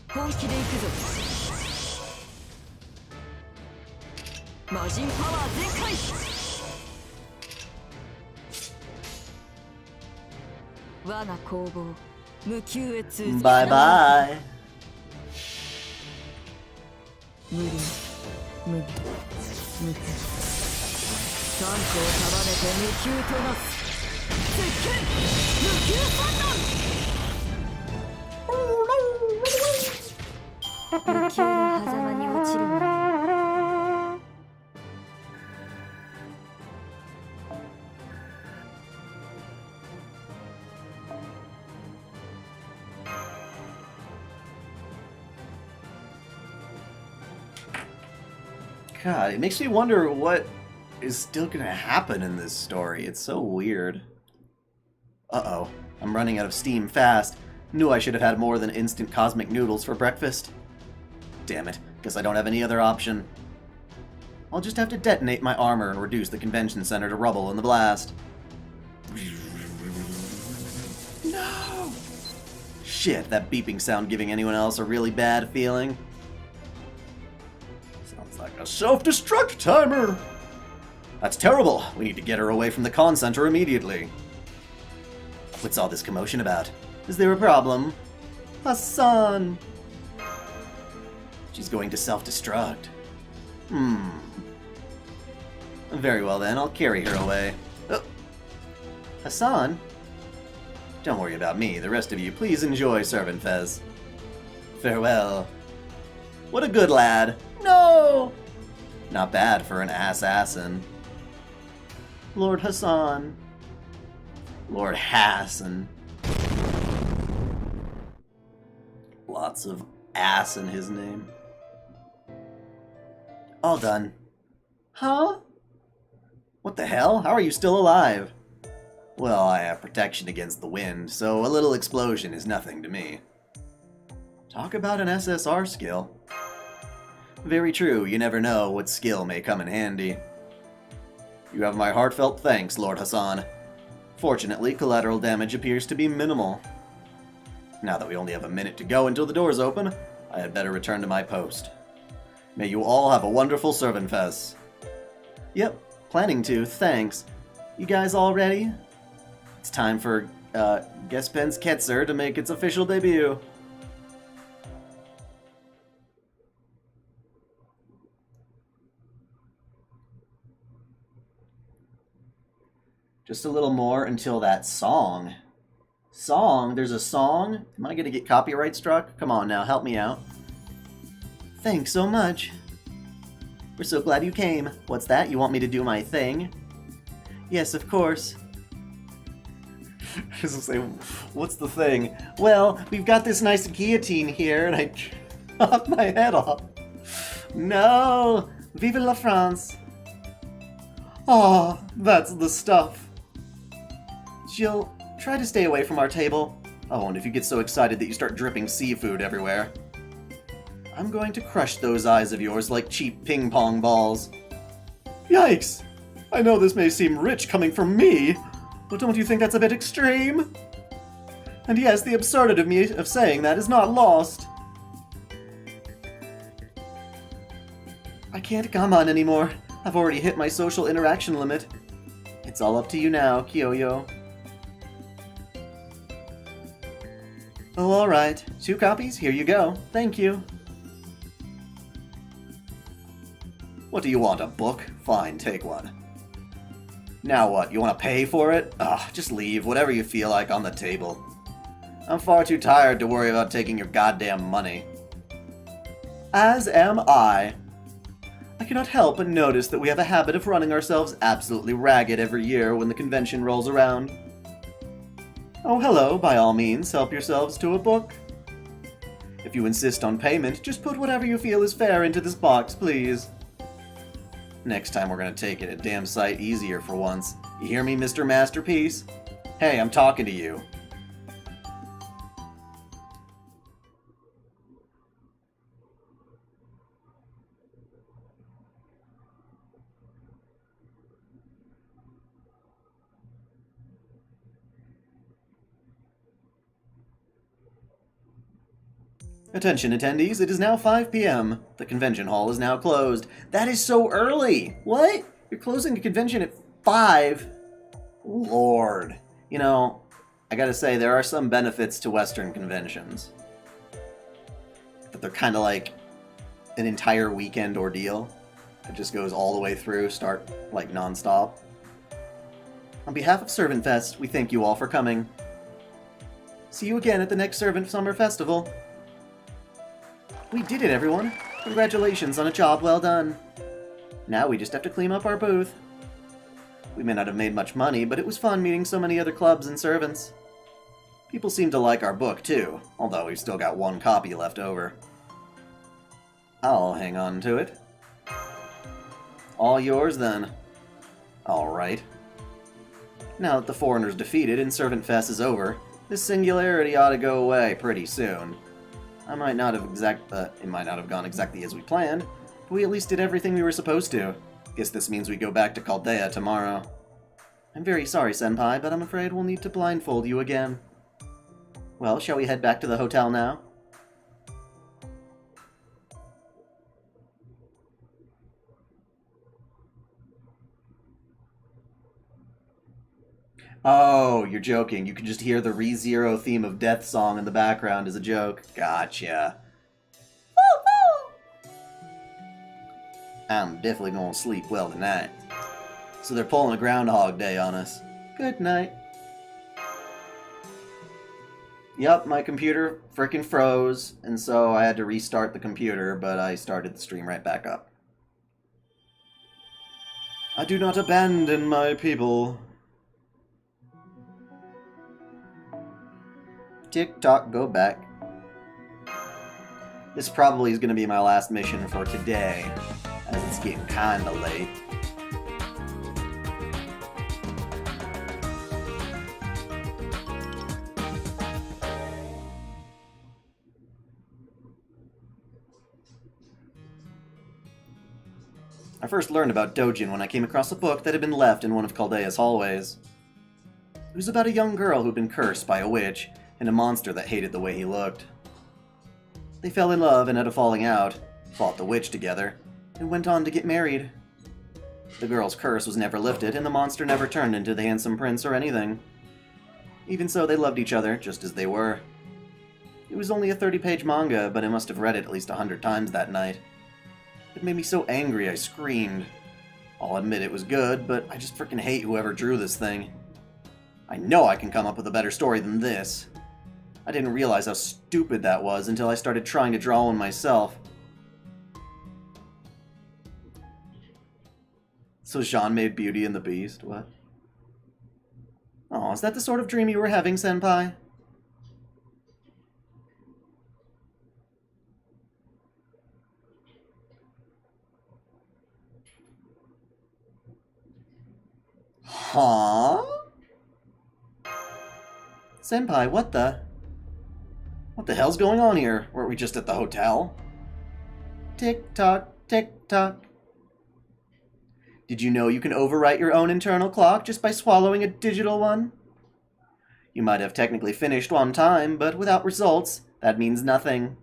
本気で行くぞ。魔人パワー全開。我が攻防無休へ通じ Bye bye. 無理無理無理3個を束ねて無休となす。絶見無休三段。無休の狭間に落ちるの。God, it makes me wonder what is still gonna happen in this story. It's so weird. Uh-oh. I'm running out of steam fast. Knew I should have had more than instant cosmic noodles for breakfast. Damn it. Guess I don't have any other option. I'll just have to detonate my armor and reduce the convention center to rubble in the blast. No! Shit, that beeping sound giving anyone else a really bad feeling. Sounds like a self-destruct timer! That's terrible. We need to get her away from the con center immediately. What's all this commotion about? Is there a problem? Hassan! She's going to self-destruct. Very well then, I'll carry her away. Oh. Hassan? Don't worry about me. The rest of you, please enjoy ServantFes. Farewell. What a good lad. No! Not bad for an assassin. Lord Hassan. Lord Hassan. Lots of ass in his name. All done. Huh? What the hell? How are you still alive? Well, I have protection against the wind, so a little explosion is nothing to me. Talk about an SSR skill. Very true, you never know what skill may come in handy. You have my heartfelt thanks, Lord Hassan. Fortunately, collateral damage appears to be minimal. Now that we only have a minute to go until the doors open, I had better return to my post. May you all have a wonderful ServantFes. Yep, planning to, thanks. You guys all ready? It's time for Gespen's Ketzer to make its official debut. Just a little more until that song. Song? There's a song? Am I gonna get copyright struck? Come on now, help me out. Thanks so much. We're so glad you came. What's that? You want me to do my thing? Yes, of course. I was gonna say, what's the thing? Well, we've got this nice guillotine here, and I chopped my head off. No! Vive la France! Ah, that's the stuff. Jill, try to stay away from our table. Oh, and if you get so excited that you start dripping seafood everywhere. I'm going to crush those eyes of yours like cheap ping-pong balls. Yikes! I know this may seem rich coming from me, but don't you think that's a bit extreme? And yes, the absurdity of saying that is not lost. I can't come on anymore. I've already hit my social interaction limit. It's all up to you now, Kyoyo. Oh, alright. 2 copies? Here you go. Thank you. What do you want, a book? Fine, take one. Now what, you want to pay for it? Ugh, just leave whatever you feel like on the table. I'm far too tired to worry about taking your goddamn money. As am I. I cannot help but notice that we have a habit of running ourselves absolutely ragged every year when the convention rolls around. Oh, hello, by all means, help yourselves to a book. If you insist on payment, just put whatever you feel is fair into this box, please. Next time we're gonna take it a damn sight easier for once. You hear me, Mr. Masterpiece? Hey, I'm talking to you. Attention attendees, it is now 5 p.m. The convention hall is now closed. That is so early! What? You're closing a convention at 5? Lord. You know, I gotta say, there are some benefits to Western conventions. But they're kind of like an entire weekend ordeal. It just goes all the way through, start like non-stop. On behalf of ServantFes, we thank you all for coming. See you again at the next Servant Summer Festival. We did it, everyone! Congratulations on a job well done. Now we just have to clean up our booth. We may not have made much money, but it was fun meeting so many other clubs and servants. People seem to like our book, too, although we've still got one copy left over. I'll hang on to it. All yours, then. Alright. Now that the foreigner's defeated and ServantFes is over, this singularity ought to go away pretty soon. It might not have gone exactly as we planned, but we at least did everything we were supposed to. Guess this means we go back to Chaldea tomorrow. I'm very sorry, Senpai, but I'm afraid we'll need to blindfold you again. Well, shall we head back to the hotel now? Oh, you're joking. You can just hear the ReZero theme of Death song in the background as a joke. Gotcha. I'm definitely gonna sleep well tonight. So they're pulling a Groundhog Day on us. Good night. Yep, my computer frickin' froze, and so I had to restart the computer, but I started the stream right back up. I do not abandon my people. Tick-tock, go back. This probably is going to be my last mission for today, as it's getting kinda late. I first learned about Dojin when I came across a book that had been left in one of Chaldea's hallways. It was about a young girl who'd been cursed by a witch, and a monster that hated the way he looked. They fell in love and had a falling out, fought the witch together, and went on to get married. The girl's curse was never lifted, and the monster never turned into the handsome prince or anything. Even so, they loved each other, just as they were. It was only a 30-page manga, but I must have read it at least 100 times that night. It made me so angry I screamed. I'll admit it was good, but I just frickin' hate whoever drew this thing. I know I can come up with a better story than this. I didn't realize how stupid that was until I started trying to draw one myself. So Jean made Beauty and the Beast? What? Oh, is that the sort of dream you were having, Senpai? Huh? Senpai, what the? What the hell's going on here? Weren't we just at the hotel? Tick-tock, tick-tock. Did you know you can overwrite your own internal clock just by swallowing a digital one? You might have technically finished on time, but without results, that means nothing.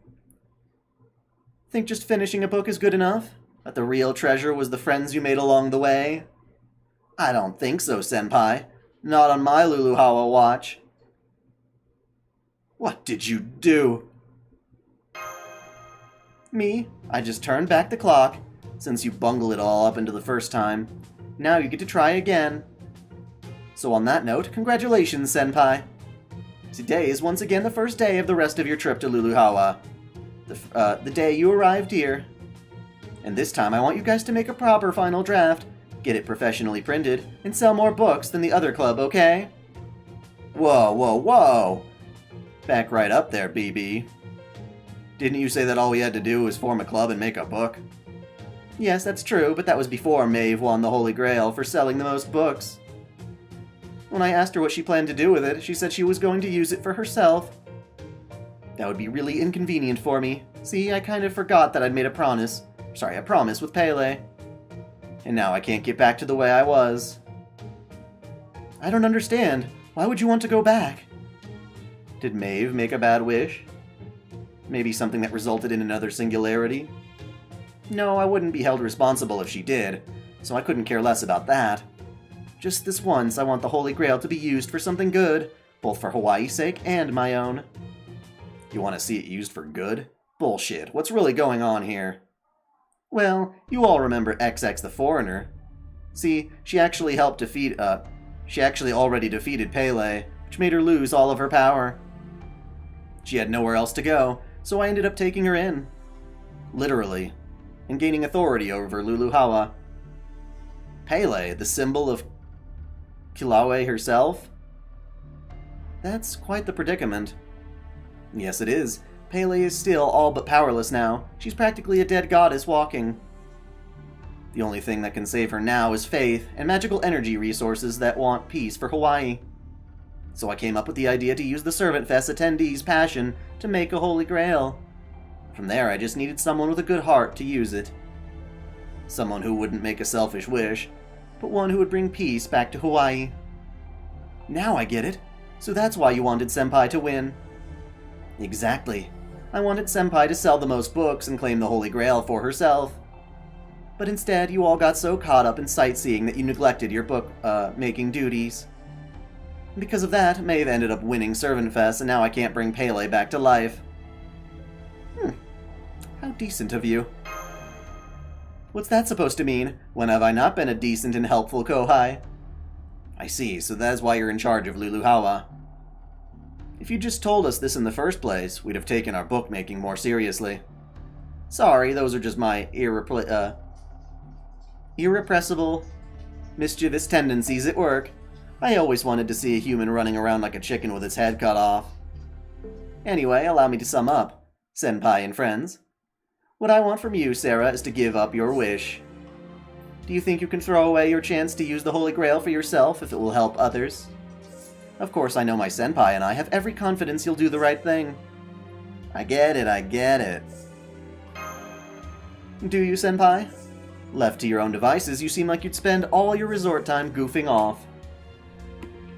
Think just finishing a book is good enough? That the real treasure was the friends you made along the way? I don't think so, Senpai. Not on my Luluhawa watch. What did you do? Me? I just turned back the clock, since you bungled it all up into the first time. Now you get to try again. So on that note, congratulations, Senpai. Today is once again the first day of the rest of your trip to Luluhawa. The day you arrived here. And this time I want you guys to make a proper final draft, get it professionally printed, and sell more books than the other club, okay? Whoa, whoa, whoa! Back right up there, BB. Didn't you say that all we had to do was form a club and make a book? Yes, that's true, but that was before Maeve won the Holy Grail for selling the most books. When I asked her what she planned to do with it, she said she was going to use it for herself. That would be really inconvenient for me. See, I kind of forgot that I'd made a promise with Pele. And now I can't get back to the way I was. I don't understand. Why would you want to go back? Did Maeve make a bad wish? Maybe something that resulted in another singularity? No, I wouldn't be held responsible if she did, so I couldn't care less about that. Just this once, I want the Holy Grail to be used for something good, both for Hawaii's sake and my own. You want to see it used for good? Bullshit, what's really going on here? Well, you all remember XX the Foreigner. See, she actually already defeated Pele, which made her lose all of her power. She had nowhere else to go, so I ended up taking her in. Literally. And gaining authority over Luluhawa. Pele, the symbol of Kilauea herself? That's quite the predicament. Yes, it is. Pele is still all but powerless now. She's practically a dead goddess walking. The only thing that can save her now is faith and magical energy resources that want peace for Hawaii. So I came up with the idea to use the ServantFes attendees' passion to make a Holy Grail. From there, I just needed someone with a good heart to use it. Someone who wouldn't make a selfish wish, but one who would bring peace back to Hawaii. Now I get it. So that's why you wanted Senpai to win. Exactly. I wanted Senpai to sell the most books and claim the Holy Grail for herself. But instead, you all got so caught up in sightseeing that you neglected your book-making duties. Because of that, Maeve ended up winning ServantFes, and now I can't bring Pele back to life. How decent of you. What's that supposed to mean? When have I not been a decent and helpful Kohai? I see, so that's why you're in charge of Luluhawa. If you just told us this in the first place, we'd have taken our bookmaking more seriously. Sorry, those are just my irrepressible, mischievous tendencies at work. I always wanted to see a human running around like a chicken with its head cut off. Anyway, allow me to sum up. Senpai and friends. What I want from you, Sarah, is to give up your wish. Do you think you can throw away your chance to use the Holy Grail for yourself if it will help others? Of course, I know my senpai and I have every confidence you'll do the right thing. I get it. Do you, senpai? Left to your own devices, you seem like you'd spend all your resort time goofing off.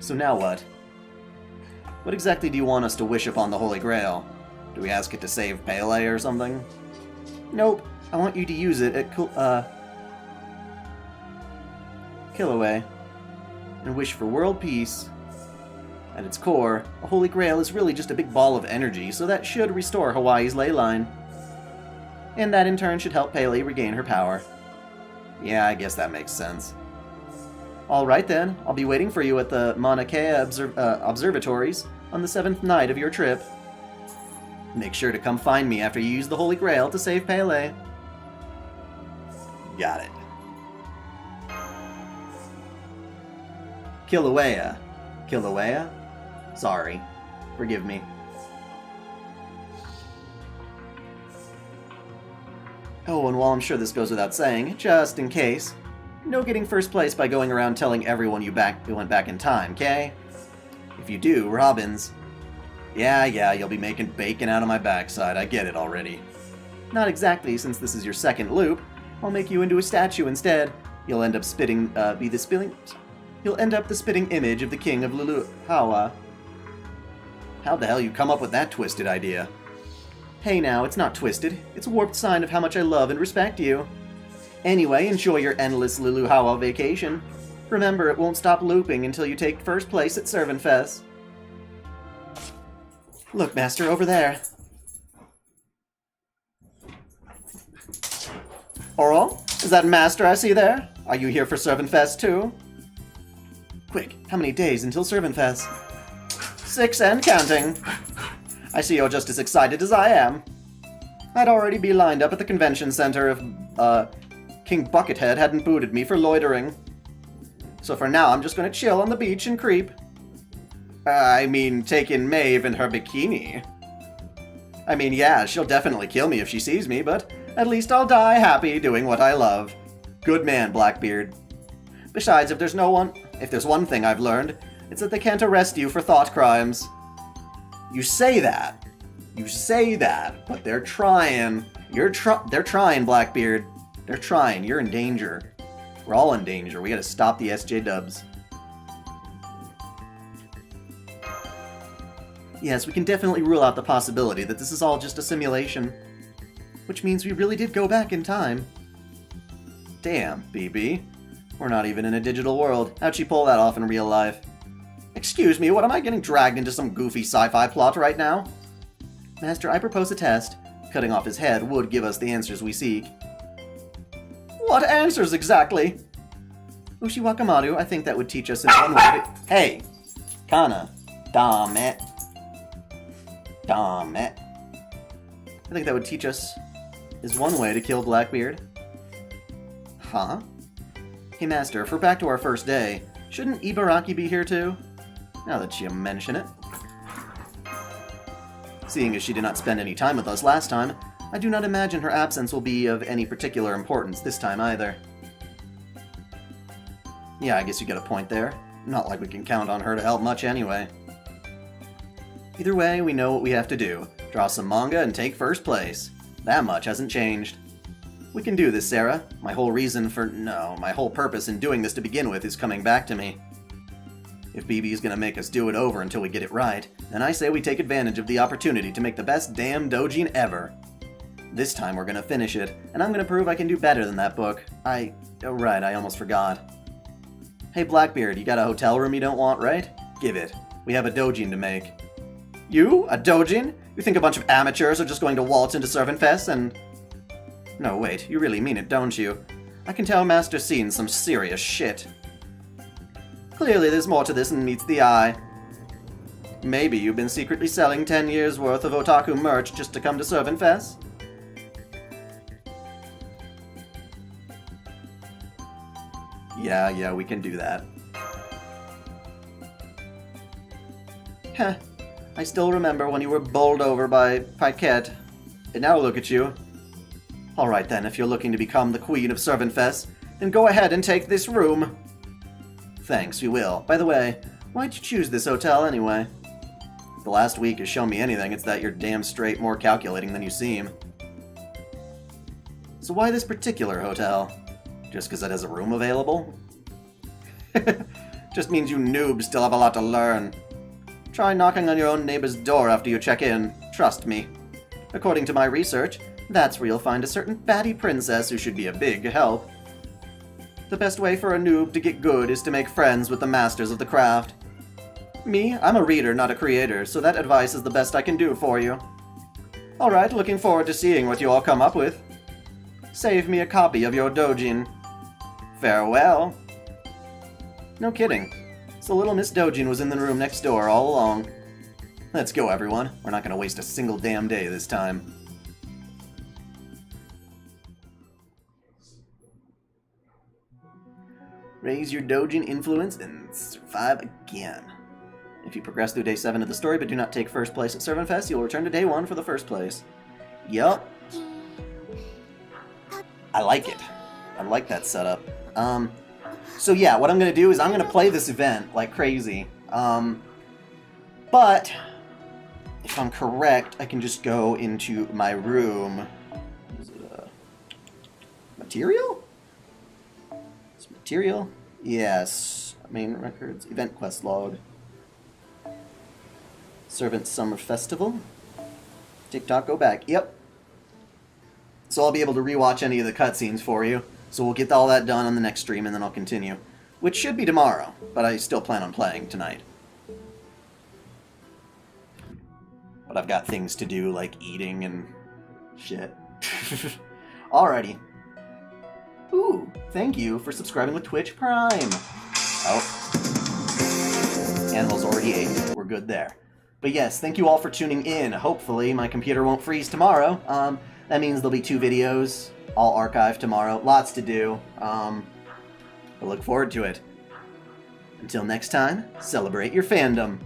So now what? What exactly do you want us to wish upon the Holy Grail? Do we ask it to save Pele or something? Nope, I want you to use it at Kilauea and wish for world peace. At its core, a Holy Grail is really just a big ball of energy, so that should restore Hawaii's ley line. And that in turn should help Pele regain her power. Yeah, I guess that makes sense. Alright then, I'll be waiting for you at the Mauna Kea observatories on the 7th night of your trip. Make sure to come find me after you use the Holy Grail to save Pele. Got it. Kilauea. Kilauea? Sorry. Forgive me. Oh, and while I'm sure this goes without saying, just in case, no getting first place by going around telling everyone you went back in time, okay? If you do, Robbins... Yeah, you'll be making bacon out of my backside, I get it already. Not exactly, since this is your second loop. I'll make you into a statue instead. You'll end up You'll end up the spitting image of the king of Luluhawa. How the hell you come up with that twisted idea? Hey now, it's not twisted. It's a warped sign of how much I love and respect you. Anyway, enjoy your endless Luluhawa vacation. Remember, it won't stop looping until you take first place at ServantFes. Look, Master, over there. Oral? Is that Master I see there? Are you here for ServantFes too? Quick, how many days until ServantFes? 6 and counting. I see you're just as excited as I am. I'd already be lined up at the convention center if, King Buckethead hadn't booted me for loitering. So for now, I'm just gonna chill on the beach and creep. I mean, take in Maeve in her bikini. I mean, yeah, she'll definitely kill me if she sees me, but at least I'll die happy doing what I love. Good man, Blackbeard. Besides, if there's one thing I've learned, it's that they can't arrest you for thought crimes. You say that, but they're trying. They're trying, Blackbeard. They're trying. You're in danger. We're all in danger. We gotta stop the SJWs. Yes, we can definitely rule out the possibility that this is all just a simulation. Which means we really did go back in time. Damn, BB. We're not even in a digital world. How'd she pull that off in real life? Excuse me, what am I getting dragged into some goofy sci-fi plot right now? Master, I propose a test. Cutting off his head would give us the answers we seek. What answers exactly? Ushi Wakamaru, I think that would teach us in one way to... Hey! Kana. Damn it. Damn it. I think that would teach us is one way to kill Blackbeard. Huh? Hey Master, if we're back to our first day, shouldn't Ibaraki be here too? Now that you mention it. Seeing as she did not spend any time with us last time, I do not imagine her absence will be of any particular importance this time either. Yeah, I guess you get a point there. Not like we can count on her to help much anyway. Either way, we know what we have to do. Draw some manga and take first place. That much hasn't changed. We can do this, Sarah. My whole purpose in doing this to begin with is coming back to me. If BB is gonna make us do it over until we get it right, then I say we take advantage of the opportunity to make the best damn doujin ever. This time we're gonna finish it, and I'm gonna prove I can do better than that book. Oh right, I almost forgot. Hey Blackbeard, you got a hotel room you don't want, right? Give it. We have a doujin to make. You? A doujin? You think a bunch of amateurs are just going to waltz into ServantFes and... No, wait, you really mean it, don't you? I can tell Master's seen some serious shit. Clearly there's more to this than meets the eye. Maybe you've been secretly selling 10 years' worth of otaku merch just to come to ServantFes? Yeah, we can do that. Heh. I still remember when you were bowled over by Paquette. And now look at you. Alright then, if you're looking to become the queen of ServantFes, then go ahead and take this room. Thanks, we will. By the way, why'd you choose this hotel anyway? If the last week has shown me anything, it's that you're damn straight more calculating than you seem. So why this particular hotel? Just because it has a room available? Just means you noobs still have a lot to learn. Try knocking on your own neighbor's door after you check in. Trust me. According to my research, that's where you'll find a certain batty princess who should be a big help. The best way for a noob to get good is to make friends with the masters of the craft. Me, I'm a reader, not a creator, so that advice is the best I can do for you. Alright, looking forward to seeing what you all come up with. Save me a copy of your doujin. Farewell. No kidding. So little Miss Doujin was in the room next door all along. Let's go, everyone. We're not gonna waste a single damn day this time. Raise your doujin influence and survive again. If you progress through day 7 of the story but do not take first place at ServantFes, you'll return to day 1 for the first place. Yup. I like it. I like that setup. So yeah, what I'm gonna do is I'm gonna play this event like crazy. But if I'm correct, I can just go into my room. Is it material? It's material? Yes. Main records. Event quest log. Servant Summer Festival. TikTok, go back. Yep. So I'll be able to rewatch any of the cutscenes for you. So we'll get all that done on the next stream and then I'll continue. Which should be tomorrow, but I still plan on playing tonight. But I've got things to do like eating and shit. Alrighty. Ooh, thank you for subscribing with Twitch Prime. Oh. Animals already ate. We're good there. But yes, thank you all for tuning in. Hopefully my computer won't freeze tomorrow. That means there'll be 2 videos, all archived tomorrow. Lots to do. I look forward to it. Until next time, celebrate your fandom.